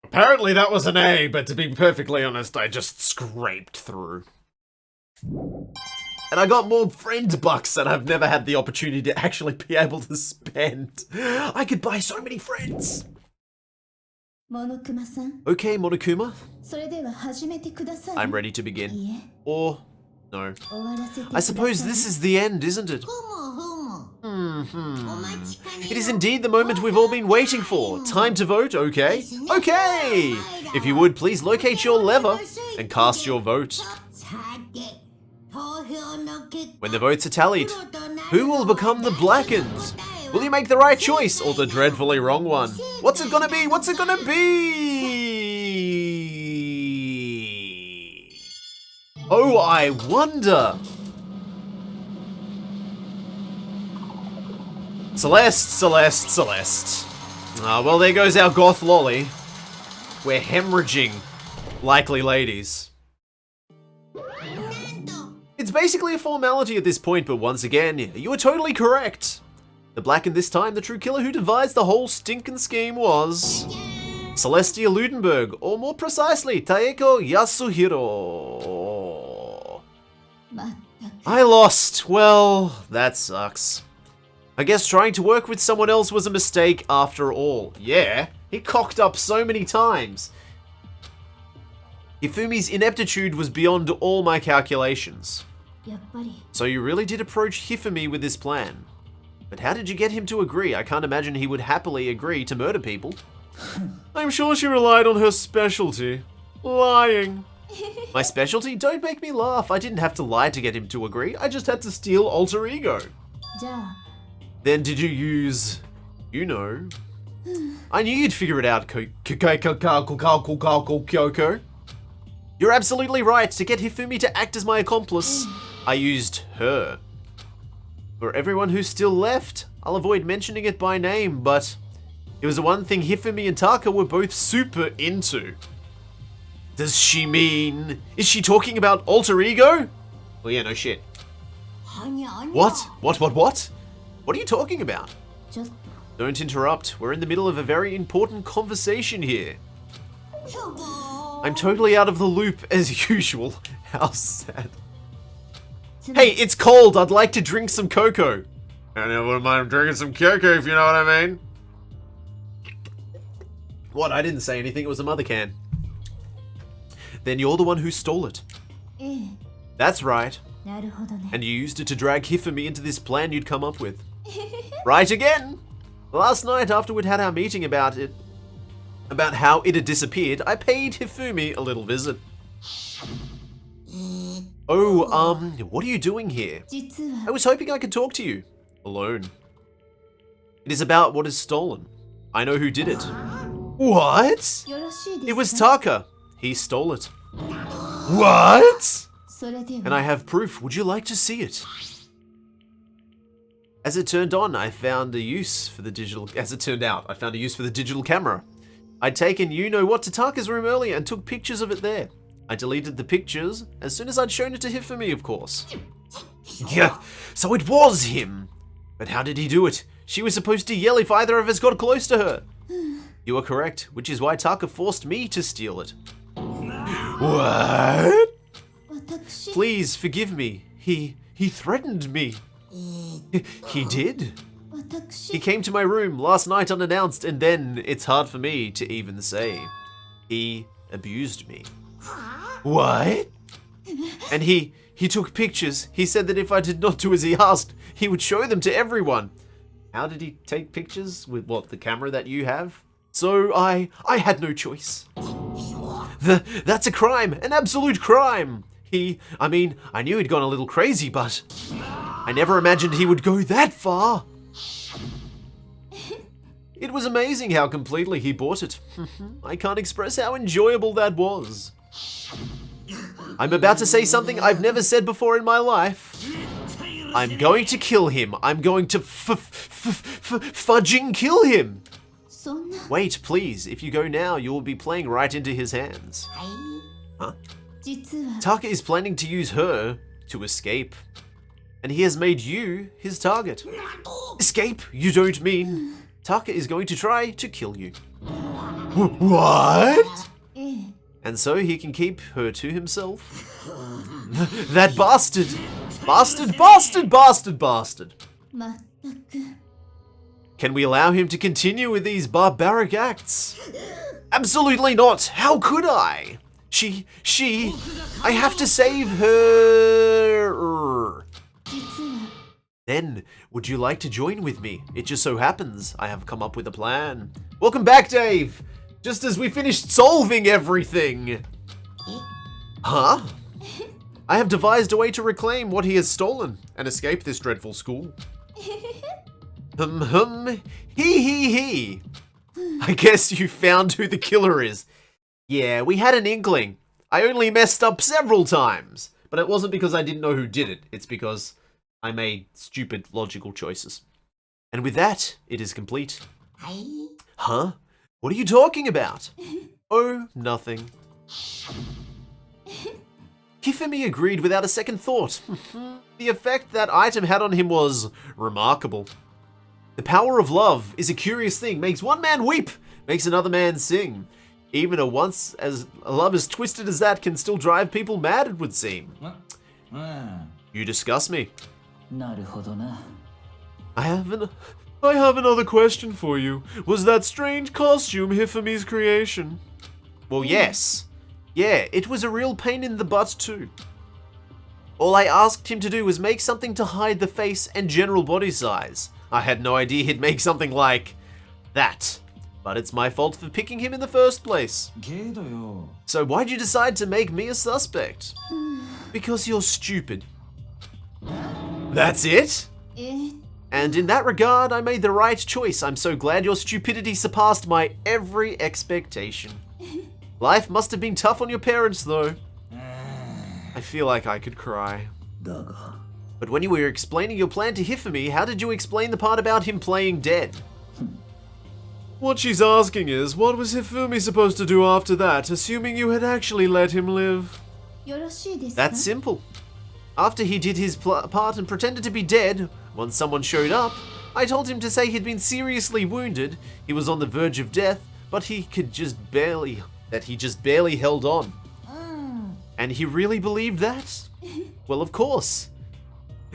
Apparently that was an A, but to be perfectly honest, I just scraped through. And I got more friend bucks that I've never had the opportunity to actually be able to spend. I could buy so many friends. Okay, Monokuma. I'm ready to begin. Or, no. I suppose this is the end, isn't it? It is indeed the moment we've all been waiting for. Time to vote, okay? Okay! If you would, please locate your lever and cast your vote. When the votes are tallied, who will become the blackened? Will you make the right choice or the dreadfully wrong one? What's it gonna be? What's it gonna be? Oh, I wonder. Celeste, Celeste, Celeste. Well, there goes our goth lolly. We're hemorrhaging likely ladies. It's basically a formality at this point, but once again, you were totally correct. The blackened this time, the true killer who devised the whole stinking scheme was... Celestia Ludenberg, or more precisely, Taeko Yasuhiro. I lost. Well, that sucks. I guess trying to work with someone else was a mistake after all. Yeah, he cocked up so many times. Hifumi's ineptitude was beyond all my calculations. So you really did approach Hifumi with this plan. But how did you get him to agree? I can't imagine he would happily agree to murder people. I'm sure she relied on her specialty. Lying. My specialty? Don't make me laugh. I didn't have to lie to get him to agree. I just had to steal alter ego. じゃあ Then did you use... You know. I knew you'd figure it out, Kyoko. You're absolutely right. To get Hifumi to act as my accomplice, I used her. For everyone who's still left, I'll avoid mentioning it by name, but it was the one thing Hifumi and Taka were both super into. Does she mean... Is she talking about alter ego? Well, yeah, no shit. What? What? What are you talking about? ちょっ Don't interrupt. We're in the middle of a very important conversation here. I'm totally out of the loop as usual. How sad. Hey, it's cold. I'd like to drink some cocoa. I wouldn't mind drinking some cocoa if you know what I mean. What? I didn't say anything. It was a mother can. Then you're the one who stole it. ええ That's right. なるほどね And you used it to drag Hifumi into this plan you'd come up with. Right again! Last night, after we'd had our meeting about how it had disappeared, I paid Hifumi a little visit. Oh, what are you doing here? 実 I は was hoping I could talk to you. Alone. It is about what is stolen. I know who did it. What? よろしいですか It was Taka. He stole it. What? それで And は I have proof. Would you like to see it? As it turned out, I found a use for the digital camera. I'd taken you-know-what to Taka's room earlier and took pictures of it there. I deleted the pictures as soon as I'd shown it to Hifumi, of course. Yeah, so it was him. But how did he do it? She was supposed to yell if either of us got close to her. You are correct, which is why Taka forced me to steal it. What? 私 Please forgive me. He threatened me. He did. 私 He came to my room last night unannounced, and then it's hard for me to even say. He abused me. What? And he took pictures. He said that if I did not do as he asked, he would show them to everyone. How did he take pictures? With what, the camera that you have? So I had no choice. That's a crime, an absolute crime. I knew he'd gone a little crazy, but I never imagined he would go that far. It was amazing how completely he bought it. I can't express how enjoyable that was. I'm about to say something I've never said before in my life. I'm going to kill him. I'm going to fudging kill him. そんな Wait, please. If you go now, you will be playing right into his hands. Huh? 実は Taka is planning to use her to escape. And he has made you his target. Escape? You don't mean... Taka is going to try to kill you. What? ええ And so he can keep her to himself. That bastard! Bastard, bastard, bastard, bastard! まったく Can we allow him to continue with these barbaric acts? Absolutely not! How could I? I have to save her! 実は Then, would you like to join with me? It just so happens I have come up with a plan. Welcome back, Dave! Just as we finished solving everything! Huh? I have devised a way to reclaim what he has stolen and escape this dreadful school. He. I guess you found who the killer is. Yeah, we had an inkling. I only messed up several times. But it wasn't because I didn't know who did it. It's because I made stupid logical choices. And with that, it is complete. Huh? What are you talking about? Oh, nothing. Hifumi agreed without a second thought. The effect that item had on him was remarkable. The power of love is a curious thing. Makes one man weep, makes another man sing. Even a love as twisted as that can still drive people mad, it would seem. You disgust me. なるほどな。 I have another question for you. Was that strange costume Hifumi's creation? Well, yes. Yeah, it was a real pain in the butt too. All I asked him to do was make something to hide the face and general body size. I had no idea he'd make something like that. But it's my fault for picking him in the first place. So why'd you decide to make me a suspect? Because you're stupid. That's it? And in that regard, I made the right choice. I'm so glad your stupidity surpassed my every expectation. Life must have been tough on your parents, though. I feel like I could cry. But when you were explaining your plan to Hifumi, how did you explain the part about him playing dead? What she's asking is, what was Hifumi supposed to do after that, assuming you had actually let him live? That's simple. After he did his part and pretended to be dead, once someone showed up, I told him to say he'd been seriously wounded, he was on the verge of death, but he just barely held on. And he really believed that? Well, of course.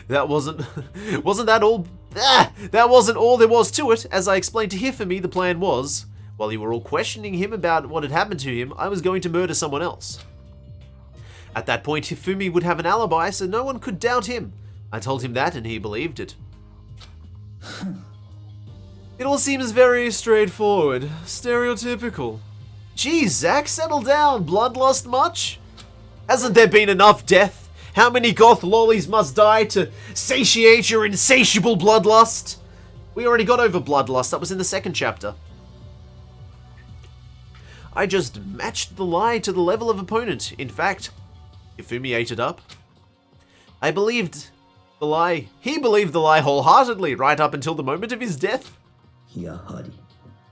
That wasn't all there was to it. As I explained to Hifumi, the plan was, while you were all questioning him about what had happened to him, I was going to murder someone else. At that point, Hifumi would have an alibi, so no one could doubt him. I told him that, and he believed it. It all seems very straightforward, stereotypical. Geez, Zach, settle down. Bloodlust much? Hasn't there been enough death? How many goth lollies must die to satiate your insatiable bloodlust? We already got over bloodlust, that was in the second chapter. I just matched the lie to the level of opponent. In fact, Hifumi ate it up. I believed the lie. He believed the lie wholeheartedly, right up until the moment of his death.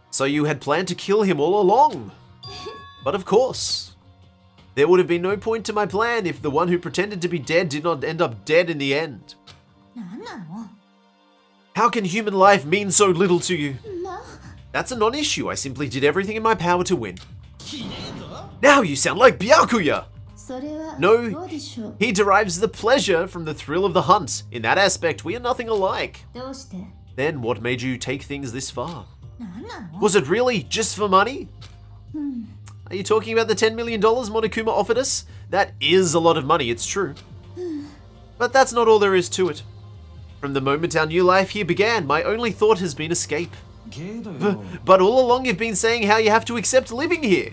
So you had planned to kill him all along. But of course, there would have been no point to my plan if the one who pretended to be dead did not end up dead in the end. How can human life mean so little to you? That's a non-issue. I simply did everything in my power to win. Now you sound like Byakuya! No, he derives the pleasure from the thrill of the hunt. In that aspect, we are nothing alike. Then what made you take things this far? Was it really just for money? Are you talking about the $10 million Monokuma offered us? That is a lot of money, it's true. But that's not all there is to it. From the moment our new life here began, my only thought has been escape. But all along you've been saying how you have to accept living here.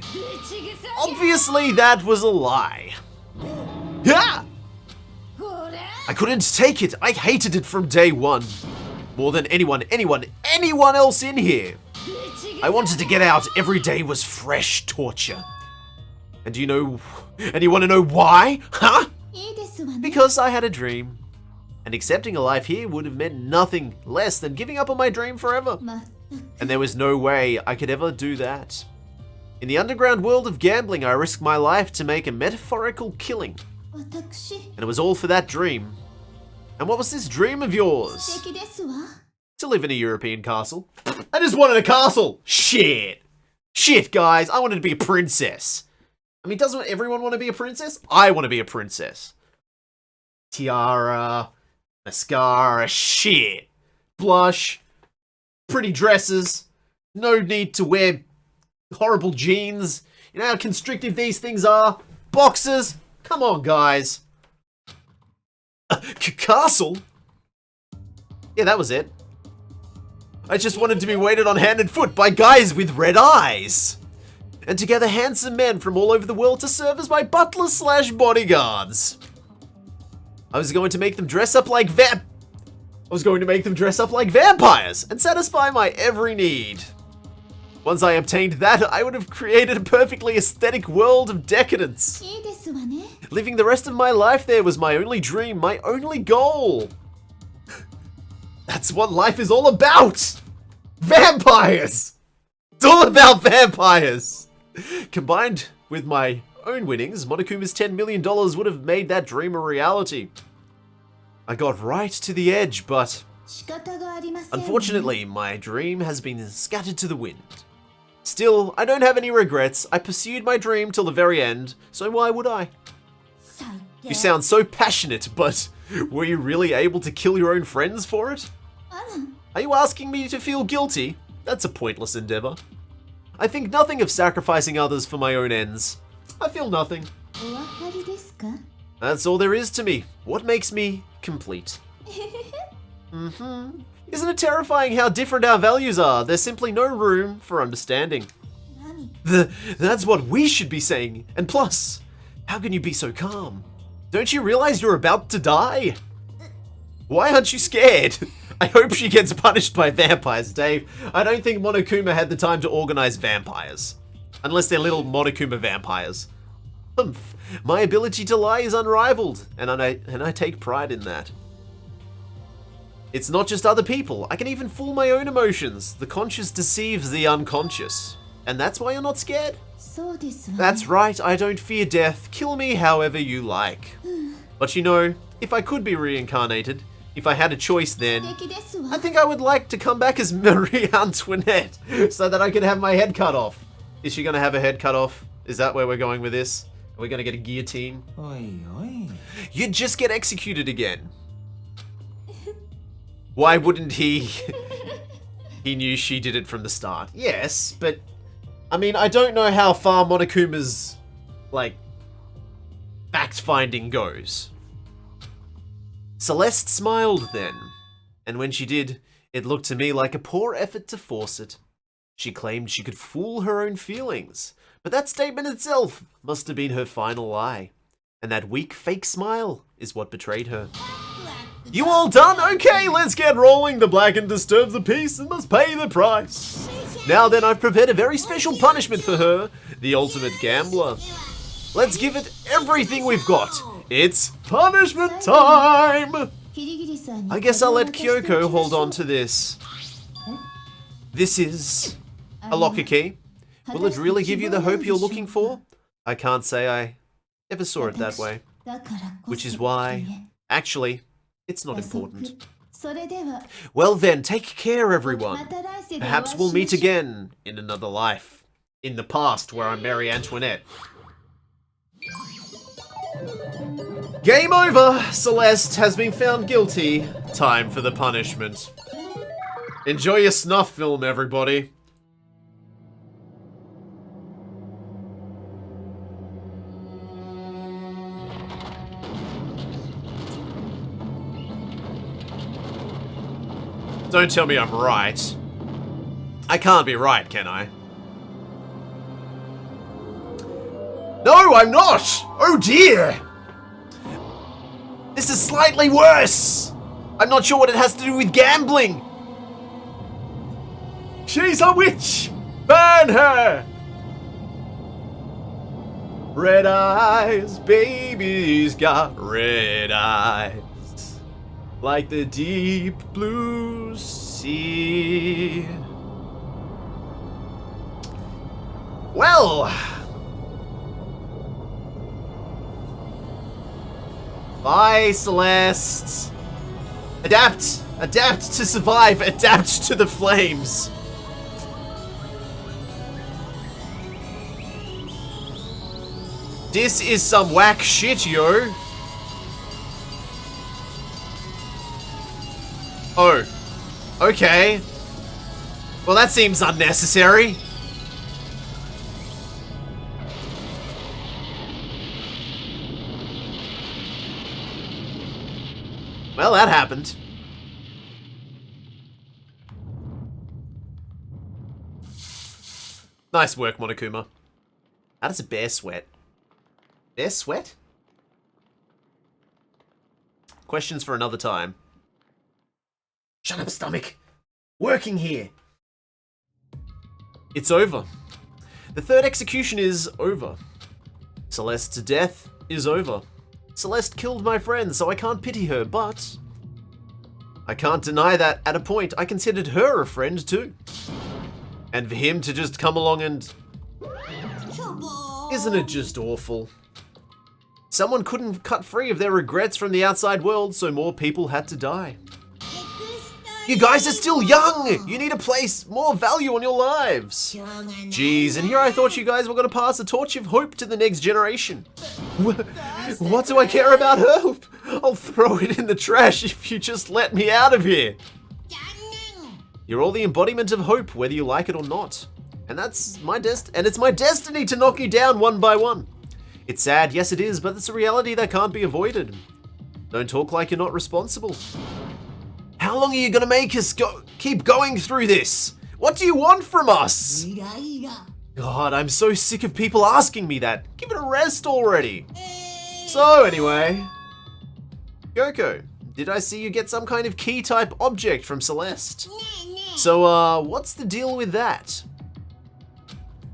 Obviously that was a lie. Yeah! I couldn't take it. I hated it from day one. More than anyone else in here. I wanted to get out. Every day was fresh torture. And you want to know why? Huh? Because I had a dream. And accepting a life here would have meant nothing less than giving up on my dream forever. And there was no way I could ever do that. In the underground world of gambling, I risked my life to make a metaphorical killing. And it was all for that dream. And what was this dream of yours? To live in a European castle. I just wanted a castle! Shit! Shit, guys, I wanted to be a princess. I mean, doesn't everyone want to be a princess? I want to be a princess. Tiara, mascara, shit. Blush, pretty dresses, no need to wear horrible jeans. You know how constrictive these things are? Boxers, come on, guys. Castle? Yeah, that was it. I just wanted to be waited on hand and foot by guys with red eyes. And to gather handsome men from all over the world to serve as my butlers / bodyguards. I was going to make them dress up like vampires and satisfy my every need. Once I obtained that, I would have created a perfectly aesthetic world of decadence. Living the rest of my life there was my only dream, my only goal. That's what life is all about! Vampires! It's all about vampires! Combined with my own winnings, Monokuma's $10 million would have made that dream a reality. I got right to the edge, but unfortunately, my dream has been scattered to the wind. Still, I don't have any regrets. I pursued my dream till the very end, so why would I? You sound so passionate, but were you really able to kill your own friends for it? Are you asking me to feel guilty? That's a pointless endeavor. I think nothing of sacrificing others for my own ends. I feel nothing. That's all there is to me. What makes me complete? Isn't it terrifying how different our values are? There's simply no room for understanding. That's what we should be saying. And plus, how can you be so calm? Don't you realize you're about to die? Why aren't you scared? I hope she gets punished by vampires, Dave. I don't think Monokuma had the time to organize vampires. Unless they're little Monokuma vampires. Humph. My ability to lie is unrivaled, and I take pride in that. It's not just other people. I can even fool my own emotions. The conscious deceives the unconscious. And that's why you're not scared? That's right, I don't fear death. Kill me however you like. But you know, if I could be reincarnated, if I had a choice then, I think I would like to come back as Marie Antoinette so that I could have my head cut off. Is she going to have her head cut off? Is that where we're going with this? Are we going to get a guillotine? You'd just get executed again. Why wouldn't he? He knew she did it from the start. Yes, but I mean, I don't know how far Monokuma's, like, fact-finding goes. Celeste smiled then, and when she did, it looked to me like a poor effort to force it. She claimed she could fool her own feelings, but that statement itself must have been her final lie. And that weak, fake smile is what betrayed her. You all done? Okay, let's get rolling. The blackened disturbs the peace and must pay the price. Now then, I've prepared a very special punishment for her, the ultimate gambler. Let's give it everything we've got. It's punishment time! I guess I'll let Kyoko hold on to this. This is a locker key. Will it really give you the hope you're looking for? I can't say I ever saw it that way. Which is why, actually, it's not important. Well then, take care everyone. Perhaps we'll meet again in another life. In the past, where I'm Marie Antoinette. Game over! Celeste has been found guilty. Time for the punishment. Enjoy your snuff film, everybody. Don't tell me I'm right. I can't be right, can I? No, I'm not! Oh dear! This is slightly worse! I'm not sure what it has to do with gambling! She's a witch! Burn her! Red eyes, baby's got red eyes. Like the deep blue sea. Well. Bye, Celeste. Adapt. Adapt to survive. Adapt to the flames. This is some whack shit, yo. Oh, okay. Well, that seems unnecessary. Well, that happened. Nice work, Monokuma. How does a bear sweat? Bear sweat? Questions for another time. Shut up, stomach. Working here. It's over. The third execution is over. Celeste's death is over. Celeste killed my friend, so I can't pity her, but I can't deny that at a point I considered her a friend too. And for him to just come along and... Isn't it just awful? Someone couldn't cut free of their regrets from the outside world, so more people had to die. You guys are still young! You need to place more value on your lives! Jeez, and here I thought you guys were going to pass the torch of hope to the next generation. What do I care about hope? I'll throw it in the trash if you just let me out of here. You're all the embodiment of hope, whether you like it or not. And that's my it's my destiny to knock you down one by one. It's sad, yes it is, but it's a reality that can't be avoided. Don't talk like you're not responsible. How long are you gonna make us keep going through this? What do you want from us? God, I'm so sick of people asking me that. Give it a rest already. So anyway, Kyoko, did I see you get some kind of key type object from Celeste? So what's the deal with that?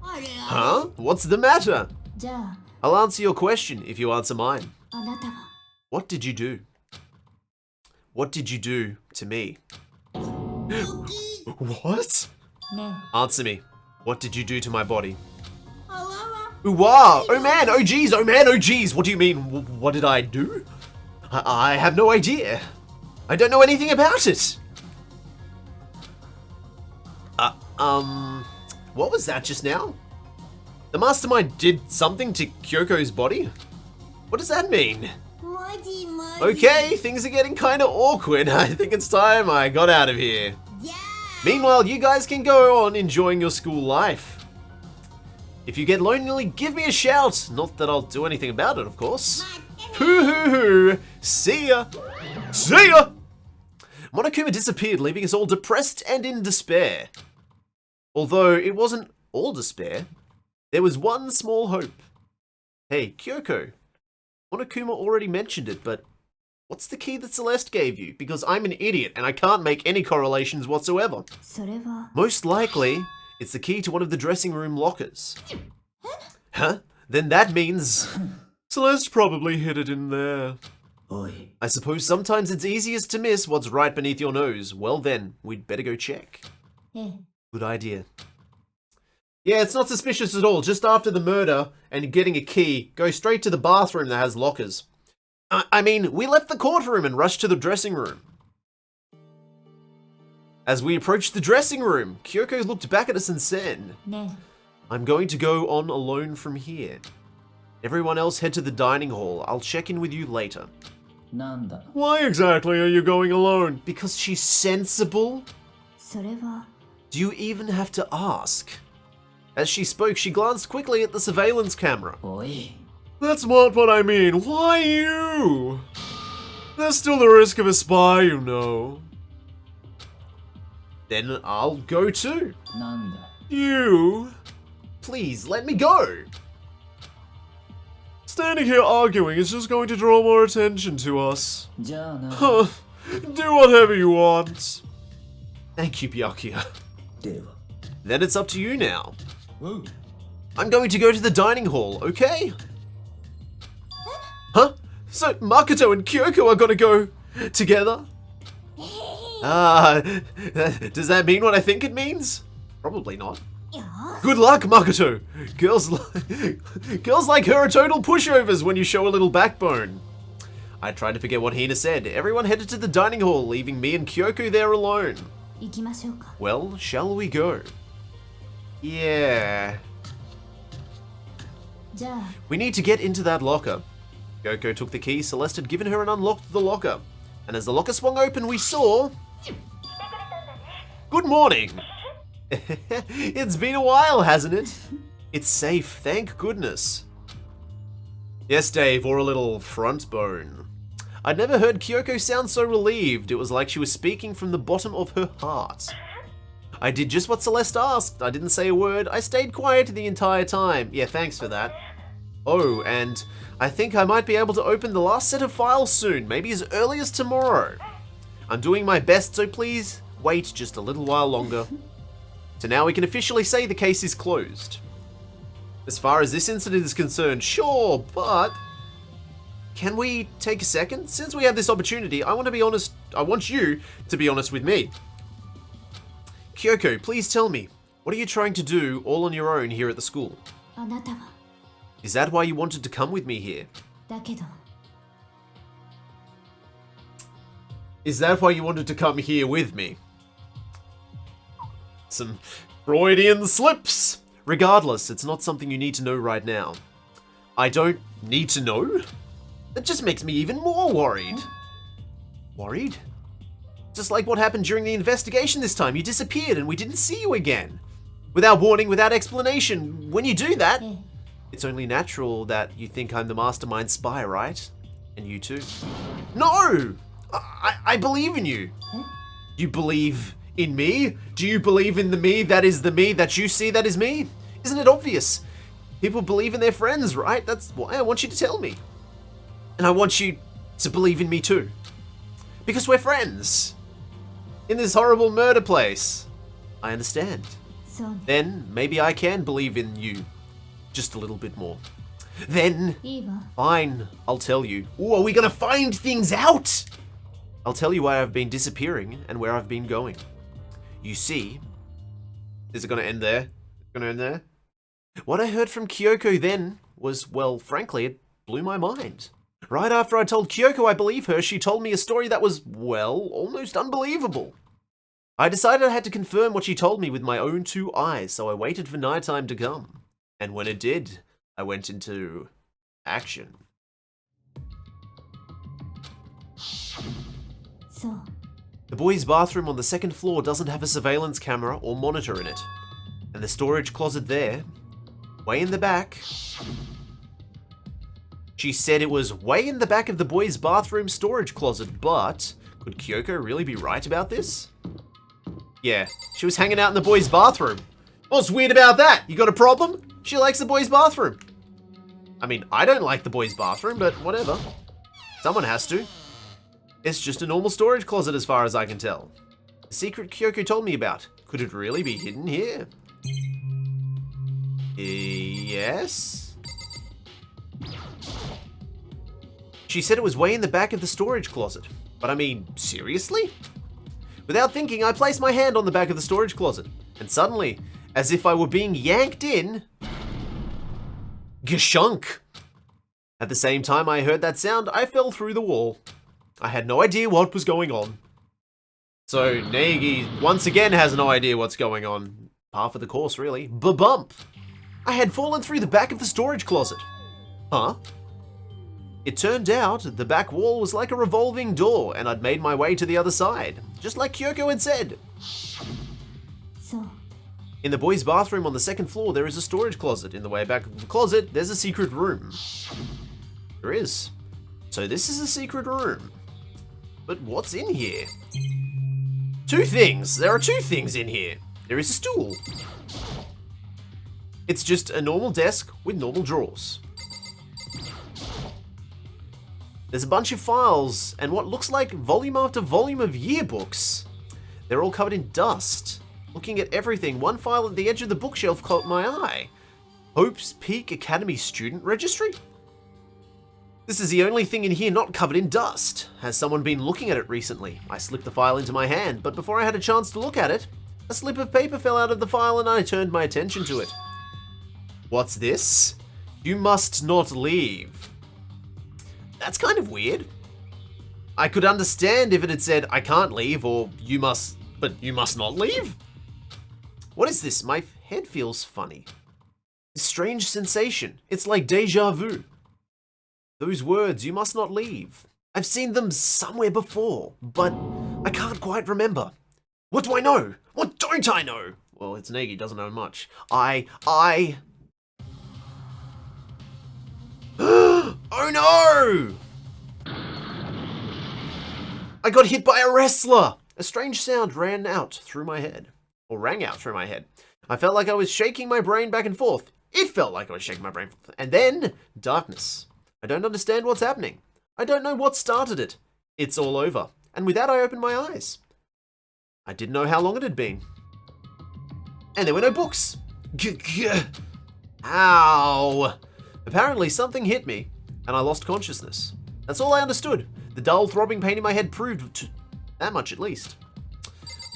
Huh? What's the matter? じゃあ I'll answer your question if you answer mine. あなたは What did you do? What did you do to me? What? ね Answer me. What did you do to my body? Ooh, wow. Oh man, oh geez, oh man, oh geez. What do you mean, what did I do? I have no idea. I don't know anything about it. What was that just now? The mastermind did something to Kyoko's body? What does that mean? マジマジ Okay, things are getting kind of awkward. I think it's time I got out of here. じゃ Meanwhile, you guys can go on enjoying your school life. If you get lonely, give me a shout. Not that I'll do anything about it, of course. Hoo hoo hoo. See ya. See ya. Monokuma disappeared, leaving us all depressed and in despair. Although it wasn't all despair, there was one small hope. Hey, Kyoko. Monokuma already mentioned it, but what's the key that Celeste gave you? Because I'm an idiot and I can't make any correlations whatsoever. それは Most likely, it's the key to one of the dressing room lockers. Huh? Then that means Celeste probably hid it in there. I suppose sometimes it's easiest to miss what's right beneath your nose. Well then, we'd better go check. ええ Good idea. Yeah, it's not suspicious at all. Just after the murder and getting a key, go straight to the bathroom that has lockers. I mean, we left the courtroom and rushed to the dressing room. As we approached the dressing room, Kyoko looked back at us and said, ね I'm going to go on alone from here. Everyone else head to the dining hall. I'll check in with you later. なんだ Why exactly are you going alone? Because she's sensible? それは Do you even have to ask? As she spoke, she glanced quickly at the surveillance camera. おい That's not what I mean. Why you? There's still the risk of a spy, you know. Then I'll go too. なんだ You? Please, let me go. Standing here arguing is just going to draw more attention to us. じゃあな Huh. Do whatever you want. Thank you, Byakuya. では Then it's up to you now. うん I'm going to go to the dining hall, okay? Huh? So Makoto and Kyoko are gonna go together? Does that mean what I think it means? Probably not. よ Good luck, Makoto. Girls like her are total pushovers when you show a little backbone. I tried to forget what Hina said. Everyone headed to the dining hall, leaving me and Kyoko there alone. 行きましょうか Well, shall we go? Yeah. じゃあ We need to get into that locker. Kyoko took the key Celeste had given her and unlocked the locker. And as the locker swung open, we saw... Good morning! It's been a while, hasn't it? It's safe, thank goodness. Yes, Dave, or a little front bone. I'd never heard Kyoko sound so relieved. It was like she was speaking from the bottom of her heart. I did just what Celeste asked. I didn't say a word. I stayed quiet the entire time. Yeah, thanks for that. Oh, and I think I might be able to open the last set of files soon, maybe as early as tomorrow. I'm doing my best, so please wait just a little while longer. So now we can officially say the case is closed. As far as this incident is concerned, sure, but can we take a second? Since we have this opportunity, I want to be honest. I want you to be honest with me. Kyoko, please tell me, what are you trying to do all on your own here at the school? あなたは Is that why you wanted to come with me here? だけど Is that why you wanted to come here with me? Some Freudian slips. Regardless, it's not something you need to know right now. I don't need to know? That just makes me even more worried. Worried? Just like what happened during the investigation this time. You disappeared and we didn't see you again. Without warning, without explanation. When you do that, ええ it's only natural that you think I'm the mastermind spy, right? And you too. No! I believe in you. You believe in me? Do you believe in the me that is the me that you see that is me? Isn't it obvious? People believe in their friends, right? That's why I want you to tell me. And I want you to believe in me too. Because we're friends. In this horrible murder place. I understand. So Then maybe I can believe in you just a little bit more. Then, いいわ fine, I'll tell you. Ooh, are we gonna find things out? I'll tell you why I've been disappearing and where I've been going. You see, is it gonna end there? Gonna end there? What I heard from Kyoko then was, well, frankly, it blew my mind. Right after I told Kyoko I believe her, she told me a story that was, well, almost unbelievable. I decided I had to confirm what she told me with my own 2 eyes, so I waited for nighttime to come. And when it did, I went into action. そう The boys' bathroom on the 2nd floor doesn't have a surveillance camera or monitor in it. And the storage closet there, way in the back. She said it was way in the back of the boys' bathroom storage closet, but could Kyoko really be right about this? Yeah, she was hanging out in the boys' bathroom. What's weird about that? You got a problem? She likes the boys' bathroom. I mean, I don't like the boys' bathroom, but whatever. Someone has to. It's just a normal storage closet as far as I can tell. The secret Kyoko told me about. Could it really be hidden here? Yes? She said it was way in the back of the storage closet. But I mean, seriously? Without thinking, I placed my hand on the back of the storage closet. And suddenly, as if I were being yanked in, gashunk. At the same time I heard that sound, I fell through the wall. I had no idea what was going on. So Naegi once again has no idea what's going on. Par for the course, really. Ba-bump! I had fallen through the back of the storage closet. Huh? It turned out the back wall was like a revolving door, and I'd made my way to the other side, just like Kyoko had said. そう In the boys' bathroom on the 2nd floor, there is a storage closet. In the way back of the closet, there's a secret room. There is. So this is a secret room. But what's in here? 2 things. There are 2 things in here. There is a stool. It's just a normal desk with normal drawers. There's a bunch of files and what looks like volume after volume of yearbooks. They're all covered in dust. Looking at everything, one file at the edge of the bookshelf caught my eye. Hope's Peak Academy Student Registry? This is the only thing in here not covered in dust. Has someone been looking at it recently? I slipped the file into my hand, but before I had a chance to look at it, a slip of paper fell out of the file and I turned my attention to it. What's this? You must not leave. That's kind of weird. I could understand if it had said, I can't leave, or but you must not leave? What is this? My head feels funny. A strange sensation. It's like deja vu. Those words, you must not leave. I've seen them somewhere before, but I can't quite remember. What do I know? What don't I know? Well, it's Naegi, doesn't know much. Oh no! I got hit by a wrestler! A strange sound ran out through my head. Or rang out through my head. I felt like I was shaking my brain back and forth. It felt like I was shaking my brain. And then, darkness. I don't understand what's happening. I don't know what started it. It's all over. And with that, I opened my eyes. I didn't know how long it had been. And there were no books. Ow! Apparently something hit me, and I lost consciousness. That's all I understood. The dull, throbbing pain in my head proved that much at least.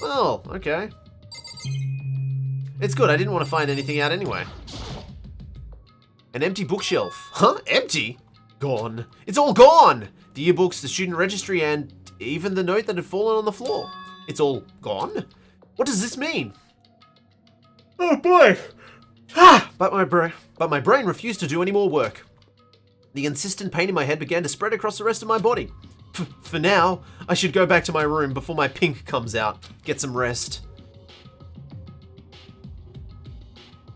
Well, okay. It's good, I didn't want to find anything out anyway. An empty bookshelf. Huh? Empty? Gone. It's all gone! The yearbooks, the student registry, and even the note that had fallen on the floor. It's all gone? What does this mean? Oh boy! Ah! But my brain refused to do any more work. The insistent pain in my head began to spread across the rest of my body. For now, I should go back to my room before my pink comes out. Get some rest.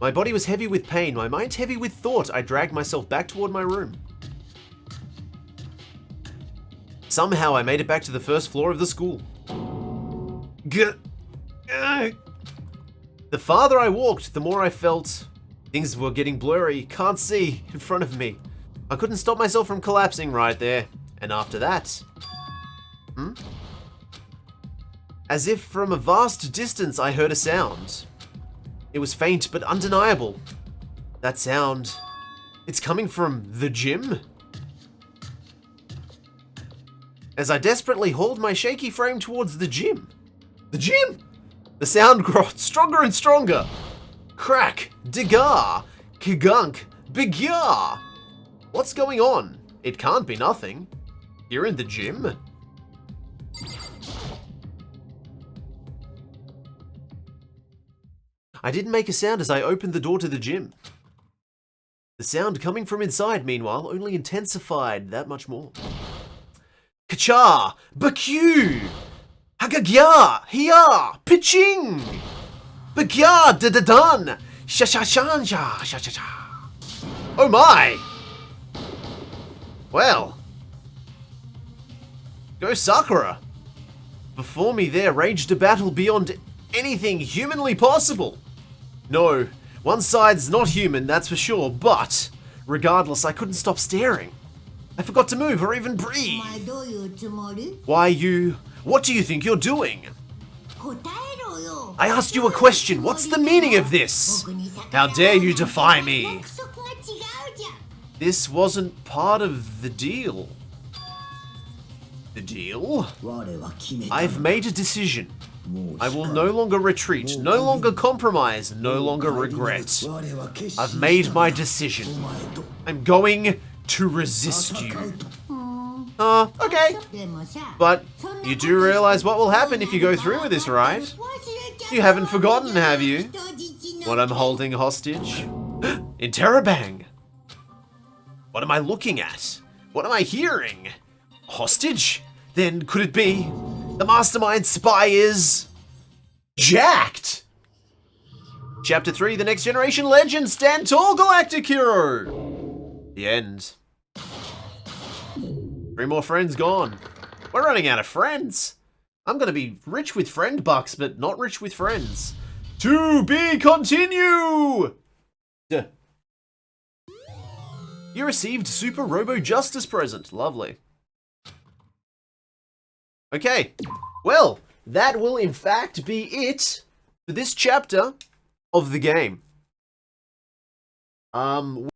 My body was heavy with pain, my mind heavy with thought. I dragged myself back toward my room. Somehow I made it back to the first floor of the school. The farther I walked, the more I felt things were getting blurry. Can't see in front of me. I couldn't stop myself from collapsing right there. And after that... As if from a vast distance I heard a sound. It was faint but undeniable. That sound... It's coming from the gym? As I desperately hauled my shaky frame towards the gym. The gym? The sound got stronger and stronger. Crack, digar, kigunk, bigyar. What's going on? It can't be nothing. You're in the gym? I didn't make a sound as I opened the door to the gym. The sound coming from inside, meanwhile, only intensified that much more. Kacha! Bakyu! Hagagya! Hiya! Pitching! Bagya! Da-da-dun! Sha-sha-shan-sha! Sha-sha-sha! Oh my! Well. Go Sakura! Before me there raged a battle beyond anything humanly possible. No, one side's not human, that's for sure, but regardless, I couldn't stop staring. I forgot to move or even breathe. Why you... What do you think you're doing? I asked you a question. What's the meaning of this? How dare you defy me? This wasn't part of the deal. The deal? I've made a decision. I will no longer retreat, no longer compromise, no longer regret. I've made my decision. I'm going to resist you. Okay. But you do realize what will happen if you go through with this, right? You haven't forgotten, have you? What I'm holding hostage? Interrobang! What am I looking at? What am I hearing? Hostage? Then could it be the mastermind spy is jacked? Chapter 3, The Next Generation Legend, Stand Tall, Galactic Hero! The end. 3 more friends gone. We're running out of friends. I'm gonna be rich with friend bucks, but not rich with friends. To be continue! Duh. You received Super Robo Justice present. Lovely. Okay. Well, that will in fact be it for this chapter of the game.